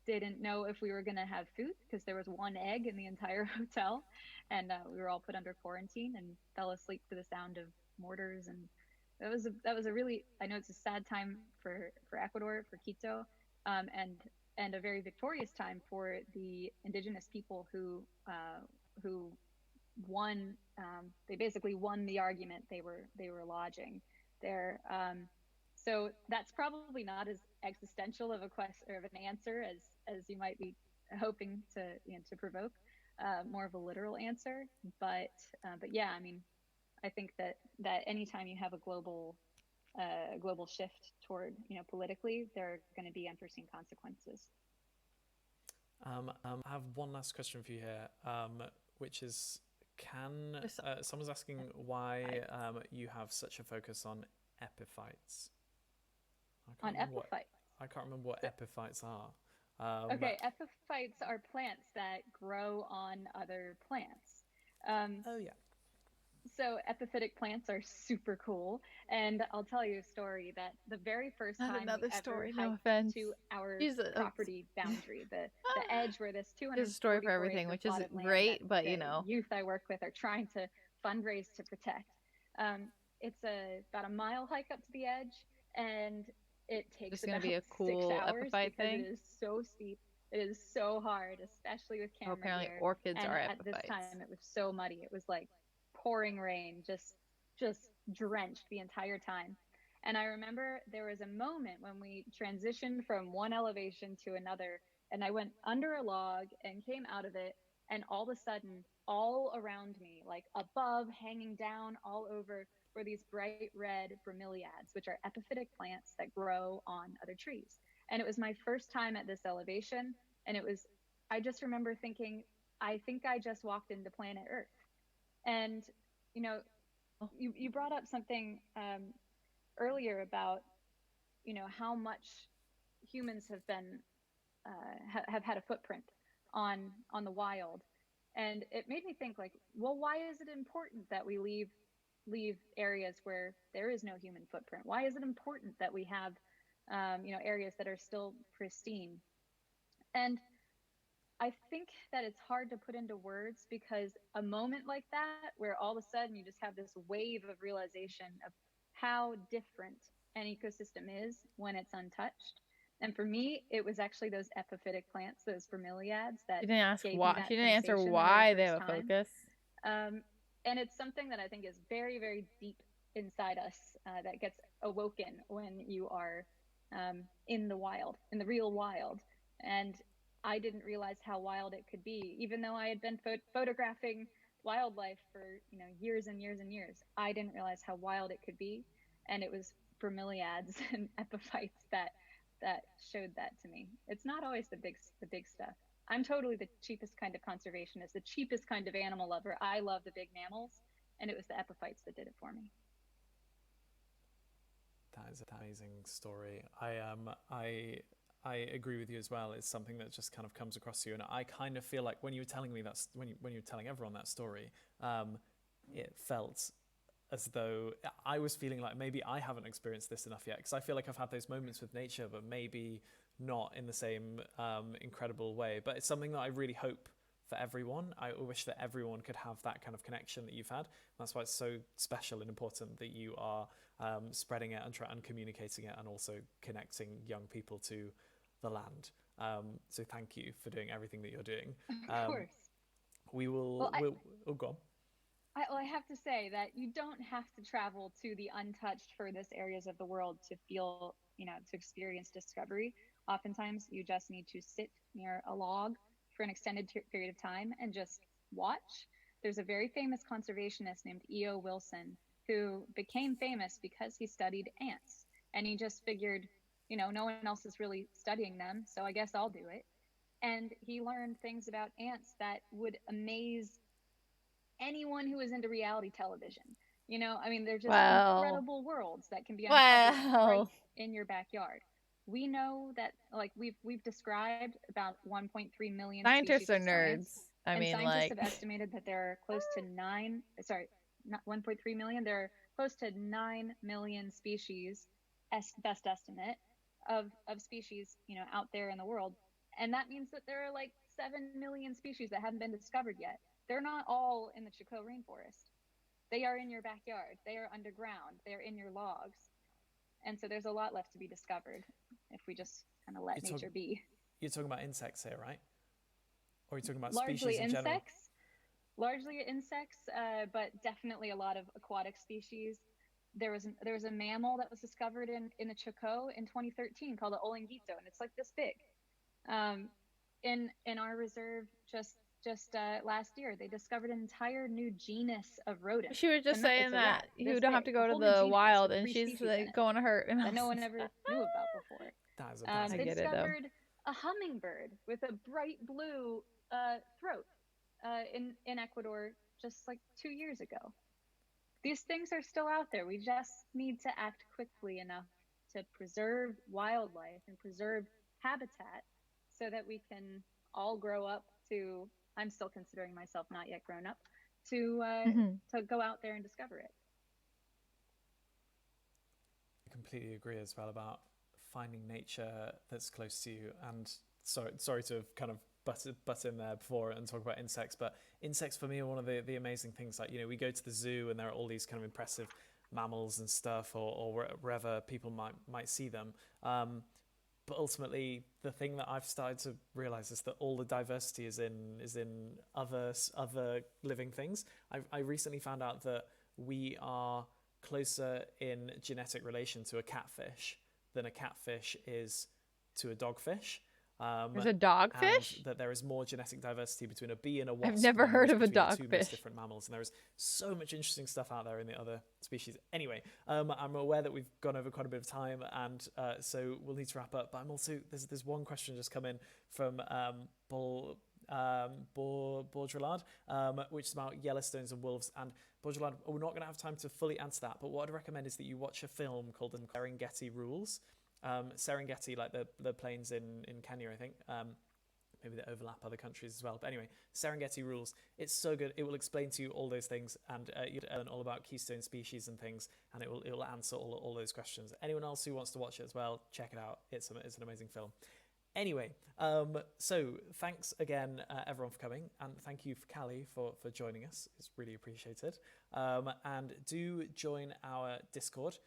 [SPEAKER 3] didn't know if we were going to have food because there was one egg in the entire hotel, and we were all put under quarantine and fell asleep to the sound of mortars. And that was a really, I know it's a sad time for Ecuador, for Quito, and a very victorious time for the indigenous people who won. They basically won the argument they were lodging there. So that's probably not as existential of a question or of an answer as you might be hoping to, you know, to provoke. More of a literal answer, but yeah, I mean, I think that anytime you have a global shift toward, you know, politically, there are going to be unforeseen consequences.
[SPEAKER 2] I have one last question for you here, which is, someone's asking why you have such a focus on epiphytes.
[SPEAKER 3] On epiphytes?
[SPEAKER 2] I can't remember what epiphytes are.
[SPEAKER 3] Okay, epiphytes are plants that grow on other plants.
[SPEAKER 2] Oh yeah.
[SPEAKER 3] So epiphytic plants are super cool, and I'll tell you a story that the very first
[SPEAKER 1] Not
[SPEAKER 3] time
[SPEAKER 1] another
[SPEAKER 3] we
[SPEAKER 1] story,
[SPEAKER 3] ever
[SPEAKER 1] no
[SPEAKER 3] hiked
[SPEAKER 1] offense.
[SPEAKER 3] to our
[SPEAKER 1] She's
[SPEAKER 3] property boundary, the edge where this
[SPEAKER 1] There's a story for
[SPEAKER 3] 244
[SPEAKER 1] everything,
[SPEAKER 3] acre
[SPEAKER 1] which is
[SPEAKER 3] plot of land
[SPEAKER 1] great,
[SPEAKER 3] that
[SPEAKER 1] but
[SPEAKER 3] the
[SPEAKER 1] you know,
[SPEAKER 3] youth I work with are trying to fundraise to protect. It's about a mile hike up to the edge, and it takes
[SPEAKER 1] it's gonna
[SPEAKER 3] about
[SPEAKER 1] be a
[SPEAKER 3] 6
[SPEAKER 1] cool
[SPEAKER 3] hours
[SPEAKER 1] epiphyte
[SPEAKER 3] because it
[SPEAKER 1] thing.
[SPEAKER 3] is so steep. It is so hard, especially with
[SPEAKER 1] Oh,
[SPEAKER 3] camera
[SPEAKER 1] apparently
[SPEAKER 3] gear.
[SPEAKER 1] orchids
[SPEAKER 3] And
[SPEAKER 1] are
[SPEAKER 3] at this
[SPEAKER 1] epiphytes.
[SPEAKER 3] time, it was so muddy. It was like pouring rain, just drenched the entire time. And I remember there was a moment when we transitioned from one elevation to another, and I went under a log and came out of it, and all of a sudden, all around me, like above, hanging down, all over, were these bright red bromeliads, which are epiphytic plants that grow on other trees. And it was my first time at this elevation, and I just remember thinking, I think I just walked into planet Earth. And, you know,
[SPEAKER 1] Oh,
[SPEAKER 3] you brought up something earlier about, you know, how much humans have been have had a footprint on the wild, and it made me think, like, well, why is it important that we leave areas where there is no human footprint? Why is it important that we have you know, areas that are still pristine? And I think that it's hard to put into words, because a moment like that, where all of a sudden you just have this wave of realization of how different an ecosystem is when it's untouched. And for me, it was actually those epiphytic plants, those bromeliads, that
[SPEAKER 1] she didn't ask
[SPEAKER 3] gave me
[SPEAKER 1] why.
[SPEAKER 3] that
[SPEAKER 1] She didn't answer
[SPEAKER 3] sensation the very
[SPEAKER 1] why they
[SPEAKER 3] first
[SPEAKER 1] have a
[SPEAKER 3] time.
[SPEAKER 1] focus.
[SPEAKER 3] And it's something that I think is very, very deep inside us, that gets awoken when you are in the wild, in the real wild. And I didn't realize how wild it could be, even though I had been photographing wildlife for, you know, years and years and years. I didn't realize how wild it could be, and it was bromeliads and epiphytes that showed that to me. It's not always the big stuff. I'm totally the cheapest kind of conservationist, the cheapest kind of animal lover. I love the big mammals, and it was the epiphytes that did it for me.
[SPEAKER 2] That is an amazing story. I agree with you as well. It's something that just kind of comes across you, and I kind of feel like when you were telling me that, when you were telling everyone that story, it felt as though I was feeling like maybe I haven't experienced this enough yet, because I feel like I've had those moments with nature, but maybe not in the same incredible way. But it's something that I really hope for everyone. I wish that everyone could have that kind of connection that you've had. That's why it's so special and important that you are spreading it and communicating it, and also connecting young people to the land. So thank you for doing everything that you're doing.
[SPEAKER 3] Of course.
[SPEAKER 2] We will.
[SPEAKER 3] Well,
[SPEAKER 2] Oh, go on.
[SPEAKER 3] I have to say that you don't have to travel to the untouched furthest areas of the world to feel, you know, to experience discovery. Oftentimes, you just need to sit near a log for an extended period of time and just watch. There's a very famous conservationist named E.O. Wilson who became famous because he studied ants. And he just figured, you know, no one else is really studying them, so I guess I'll do it. And he learned things about ants that would amaze anyone who is into reality television. You know, I mean, they're just
[SPEAKER 1] Well.
[SPEAKER 3] incredible worlds that can be uncovered right
[SPEAKER 1] Well.
[SPEAKER 3] in your backyard. We know that, like, we've described about 1.3 million
[SPEAKER 1] Scientists
[SPEAKER 3] species
[SPEAKER 1] are
[SPEAKER 3] of science,
[SPEAKER 1] nerds. I
[SPEAKER 3] and
[SPEAKER 1] mean,
[SPEAKER 3] scientists
[SPEAKER 1] like,
[SPEAKER 3] have estimated that there are close to not 1.3 million. There are close to 9 million species, best estimate of species, you know, out there in the world, and that means that there are like 7 million species that haven't been discovered yet. They're not all in the Chico rainforest. They are in your backyard. They are underground. They're in your logs. And so there's a lot left to be discovered if we just kind of let nature be.
[SPEAKER 2] You're talking about insects here, right? Or are you talking about
[SPEAKER 3] Largely
[SPEAKER 2] species in general?
[SPEAKER 3] Largely insects, but definitely a lot of aquatic species. There was a mammal that was discovered in the Chocó in 2013 called the Olinguito, and it's like this big. In our reserve just last year, they discovered an entire new genus of rodents.
[SPEAKER 1] she was just saying that you don't have to go to
[SPEAKER 3] A whole new
[SPEAKER 1] the
[SPEAKER 3] genus
[SPEAKER 1] wild,
[SPEAKER 3] with
[SPEAKER 1] and
[SPEAKER 3] 3
[SPEAKER 1] she's
[SPEAKER 3] species in
[SPEAKER 1] like
[SPEAKER 3] it
[SPEAKER 1] going to her and
[SPEAKER 3] that no one ever knew about before.
[SPEAKER 2] That is a bad
[SPEAKER 3] They
[SPEAKER 1] get it, though.
[SPEAKER 3] discovered a hummingbird with a bright blue throat in Ecuador just like 2 years ago. These things are still out there. We just need to act quickly enough to preserve wildlife and preserve habitat so that we can all grow up to, I'm still considering myself not yet grown up, to go out there and discover it.
[SPEAKER 2] I completely agree as well about finding nature that's close to you. And sorry to have kind of butt in there before and talk about insects, but insects for me are one of the amazing things. Like, you know, we go to the zoo and there are all these kind of impressive mammals and stuff, or wherever people might see them. But ultimately, the thing that I've started to realize is that all the diversity is in other living things. I recently found out that we are closer in genetic relation to a catfish than a catfish is to a dogfish.
[SPEAKER 1] There's a dogfish?
[SPEAKER 2] And that there is more genetic diversity between a bee and a wasp.
[SPEAKER 1] I've never heard of a
[SPEAKER 2] between the two most
[SPEAKER 1] dogfish.
[SPEAKER 2] different mammals, and there is so much interesting stuff out there in the other species. Anyway, I'm aware that we've gone over quite a bit of time, and so we'll need to wrap up. But I'm also there's one question just come in from Baudrillard, which is about Yellowstones and wolves. And Baudrillard, we're not going to have time to fully answer that, but what I'd recommend is that you watch a film called Serengeti Rules. Serengeti, like the plains in Kenya, I think. Maybe they overlap other countries as well. But anyway, Serengeti Rules. It's so good. It will explain to you all those things, and you'll learn all about keystone species and things, and it will answer all those questions. Anyone else who wants to watch it as well, check it out. It's an amazing film. Anyway, so thanks again, everyone, for coming, and thank you, Callie, for joining us. It's really appreciated. And do join our Discord,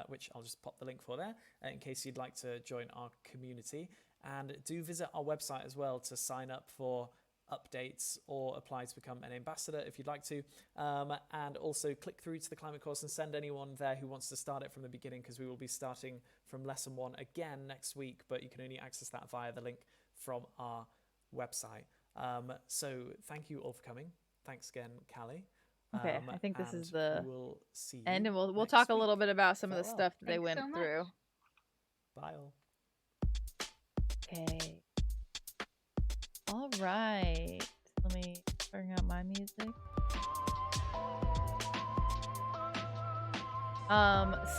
[SPEAKER 2] which I'll just pop the link for there, in case you'd like to join our community. And do visit our website as well to sign up for updates or apply to become an ambassador if you'd like to. And also click through to the climate course and send anyone there who wants to start it from the beginning, because we will be starting from lesson 1 again next week, but you can only access that via the link from our website. So thank you all for coming. Thanks again, Callie.
[SPEAKER 1] Okay, I think this is the
[SPEAKER 2] we'll see you
[SPEAKER 1] end, and we'll
[SPEAKER 2] next
[SPEAKER 1] talk a
[SPEAKER 2] week.
[SPEAKER 1] little bit about some of the
[SPEAKER 2] Farewell.
[SPEAKER 1] stuff that they
[SPEAKER 3] Thanks
[SPEAKER 1] went
[SPEAKER 3] so much.
[SPEAKER 1] through.
[SPEAKER 2] Bye all.
[SPEAKER 1] Okay. All right. Let me bring out my music.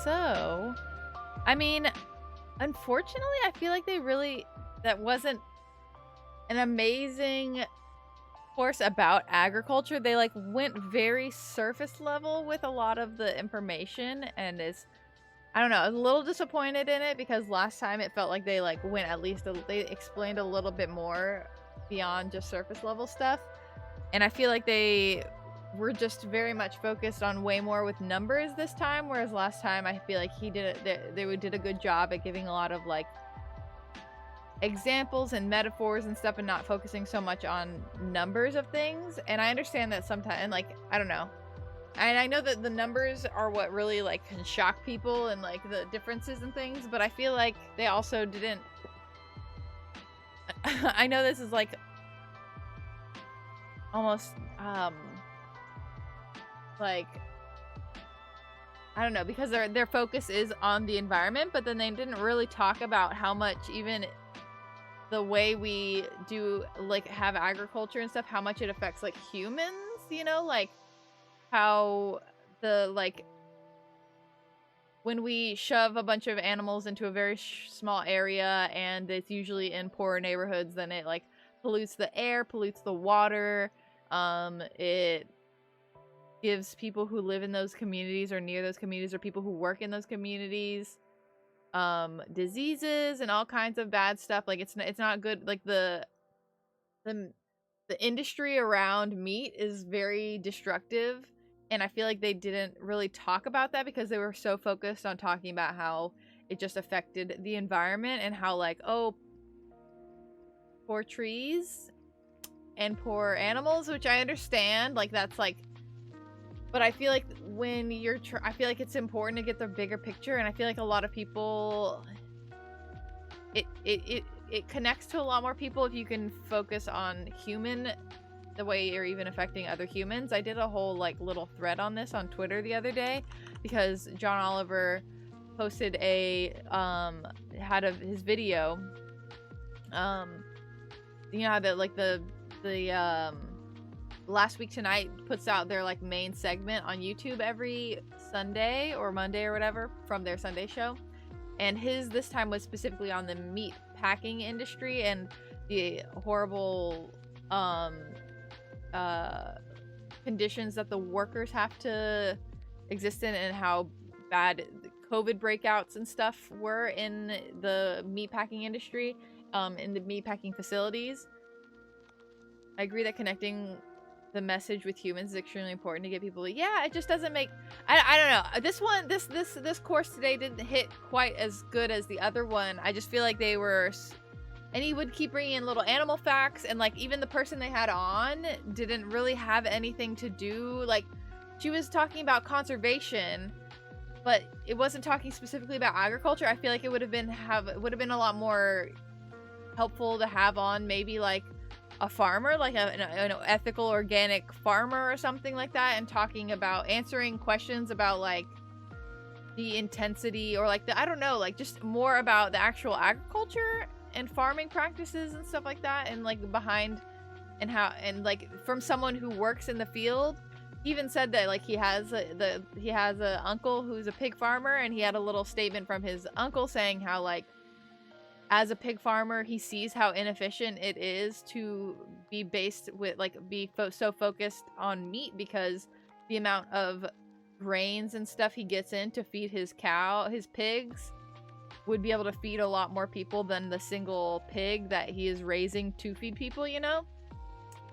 [SPEAKER 1] So, I mean, unfortunately, I feel like that wasn't an amazing course about agriculture. They like went very surface level with a lot of the information, and I don't know, I was a little disappointed in it, because last time it felt like they like went they explained a little bit more beyond just surface level stuff. And I feel like they were just very much focused on way more with numbers this time, whereas last time I feel like they did a good job at giving a lot of like examples and metaphors and stuff, and not focusing so much on numbers of things. And I understand that sometimes, and like, I don't know, and I know that the numbers are what really like can shock people, and like the differences and things, but I feel like they also didn't I know this is like almost like, I don't know, because their focus is on the environment, but then they didn't really talk about how much even the way we do like have agriculture and stuff, how much it affects like humans, you know, like how the like when we shove a bunch of animals into a very small area and it's usually in poorer neighborhoods, then it like pollutes the air, pollutes the water. It gives people who live in those communities or near those communities or people who work in those communities diseases and all kinds of bad stuff. Like it's not good. Like the industry around meat is very destructive, and I feel like they didn't really talk about that because they were so focused on talking about how it just affected the environment and how like, oh, poor trees and poor animals, which I understand, like that's like, but I feel like when you're I feel like it's important to get the bigger picture, and I feel like a lot of people it connects to a lot more people if you can focus on the way you're even affecting other humans. I did a whole like little thread on this on Twitter the other day because John Oliver posted his video. You know how the Last Week Tonight puts out their like main segment on YouTube every Sunday or Monday or whatever from their Sunday show. And his this time was specifically on the meat packing industry and the horrible conditions that the workers have to exist in and how bad COVID breakouts and stuff were in the meat packing industry, in the meat packing facilities. I agree that connecting the message with humans is extremely important to get people. Yeah, it just doesn't make. I don't know. This course today didn't hit quite as good as the other one. I just feel like they were, and he would keep bringing in little animal facts, and like even the person they had on didn't really have anything to do. Like she was talking about conservation, but it wasn't talking specifically about agriculture. I feel like it would have been a lot more helpful to have on maybe like a farmer, like an ethical organic farmer or something like that, and talking about answering questions about like the intensity or like I don't know, like just more about the actual agriculture and farming practices and stuff like that, and like behind and how, and like from someone who works in the field. He even said that like he has a uncle who's a pig farmer, and he had a little statement from his uncle saying how like as a pig farmer, he sees how inefficient it is to be based with like so focused on meat, because the amount of grains and stuff he gets in to feed his pigs would be able to feed a lot more people than the single pig that he is raising to feed people, you know?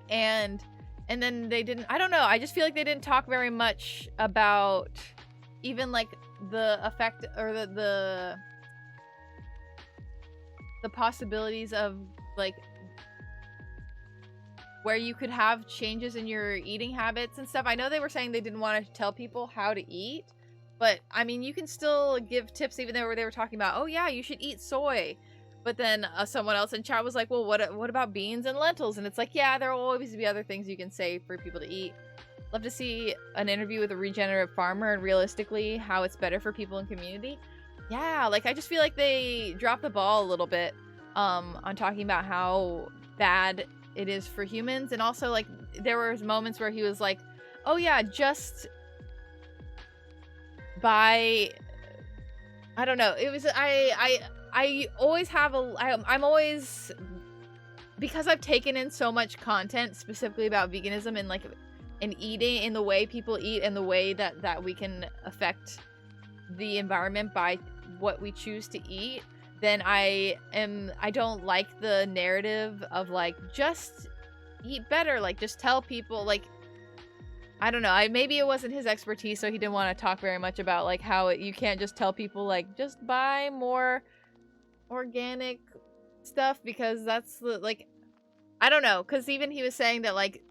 [SPEAKER 1] And then they didn't, I don't know, I just feel like they didn't talk very much about even like the effect or the possibilities of like where you could have changes in your eating habits and stuff. I know they were saying they didn't want to tell people how to eat, but I mean, you can still give tips, even though they were talking about, oh yeah, you should eat soy. But then someone else in chat was like, well, what about beans and lentils? And it's like, yeah, there will always be other things you can say for people to eat. Love to see an interview with a regenerative farmer and realistically how it's better for people in community. Yeah, like I just feel like they dropped the ball a little bit on talking about how bad it is for humans. And also like there were moments where he was like, oh yeah, just by, I don't know, it was I always have I'm always, because I've taken in so much content specifically about veganism and like and eating, in the way people eat and the way that we can affect the environment by what we choose to eat, then I don't like the narrative of like just eat better, like just tell people, like I don't know, maybe it wasn't his expertise, so he didn't want to talk very much about like how you can't just tell people like just buy more organic stuff, because that's like I don't know, because even he was saying that like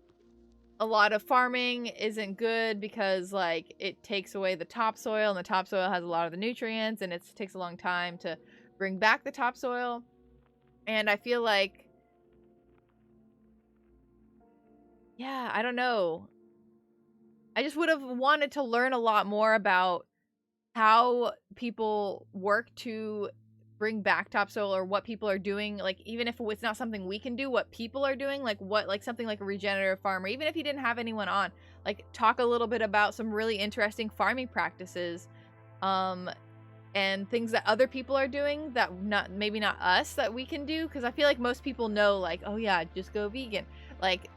[SPEAKER 1] a lot of farming isn't good because like it takes away the topsoil, and the topsoil has a lot of the nutrients, and it takes a long time to bring back the topsoil. And I feel like, yeah, I don't know, I just would have wanted to learn a lot more about how people work to bring back topsoil, or what people are doing, like even if it's not something we can do, what people are doing, like what, like something like a regenerative farmer, even if he didn't have anyone on, like talk a little bit about some really interesting farming practices, and things that other people are doing that maybe not us, that we can do, because I feel like most people know like, oh yeah, just go vegan, like,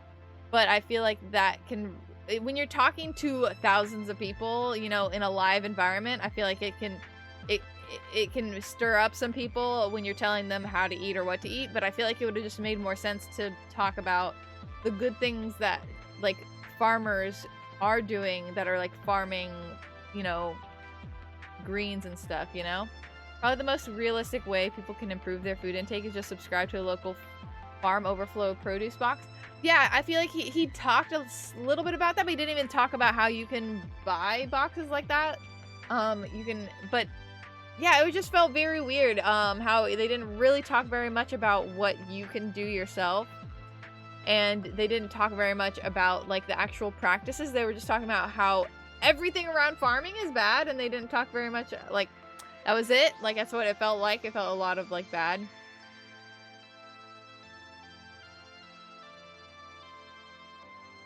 [SPEAKER 1] but I feel like that can, when you're talking to thousands of people, you know, in a live environment, I feel like it can stir up some people when you're telling them how to eat or what to eat. But I feel like it would have just made more sense to talk about the good things that like farmers are doing, that are like farming, you know, greens and stuff, you know. Probably the most realistic way people can improve their food intake is just subscribe to a local farm overflow produce box. Yeah, I feel like he talked a little bit about that, but he didn't even talk about how you can buy boxes like that. You can, but yeah, it just felt very weird, how they didn't really talk very much about what you can do yourself, and they didn't talk very much about like the actual practices. They were just talking about how everything around farming is bad, and they didn't talk very much, like, that was it. Like, that's what it felt like. It felt a lot of like bad.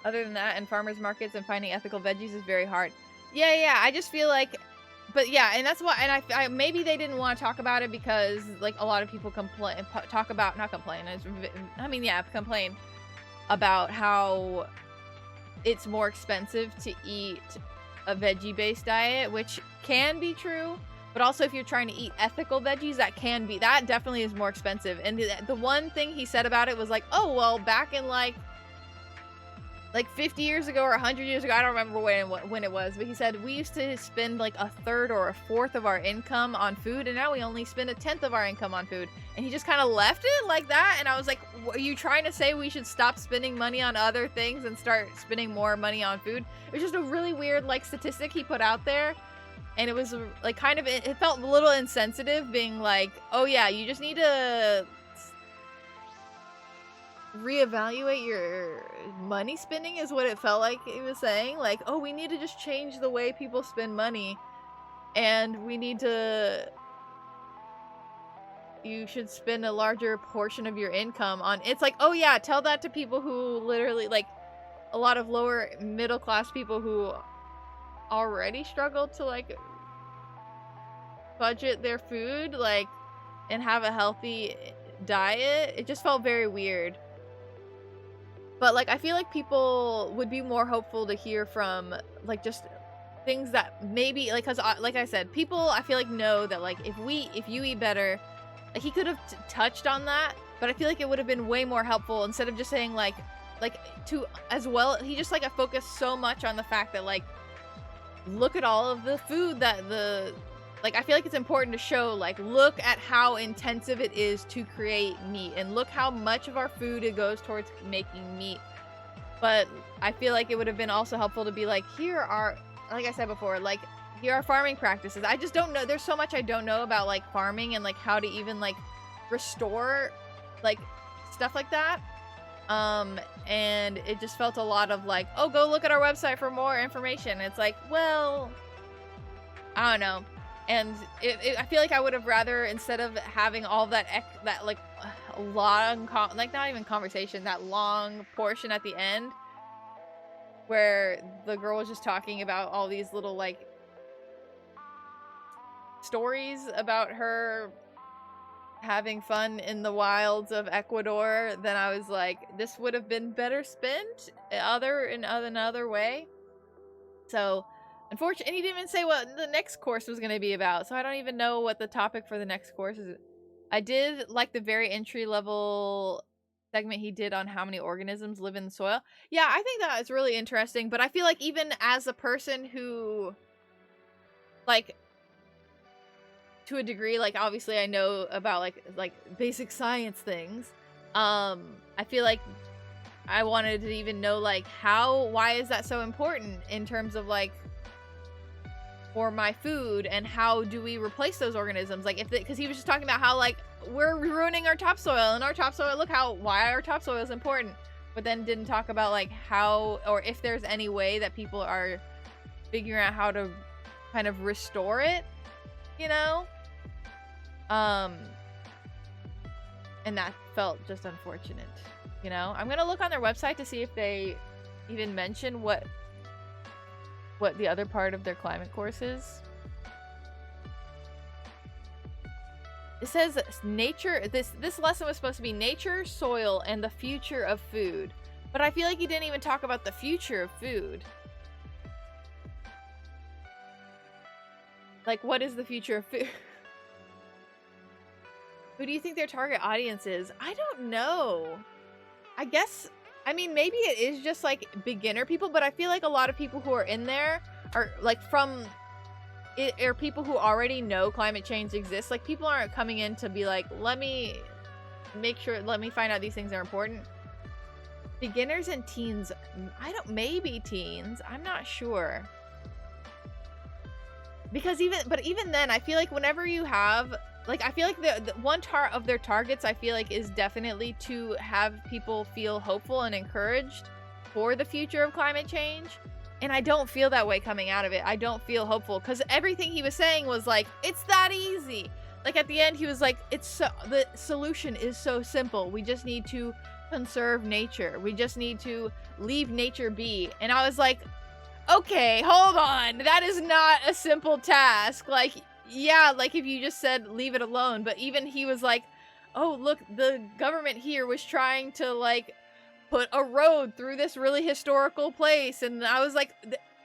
[SPEAKER 1] Other than that, and farmers markets and finding ethical veggies is very hard. Yeah, I just feel like, but yeah, and that's why, and I maybe they didn't want to talk about it because like a lot of people complain about how it's more expensive to eat a veggie-based diet, which can be true, but also if you're trying to eat ethical veggies, that definitely is more expensive. And the one thing he said about it was like, oh well, back in like 50 years ago or 100 years ago, I don't remember when it was, but he said we used to spend like a third or a fourth of our income on food, and now we only spend a tenth of our income on food. And he just kind of left it like that, and I was like, are you trying to say we should stop spending money on other things and start spending more money on food? It was just a really weird like statistic he put out there, and it was like kind of, it felt a little insensitive, being like, oh yeah, you just need to reevaluate your money spending, is what it felt like he was saying. Like, oh, we need to just change the way people spend money, and you should spend a larger portion of your income on, it's like, oh yeah, tell that to people who literally, like a lot of lower middle class people who already struggle to like budget their food, like, and have a healthy diet. It just felt very weird. But like, I feel like people would be more hopeful to hear from like just things that maybe like, because like I said, people I feel like know that like if you eat better, like he could have touched on that, but I feel like it would have been way more helpful instead of just saying like to as well. He just like focused so much on the fact that like, look at all of the food that like, I feel like it's important to show, like, look at how intensive it is to create meat, and look how much of our food it goes towards making meat. But I feel like it would have been also helpful to be like, here are, like I said before, like, here are farming practices. I just don't know. There's so much I don't know about, like, farming and, like, how to even, like, restore, like, stuff like that. And it just felt a lot of, like, oh, go look at our website for more information. It's like, well, I don't know. And I feel like I would have rather, instead of having all that like long, like not even conversation, that long portion at the end where the girl was just talking about all these little like stories about her having fun in the wilds of Ecuador, then I was like, this would have been better spent in another way. So unfortunately, he didn't even say what the next course was going to be about, so I don't even know what the topic for the next course is. I did like the very entry level segment he did on how many organisms live in the soil. Yeah, I think that is really interesting, but I feel like even as a person who, like, to a degree, like, obviously I know about, like basic science things, I feel like I wanted to even know, like, why is that so important in terms of, like, for my food, and how do we replace those organisms? Like, because he was just talking about how, like, we're ruining our topsoil, and our topsoil, look why our topsoil is important, but then didn't talk about, like, how, or if there's any way that people are figuring out how to kind of restore it, you know? And that felt just unfortunate. You know, I'm gonna look on their website to see if they even mention what the other part of their climate course is. It says nature. This lesson was supposed to be nature, soil, and the future of food. But I feel like he didn't even talk about the future of food. Like, what is the future of food? Who do you think their target audience is? I don't know. I guess, I mean, maybe it is just like beginner people, but I feel like a lot of people who are in there are like are people who already know climate change exists. Like, people aren't coming in to be like, let me find out these things are important. Beginners and teens, maybe teens, I'm not sure. Because even then, I feel like whenever you have, like, I feel like the one of their targets, I feel like, is definitely to have people feel hopeful and encouraged for the future of climate change. And I don't feel that way coming out of it. I don't feel hopeful because everything he was saying was like, it's that easy. Like, at the end, he was like, the solution is so simple. We just need to conserve nature. We just need to leave nature be. And I was like, okay, hold on. That is not a simple task. Like, yeah, like if you just said leave it alone. But even he was like, oh, look, the government here was trying to like put a road through this really historical place. And I was like,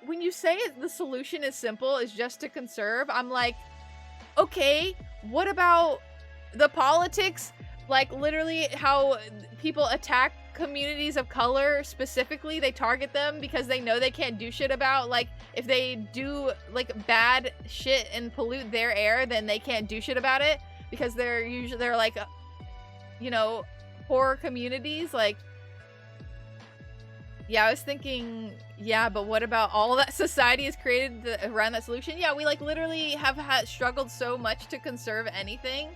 [SPEAKER 1] when you say the solution is simple, is just to conserve, I'm like, okay, what about the politics? Like, literally how people attack communities of color specifically. They target them because they know they can't do shit about, like, if they do like bad shit and pollute their air, then they can't do shit about it because they're like, you know, poor communities. Like, yeah, I was thinking, yeah, but what about all that society has created around that solution? Yeah, we like literally have struggled so much to conserve anything.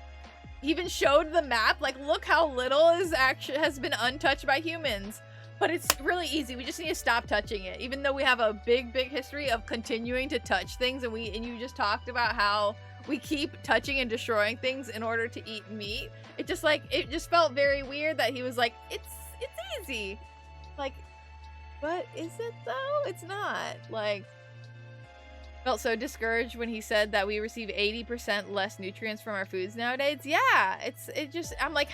[SPEAKER 1] He even showed the map, like, look how little has been untouched by humans. But it's really easy. We just need to stop touching it. Even though we have a big history of continuing to touch things, and you just talked about how we keep touching and destroying things in order to eat meat. It just felt very weird that he was like, it's easy. Like, but is it though? It's not. Like, felt so discouraged when he said that we receive 80% less nutrients from our foods nowadays. Yeah, I'm like,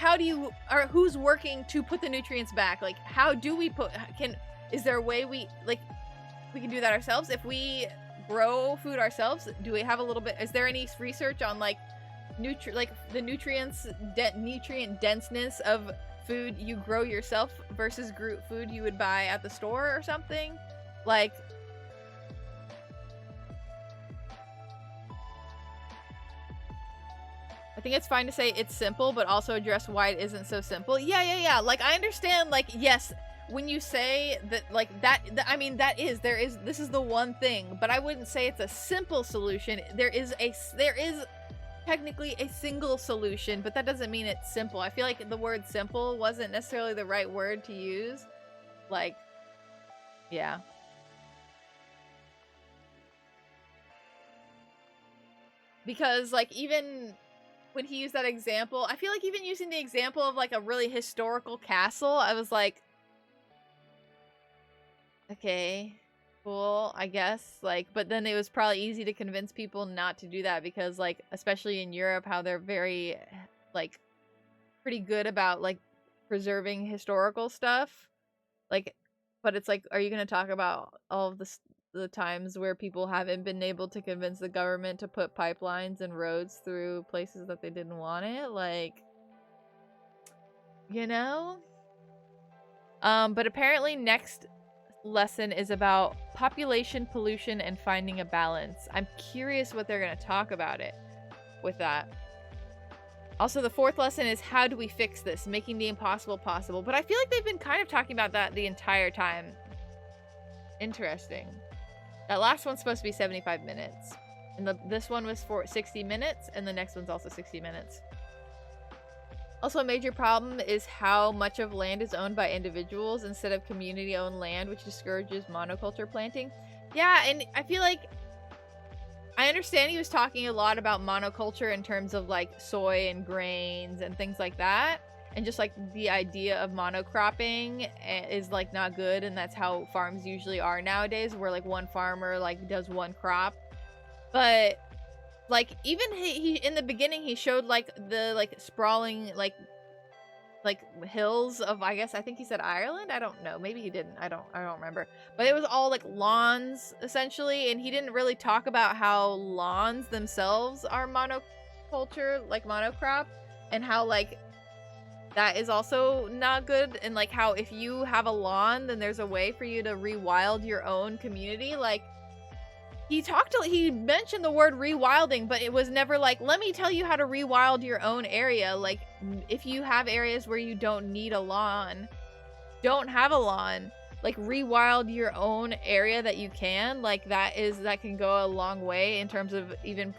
[SPEAKER 1] who's working to put the nutrients back? Like, how do we is there a way we can do that ourselves? If we grow food ourselves, do we have a little bit, is there any research on like the nutrient denseness of food you grow yourself versus food you would buy at the store or something? Like, I think it's fine to say it's simple, but also address why it isn't so simple. Yeah. Like, I understand, like, yes, when you say that, like, I mean, this is the one thing, but I wouldn't say it's a simple solution. There is technically a single solution, but that doesn't mean it's simple. I feel like the word simple wasn't necessarily the right word to use. Like, yeah. Because, like, even when he used that example, I feel like even using the example of like a really historical castle, I was like, okay, cool, I guess. Like, but then it was probably easy to convince people not to do that because, like, especially in Europe, how they're very, like, pretty good about like preserving historical stuff. Like, but it's like, are you going to talk about all of the times where people haven't been able to convince the government to put pipelines and roads through places that they didn't want it? Like, you know? But apparently next lesson is about population, pollution, and finding a balance. I'm curious what they're going to talk about it with that. Also, the fourth lesson is how do we fix this, making the impossible possible. But I feel like they've been kind of talking about that the entire time. Interesting. That last one's supposed to be 75 minutes. And this one was for 60 minutes, and the next one's also 60 minutes. Also, a major problem is how much of land is owned by individuals instead of community-owned land, which discourages monoculture planting. Yeah, and I feel like I understand he was talking a lot about monoculture in terms of like soy and grains and things like that. And just like the idea of monocropping is like not good. And that's how farms usually are nowadays, where like one farmer like does one crop. But like even he in the beginning, he showed like the like sprawling like hills of, I think he said Ireland. I don't know. Maybe he didn't. I don't remember. But it was all like lawns essentially, and he didn't really talk about how lawns themselves are monoculture, like monocrop, and how like that is also not good, and like how if you have a lawn, then there's a way for you to rewild your own community. Like he mentioned the word rewilding, but it was never like, let me tell you how to rewild your own area. Like, if you have areas where you don't need a lawn, don't have a lawn, like rewild your own area that you can. Like that can go a long way in terms of even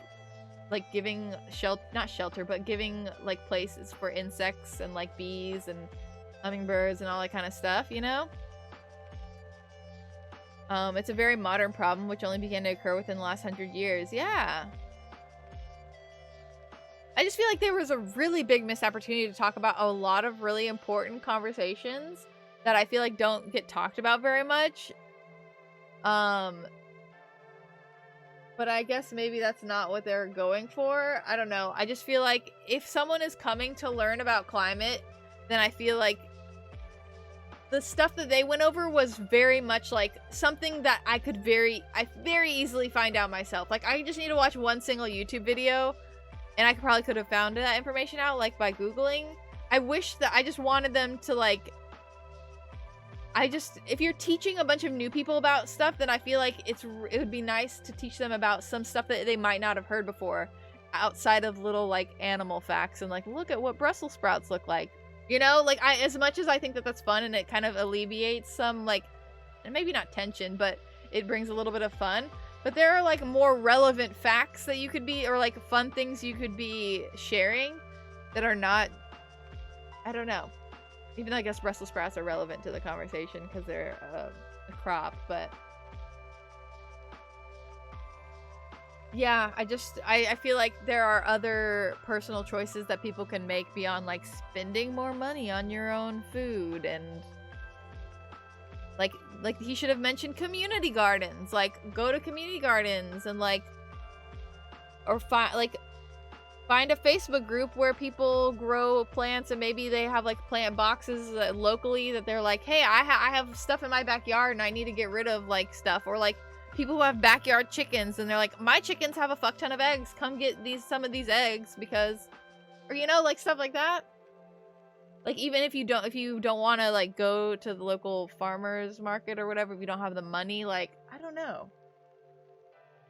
[SPEAKER 1] like giving not shelter, but giving like places for insects and like bees and hummingbirds and all that kind of stuff, you know? It's a very modern problem which only began to occur within the last 100 years. Yeah. I just feel like there was a really big missed opportunity to talk about a lot of really important conversations that I feel like don't get talked about very much. But I guess maybe that's not what they're going for. I don't know. I just feel like if someone is coming to learn about climate, then I feel like the stuff that they went over was very much like something that I very easily find out myself. Like I just need to watch one single YouTube video and I probably could have found that information out like by Googling. I just wanted them to like, if you're teaching a bunch of new people about stuff, then I feel like it would be nice to teach them about some stuff that they might not have heard before outside of little like animal facts and like, look at what Brussels sprouts look like. You know, like as much as I think that that's fun and it kind of alleviates some like, and maybe not tension, but it brings a little bit of fun. But there are like more relevant facts that you could be, or like fun things you could be sharing that are not, I don't know. Even though I guess Brussels sprouts are relevant to the conversation because they're a crop, but yeah, I feel like there are other personal choices that people can make beyond like spending more money on your own food. And like he should have mentioned community gardens, like go to community gardens and like, or find a Facebook group where people grow plants and maybe they have like plant boxes locally that they're like, hey, I have stuff in my backyard and I need to get rid of like stuff. Or like people who have backyard chickens and they're like, my chickens have a fuck ton of eggs, come get some of these eggs because, or you know, like stuff like that. Like even if you don't want to like go to the local farmers market or whatever, if you don't have the money, like I don't know.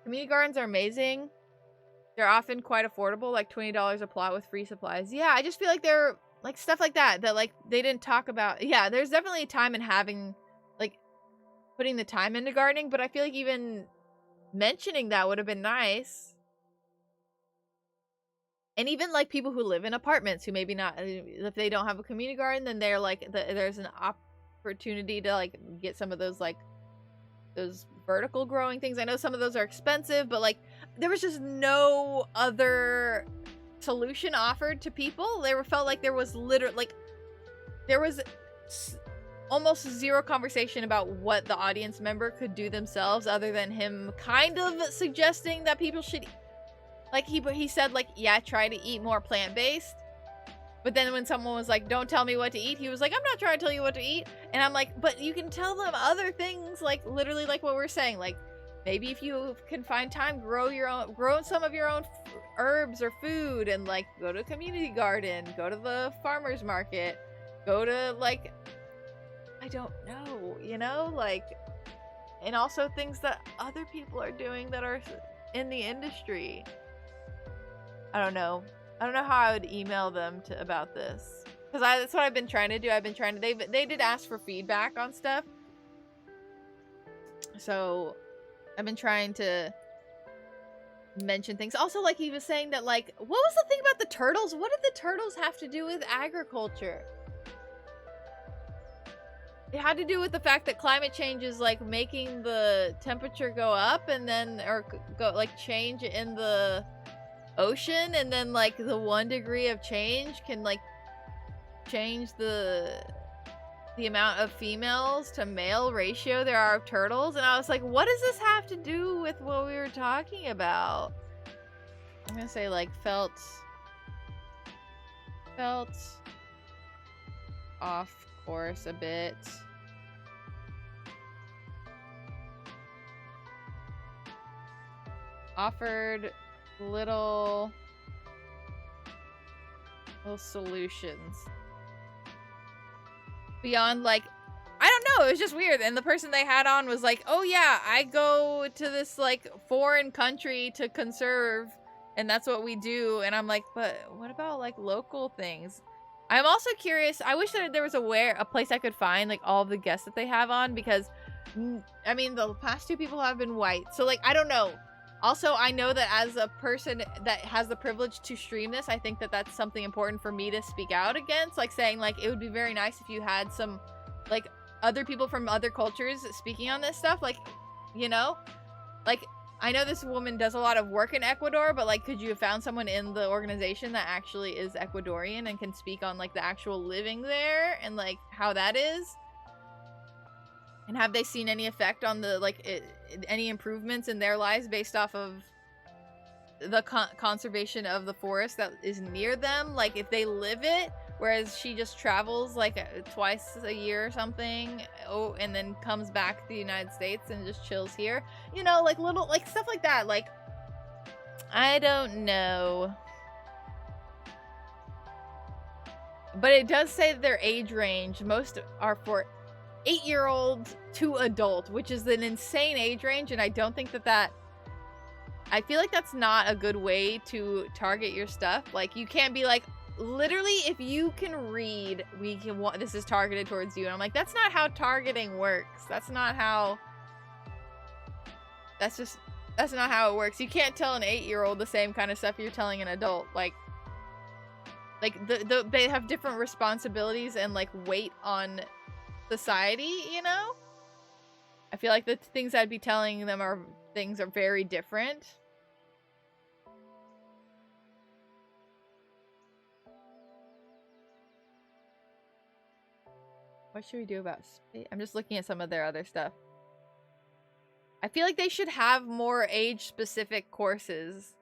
[SPEAKER 1] Community gardens are amazing. They're often quite affordable, like $20 a plot with free supplies. Yeah, I just feel like they're like stuff like that like they didn't talk about. Yeah, there's definitely a time in having like putting the time into gardening, but I feel like even mentioning that would have been nice. And even like people who live in apartments who maybe not, if they don't have a community garden, then they're like there's an opportunity to like get some of those like those vertical growing things. I know some of those are expensive, but like there was just no other solution offered to people. Felt like there was literally like there was almost zero conversation about what the audience member could do themselves, other than him kind of suggesting that people should like he said like, yeah, try to eat more plant-based. But then when someone was like, don't tell me what to eat, he was like, I'm not trying to tell you what to eat. And I'm like, but you can tell them other things, like literally like what we're saying. Like maybe if you can find time, grow some of your own herbs or food, and like go to a community garden, go to the farmer's market, go to like, I don't know, you know, like, and also things that other people are doing that are in the industry. I don't know how I would email them about this, because that's what I've been trying to do. They did ask for feedback on stuff, so I've been trying to mention things. Also, like he was saying that like, what was the thing about the turtles? What did the turtles have to do with agriculture? it had to do with the fact that climate change is like making the temperature go up, and then go like change in the ocean, and then like the 1 degree of change can like change the amount of females to male ratio there are of turtles. And I was like, what does this have to do with what we were talking about? I'm gonna say like felt off course a bit. Offered little solutions beyond like, I don't know, it was just weird. And the person they had on was like, oh yeah, I go to this like foreign country to conserve, and that's what we do. And I'm like, but what about like local things? I'm also curious. I wish that there was a place I could find like all of the guests that they have on, because I mean the past 2 people have been white, so like I don't know. Also, I know that as a person that has the privilege to stream this, I think that that's something important for me to speak out against. Like saying like, it would be very nice if you had some like other people from other cultures speaking on this stuff. Like, you know, like I know this woman does a lot of work in Ecuador, but like, could you have found someone in the organization that actually is Ecuadorian and can speak on like the actual living there and like how that is? And have they seen any effect on the like any improvements in their lives based off of the conservation of the forest that is near them? Like if they live it, whereas she just travels like twice a year or something, and then comes back to the United States and just chills here. You know, like little like stuff like that. Like I don't know. But it does say that their age range, most are for 8-year-old to adult, which is an insane age range, and I don't think that I feel like that's not a good way to target your stuff. Like you can't be like, literally if you can read, this is targeted towards you. And I'm like, that's not how targeting works. That's not how it works. You can't tell an 8-year-old the same kind of stuff you're telling an adult. Like they have different responsibilities and like weight on society, you know? I feel like the things I'd be telling them are very different. What should we do about space? I'm just looking at some of their other stuff. I feel like they should have more age-specific courses,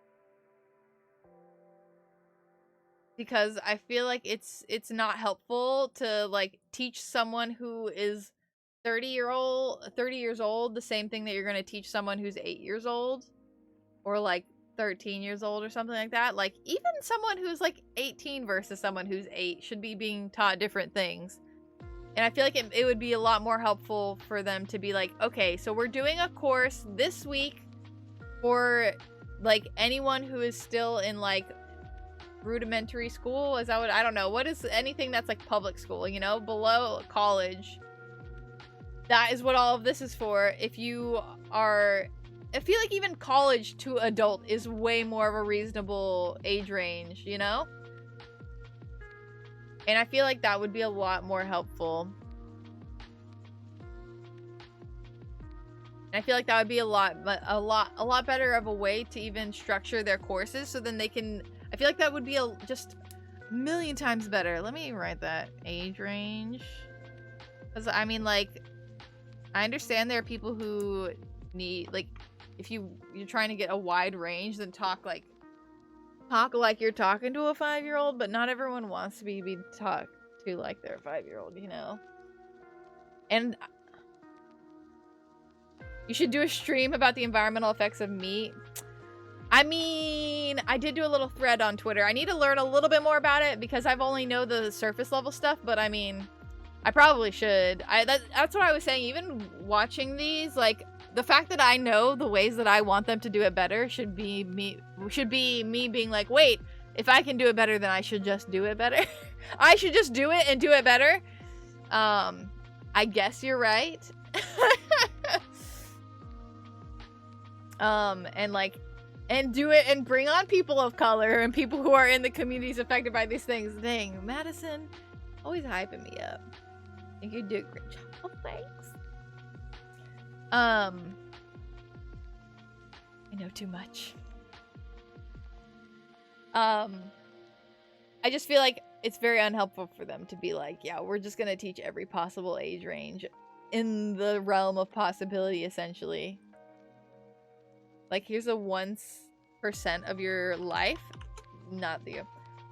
[SPEAKER 1] because I feel like it's not helpful to like teach someone who is 30 years old the same thing that you're going to teach someone who's 8 years old or like 13 years old or something like that. Like even someone who's like 18 versus someone who's 8 should be being taught different things. And I feel like it would be a lot more helpful for them to be like, okay, so we're doing a course this week for like anyone who is still in like rudimentary school. Is that what, I don't know, what is anything that's like public school, you know, below college. That is what all of this is for. If you are, I feel like even college to adult is way more of a reasonable age range, you know? And I feel like that would be a lot more helpful. And I feel like that would be a lot better of a way to even structure their courses, so then they can, I feel like that would be just a million times better. Let me write that age range. Because I mean, like, I understand there are people who need, like, if you're trying to get a wide range, then talk like you're talking to a 5-year-old, but not everyone wants to be talked to like they're a 5-year-old, you know? And you should do a stream about the environmental effects of meat. I mean, I did do a little thread on Twitter. I need to learn a little bit more about it because I've only know the surface level stuff, but I mean, I probably should. That's what I was saying. Even watching these, like, the fact that I know the ways that I want them to do it better should be me being like, wait, if I can do it better, then I should just do it better. I should just do it and do it better. I guess you're right. And do it and bring on people of color and people who are in the communities affected by these things. Dang, Madison, always hyping me up. think you do a great job. Oh, thanks. I know too much. I just feel like it's very unhelpful for them to be like, yeah, we're just gonna teach every possible age range in the realm of possibility, essentially. Like, here's a 1% of your life. Not the...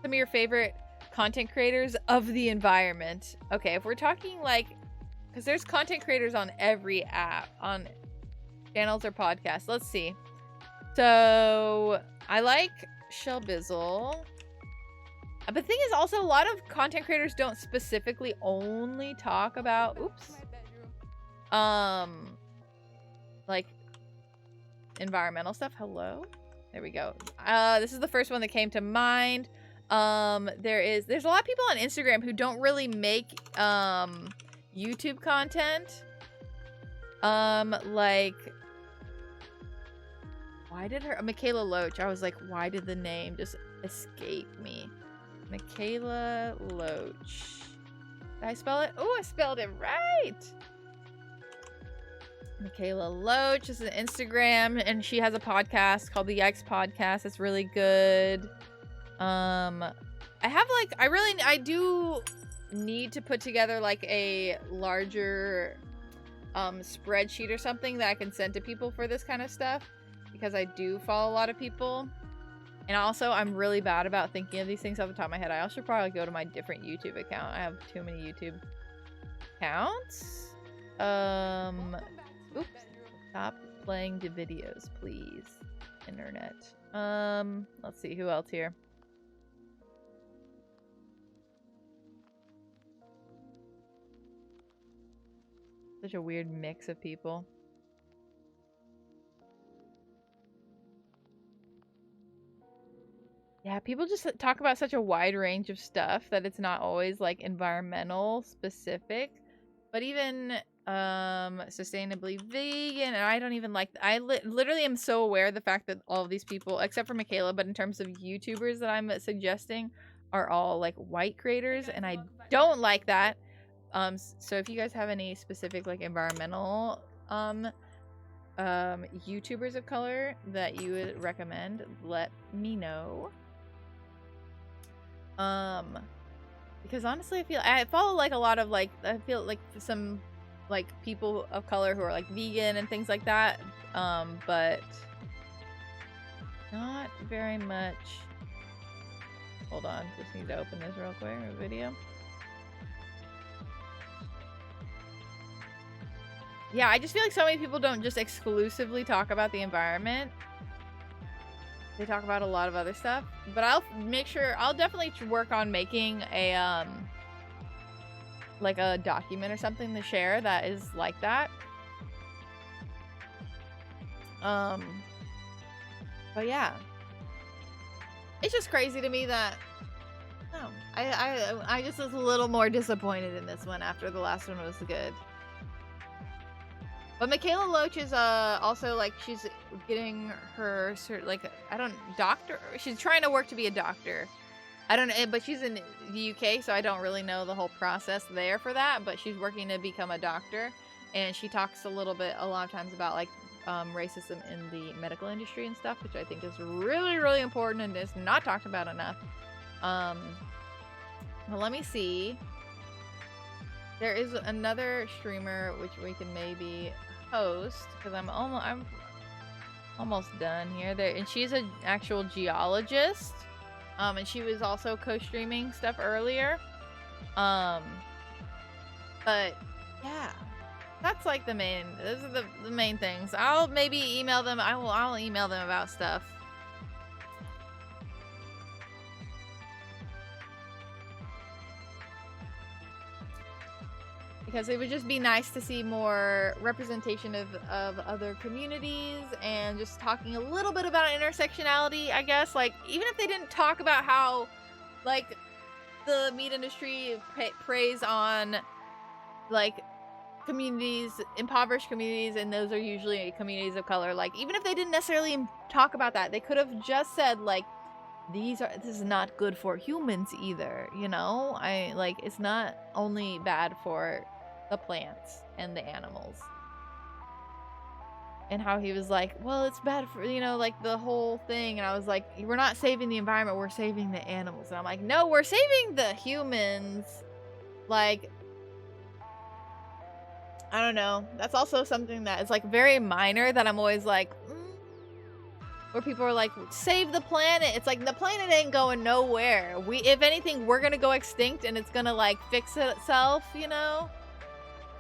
[SPEAKER 1] Some of your favorite content creators of the environment. Okay, if we're talking like... Because there's content creators on every app. On channels or podcasts. Let's see. So, I like Shellbizzle. But the thing is also, a lot of content creators don't specifically only talk about... Oops. Like... environmental stuff. Hello, there we go. This is the first one that came to mind. There's a lot of people on Instagram who don't really make YouTube content. Like, why did Michaela Loach, I was like, why did the name just escape me? Michaela Loach, did I spell it? Oh, I spelled it right. Michaela Loach is an Instagram, and she has a podcast called the Yikes Podcast. It's really good. I do need to put together like a larger spreadsheet or something that I can send to people for this kind of stuff, because I do follow a lot of people. And also, I'm really bad about thinking of these things off the top of my head. I also should probably go to my different YouTube account. I have too many YouTube accounts. Oops. Stop playing the videos, please. Internet. Let's see, who else here? Such a weird mix of people. Yeah, people just talk about such a wide range of stuff that it's not always like environmental specific. But even sustainably vegan, and I don't even like... I literally am so aware of the fact that all of these people, except for Michaela, but in terms of YouTubers that I'm suggesting, are all like white creators, and I don't like that. So if you guys have any specific like environmental YouTubers of color that you would recommend, let me know. Because honestly, I follow like a lot of like, I feel like some like people of color who are like vegan and things like that, but not very much. Hold on, just need to open this real quick, a video. Yeah, I just feel like so many people don't just exclusively talk about the environment. They talk about a lot of other stuff, but I'll definitely work on making a like a document or something to share that is like that. But yeah, it's just crazy to me that I just was a little more disappointed in this one after the last one was good. But Michaela Loach is also like, she's getting her doctor. She's trying to work to be a doctor. I don't know, but she's in the UK, so I don't really know the whole process there for that. But she's working to become a doctor, and she talks a lot of times about like racism in the medical industry and stuff, which I think is really, really important and is not talked about enough. Well, let me see. There is another streamer which we can maybe host, because I'm almost done here. And she's an actual geologist, and she was also co-streaming stuff earlier. But yeah, that's like those are the main things. I'll maybe email them. I'll email them about stuff. Because it would just be nice to see more representation of other communities, and just talking a little bit about intersectionality, I guess. Like, even if they didn't talk about how, like, the meat industry preys on, like, communities, impoverished communities, and those are usually communities of color. Like, even if they didn't necessarily talk about that, they could have just said, like, this is not good for humans either, you know? It's not only bad for the plants and the animals. And how he was like, well, it's bad for, you know, like the whole thing. And I was like, we're not saving the environment, we're saving the animals. And I'm like, no, we're saving the humans. Like, I don't know. That's also something that is like very minor that I'm always like, where people are like, save the planet. It's like, the planet ain't going nowhere. If anything, we're gonna go extinct and it's gonna like fix itself, you know?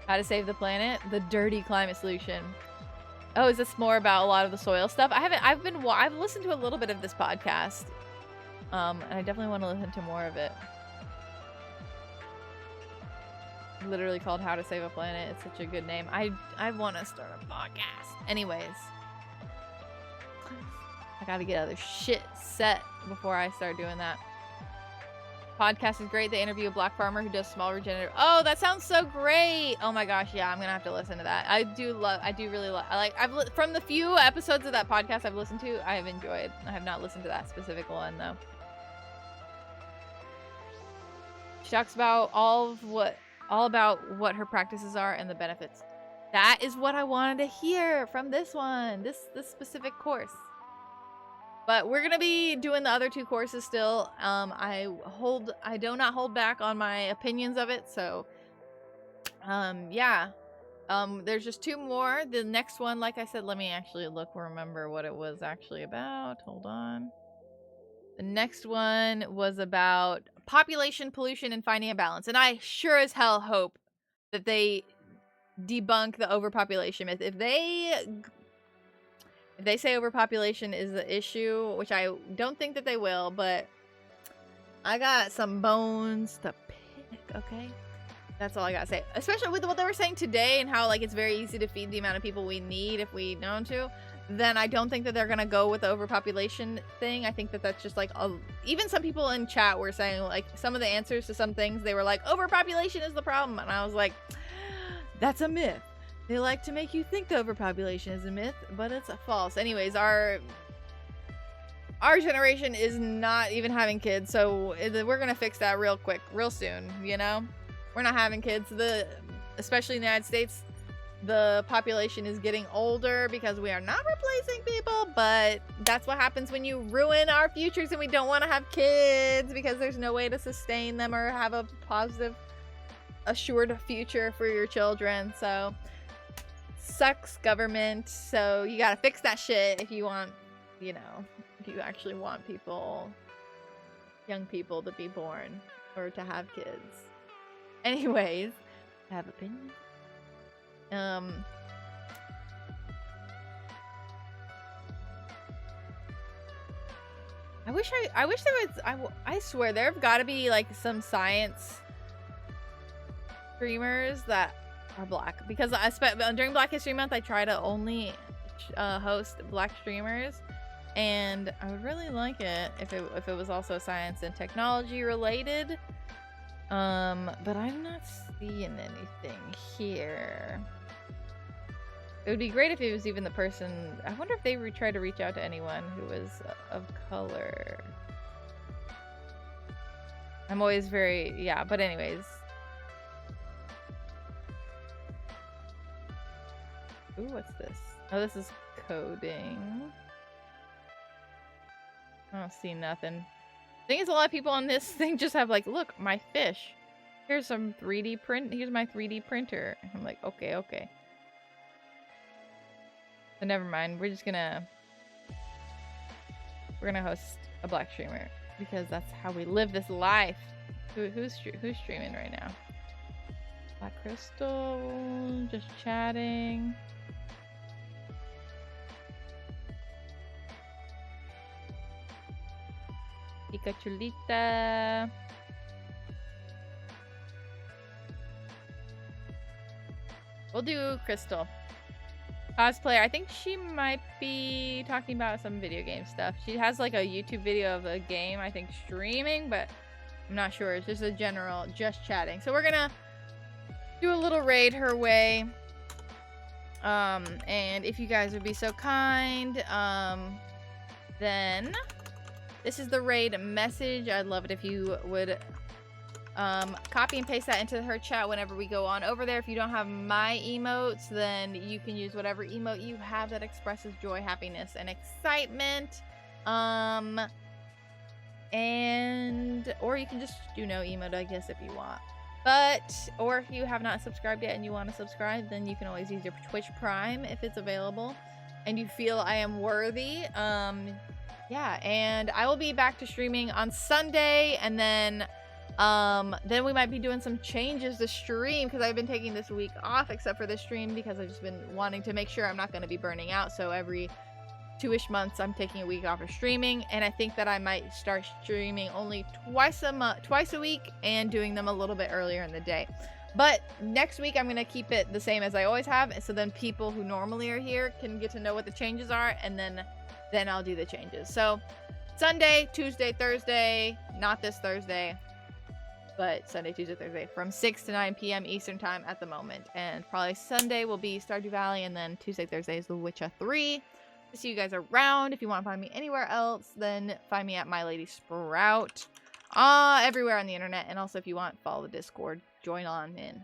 [SPEAKER 1] How to save the planet? The dirty climate solution. Oh, is this more about a lot of the soil stuff? I've listened to a little bit of this podcast. And I definitely want to listen to more of it. Literally called How to Save a Planet. It's such a good name. I want to start a podcast. Anyways. I gotta get other shit set before I start doing that. Podcast is great. They interview a black farmer who does small regenerative. Oh, that sounds so great. Oh my gosh, yeah, I'm gonna have to listen to that. I do really love. From the few episodes of that podcast I've listened to, I have enjoyed. I have not listened to that specific one though. She talks about all about what her practices are and the benefits. That is what I wanted to hear from this one, this specific course. But we're gonna be doing the other 2 courses still. I do not hold back on my opinions of it. So, yeah. There's just 2 more. The next one, like I said, let me actually remember what it was actually about. Hold on. The next one was about population, pollution, and finding a balance. And I sure as hell hope that they debunk the overpopulation myth. If they say overpopulation is the issue, which I don't think that they will, but I got some bones to pick, okay? That's all I gotta say. Especially with what they were saying today and how like it's very easy to feed the amount of people we need if we know to. Then I don't think that they're gonna go with the overpopulation thing. I think that that's just like even some people in chat were saying like some of the answers to some things, they were like, overpopulation is the problem. And I was like, that's a myth. They like to make you think the overpopulation is a myth, but it's false. Anyways, our generation is not even having kids, so we're gonna fix that real quick, real soon, you know? We're not having kids. Especially in the United States, the population is getting older because we are not replacing people, but that's what happens when you ruin our futures and we don't want to have kids because there's no way to sustain them or have a positive, assured future for your children, so... Sucks, government. So you gotta fix that shit if you want, you know, if you actually want young people to be born or to have kids. Anyways, I have opinions. I wish there was, I swear there have got to be like some science streamers that are black, because during Black History Month I try to only host black streamers, and I would really like it if it was also science and technology related, but I'm not seeing anything here. It would be great if it was even the person. I wonder if they try to reach out to anyone who was of color. I'm always very, yeah, but anyways. Ooh, what's this? Oh, this is coding. I don't see nothing. Thing is, a lot of people on this thing just have like, look, my fish. Here's some 3D print. Here's my 3D printer. I'm like, okay. So never mind. We're gonna host a black streamer because that's how we live this life. Who's streaming right now? Black Crystal, just chatting. Pikachulita. We'll do Crystal. Cosplayer. I think she might be talking about some video game stuff. She has like a YouTube video of a game, I think streaming, but I'm not sure. It's just a general, just chatting. So we're gonna do a little raid her way. And if you guys would be so kind, then this is the raid message. I'd love it if you would copy and paste that into her chat whenever we go on over there. If you don't have my emotes, then you can use whatever emote you have that expresses joy, happiness, and excitement. And or you can just do no emote, I guess, if you want. But or if you have not subscribed yet and you want to subscribe, then you can always use your Twitch Prime if it's available and you feel I am worthy. Yeah, and I will be back to streaming on Sunday, and then we might be doing some changes to stream because I've been taking this week off except for this stream because I've just been wanting to make sure I'm not going to be burning out. So every 2-ish months I'm taking a week off of streaming, and I think that I might start streaming only twice a week and doing them a little bit earlier in the day. But next week I'm going to keep it the same as I always have, so then people who normally are here can get to know what the changes are, and then I'll do the changes. So Sunday, Tuesday, Thursday, not this Thursday, but Sunday, Tuesday, Thursday from 6 to 9 p.m. Eastern time at the moment. And probably Sunday will be Stardew Valley, and then Tuesday, Thursday is The Witcher 3. To see you guys around. If you want to find me anywhere else, then find me at My Lady Sprout. Everywhere on the internet. And also if you want, follow the Discord. Join on in.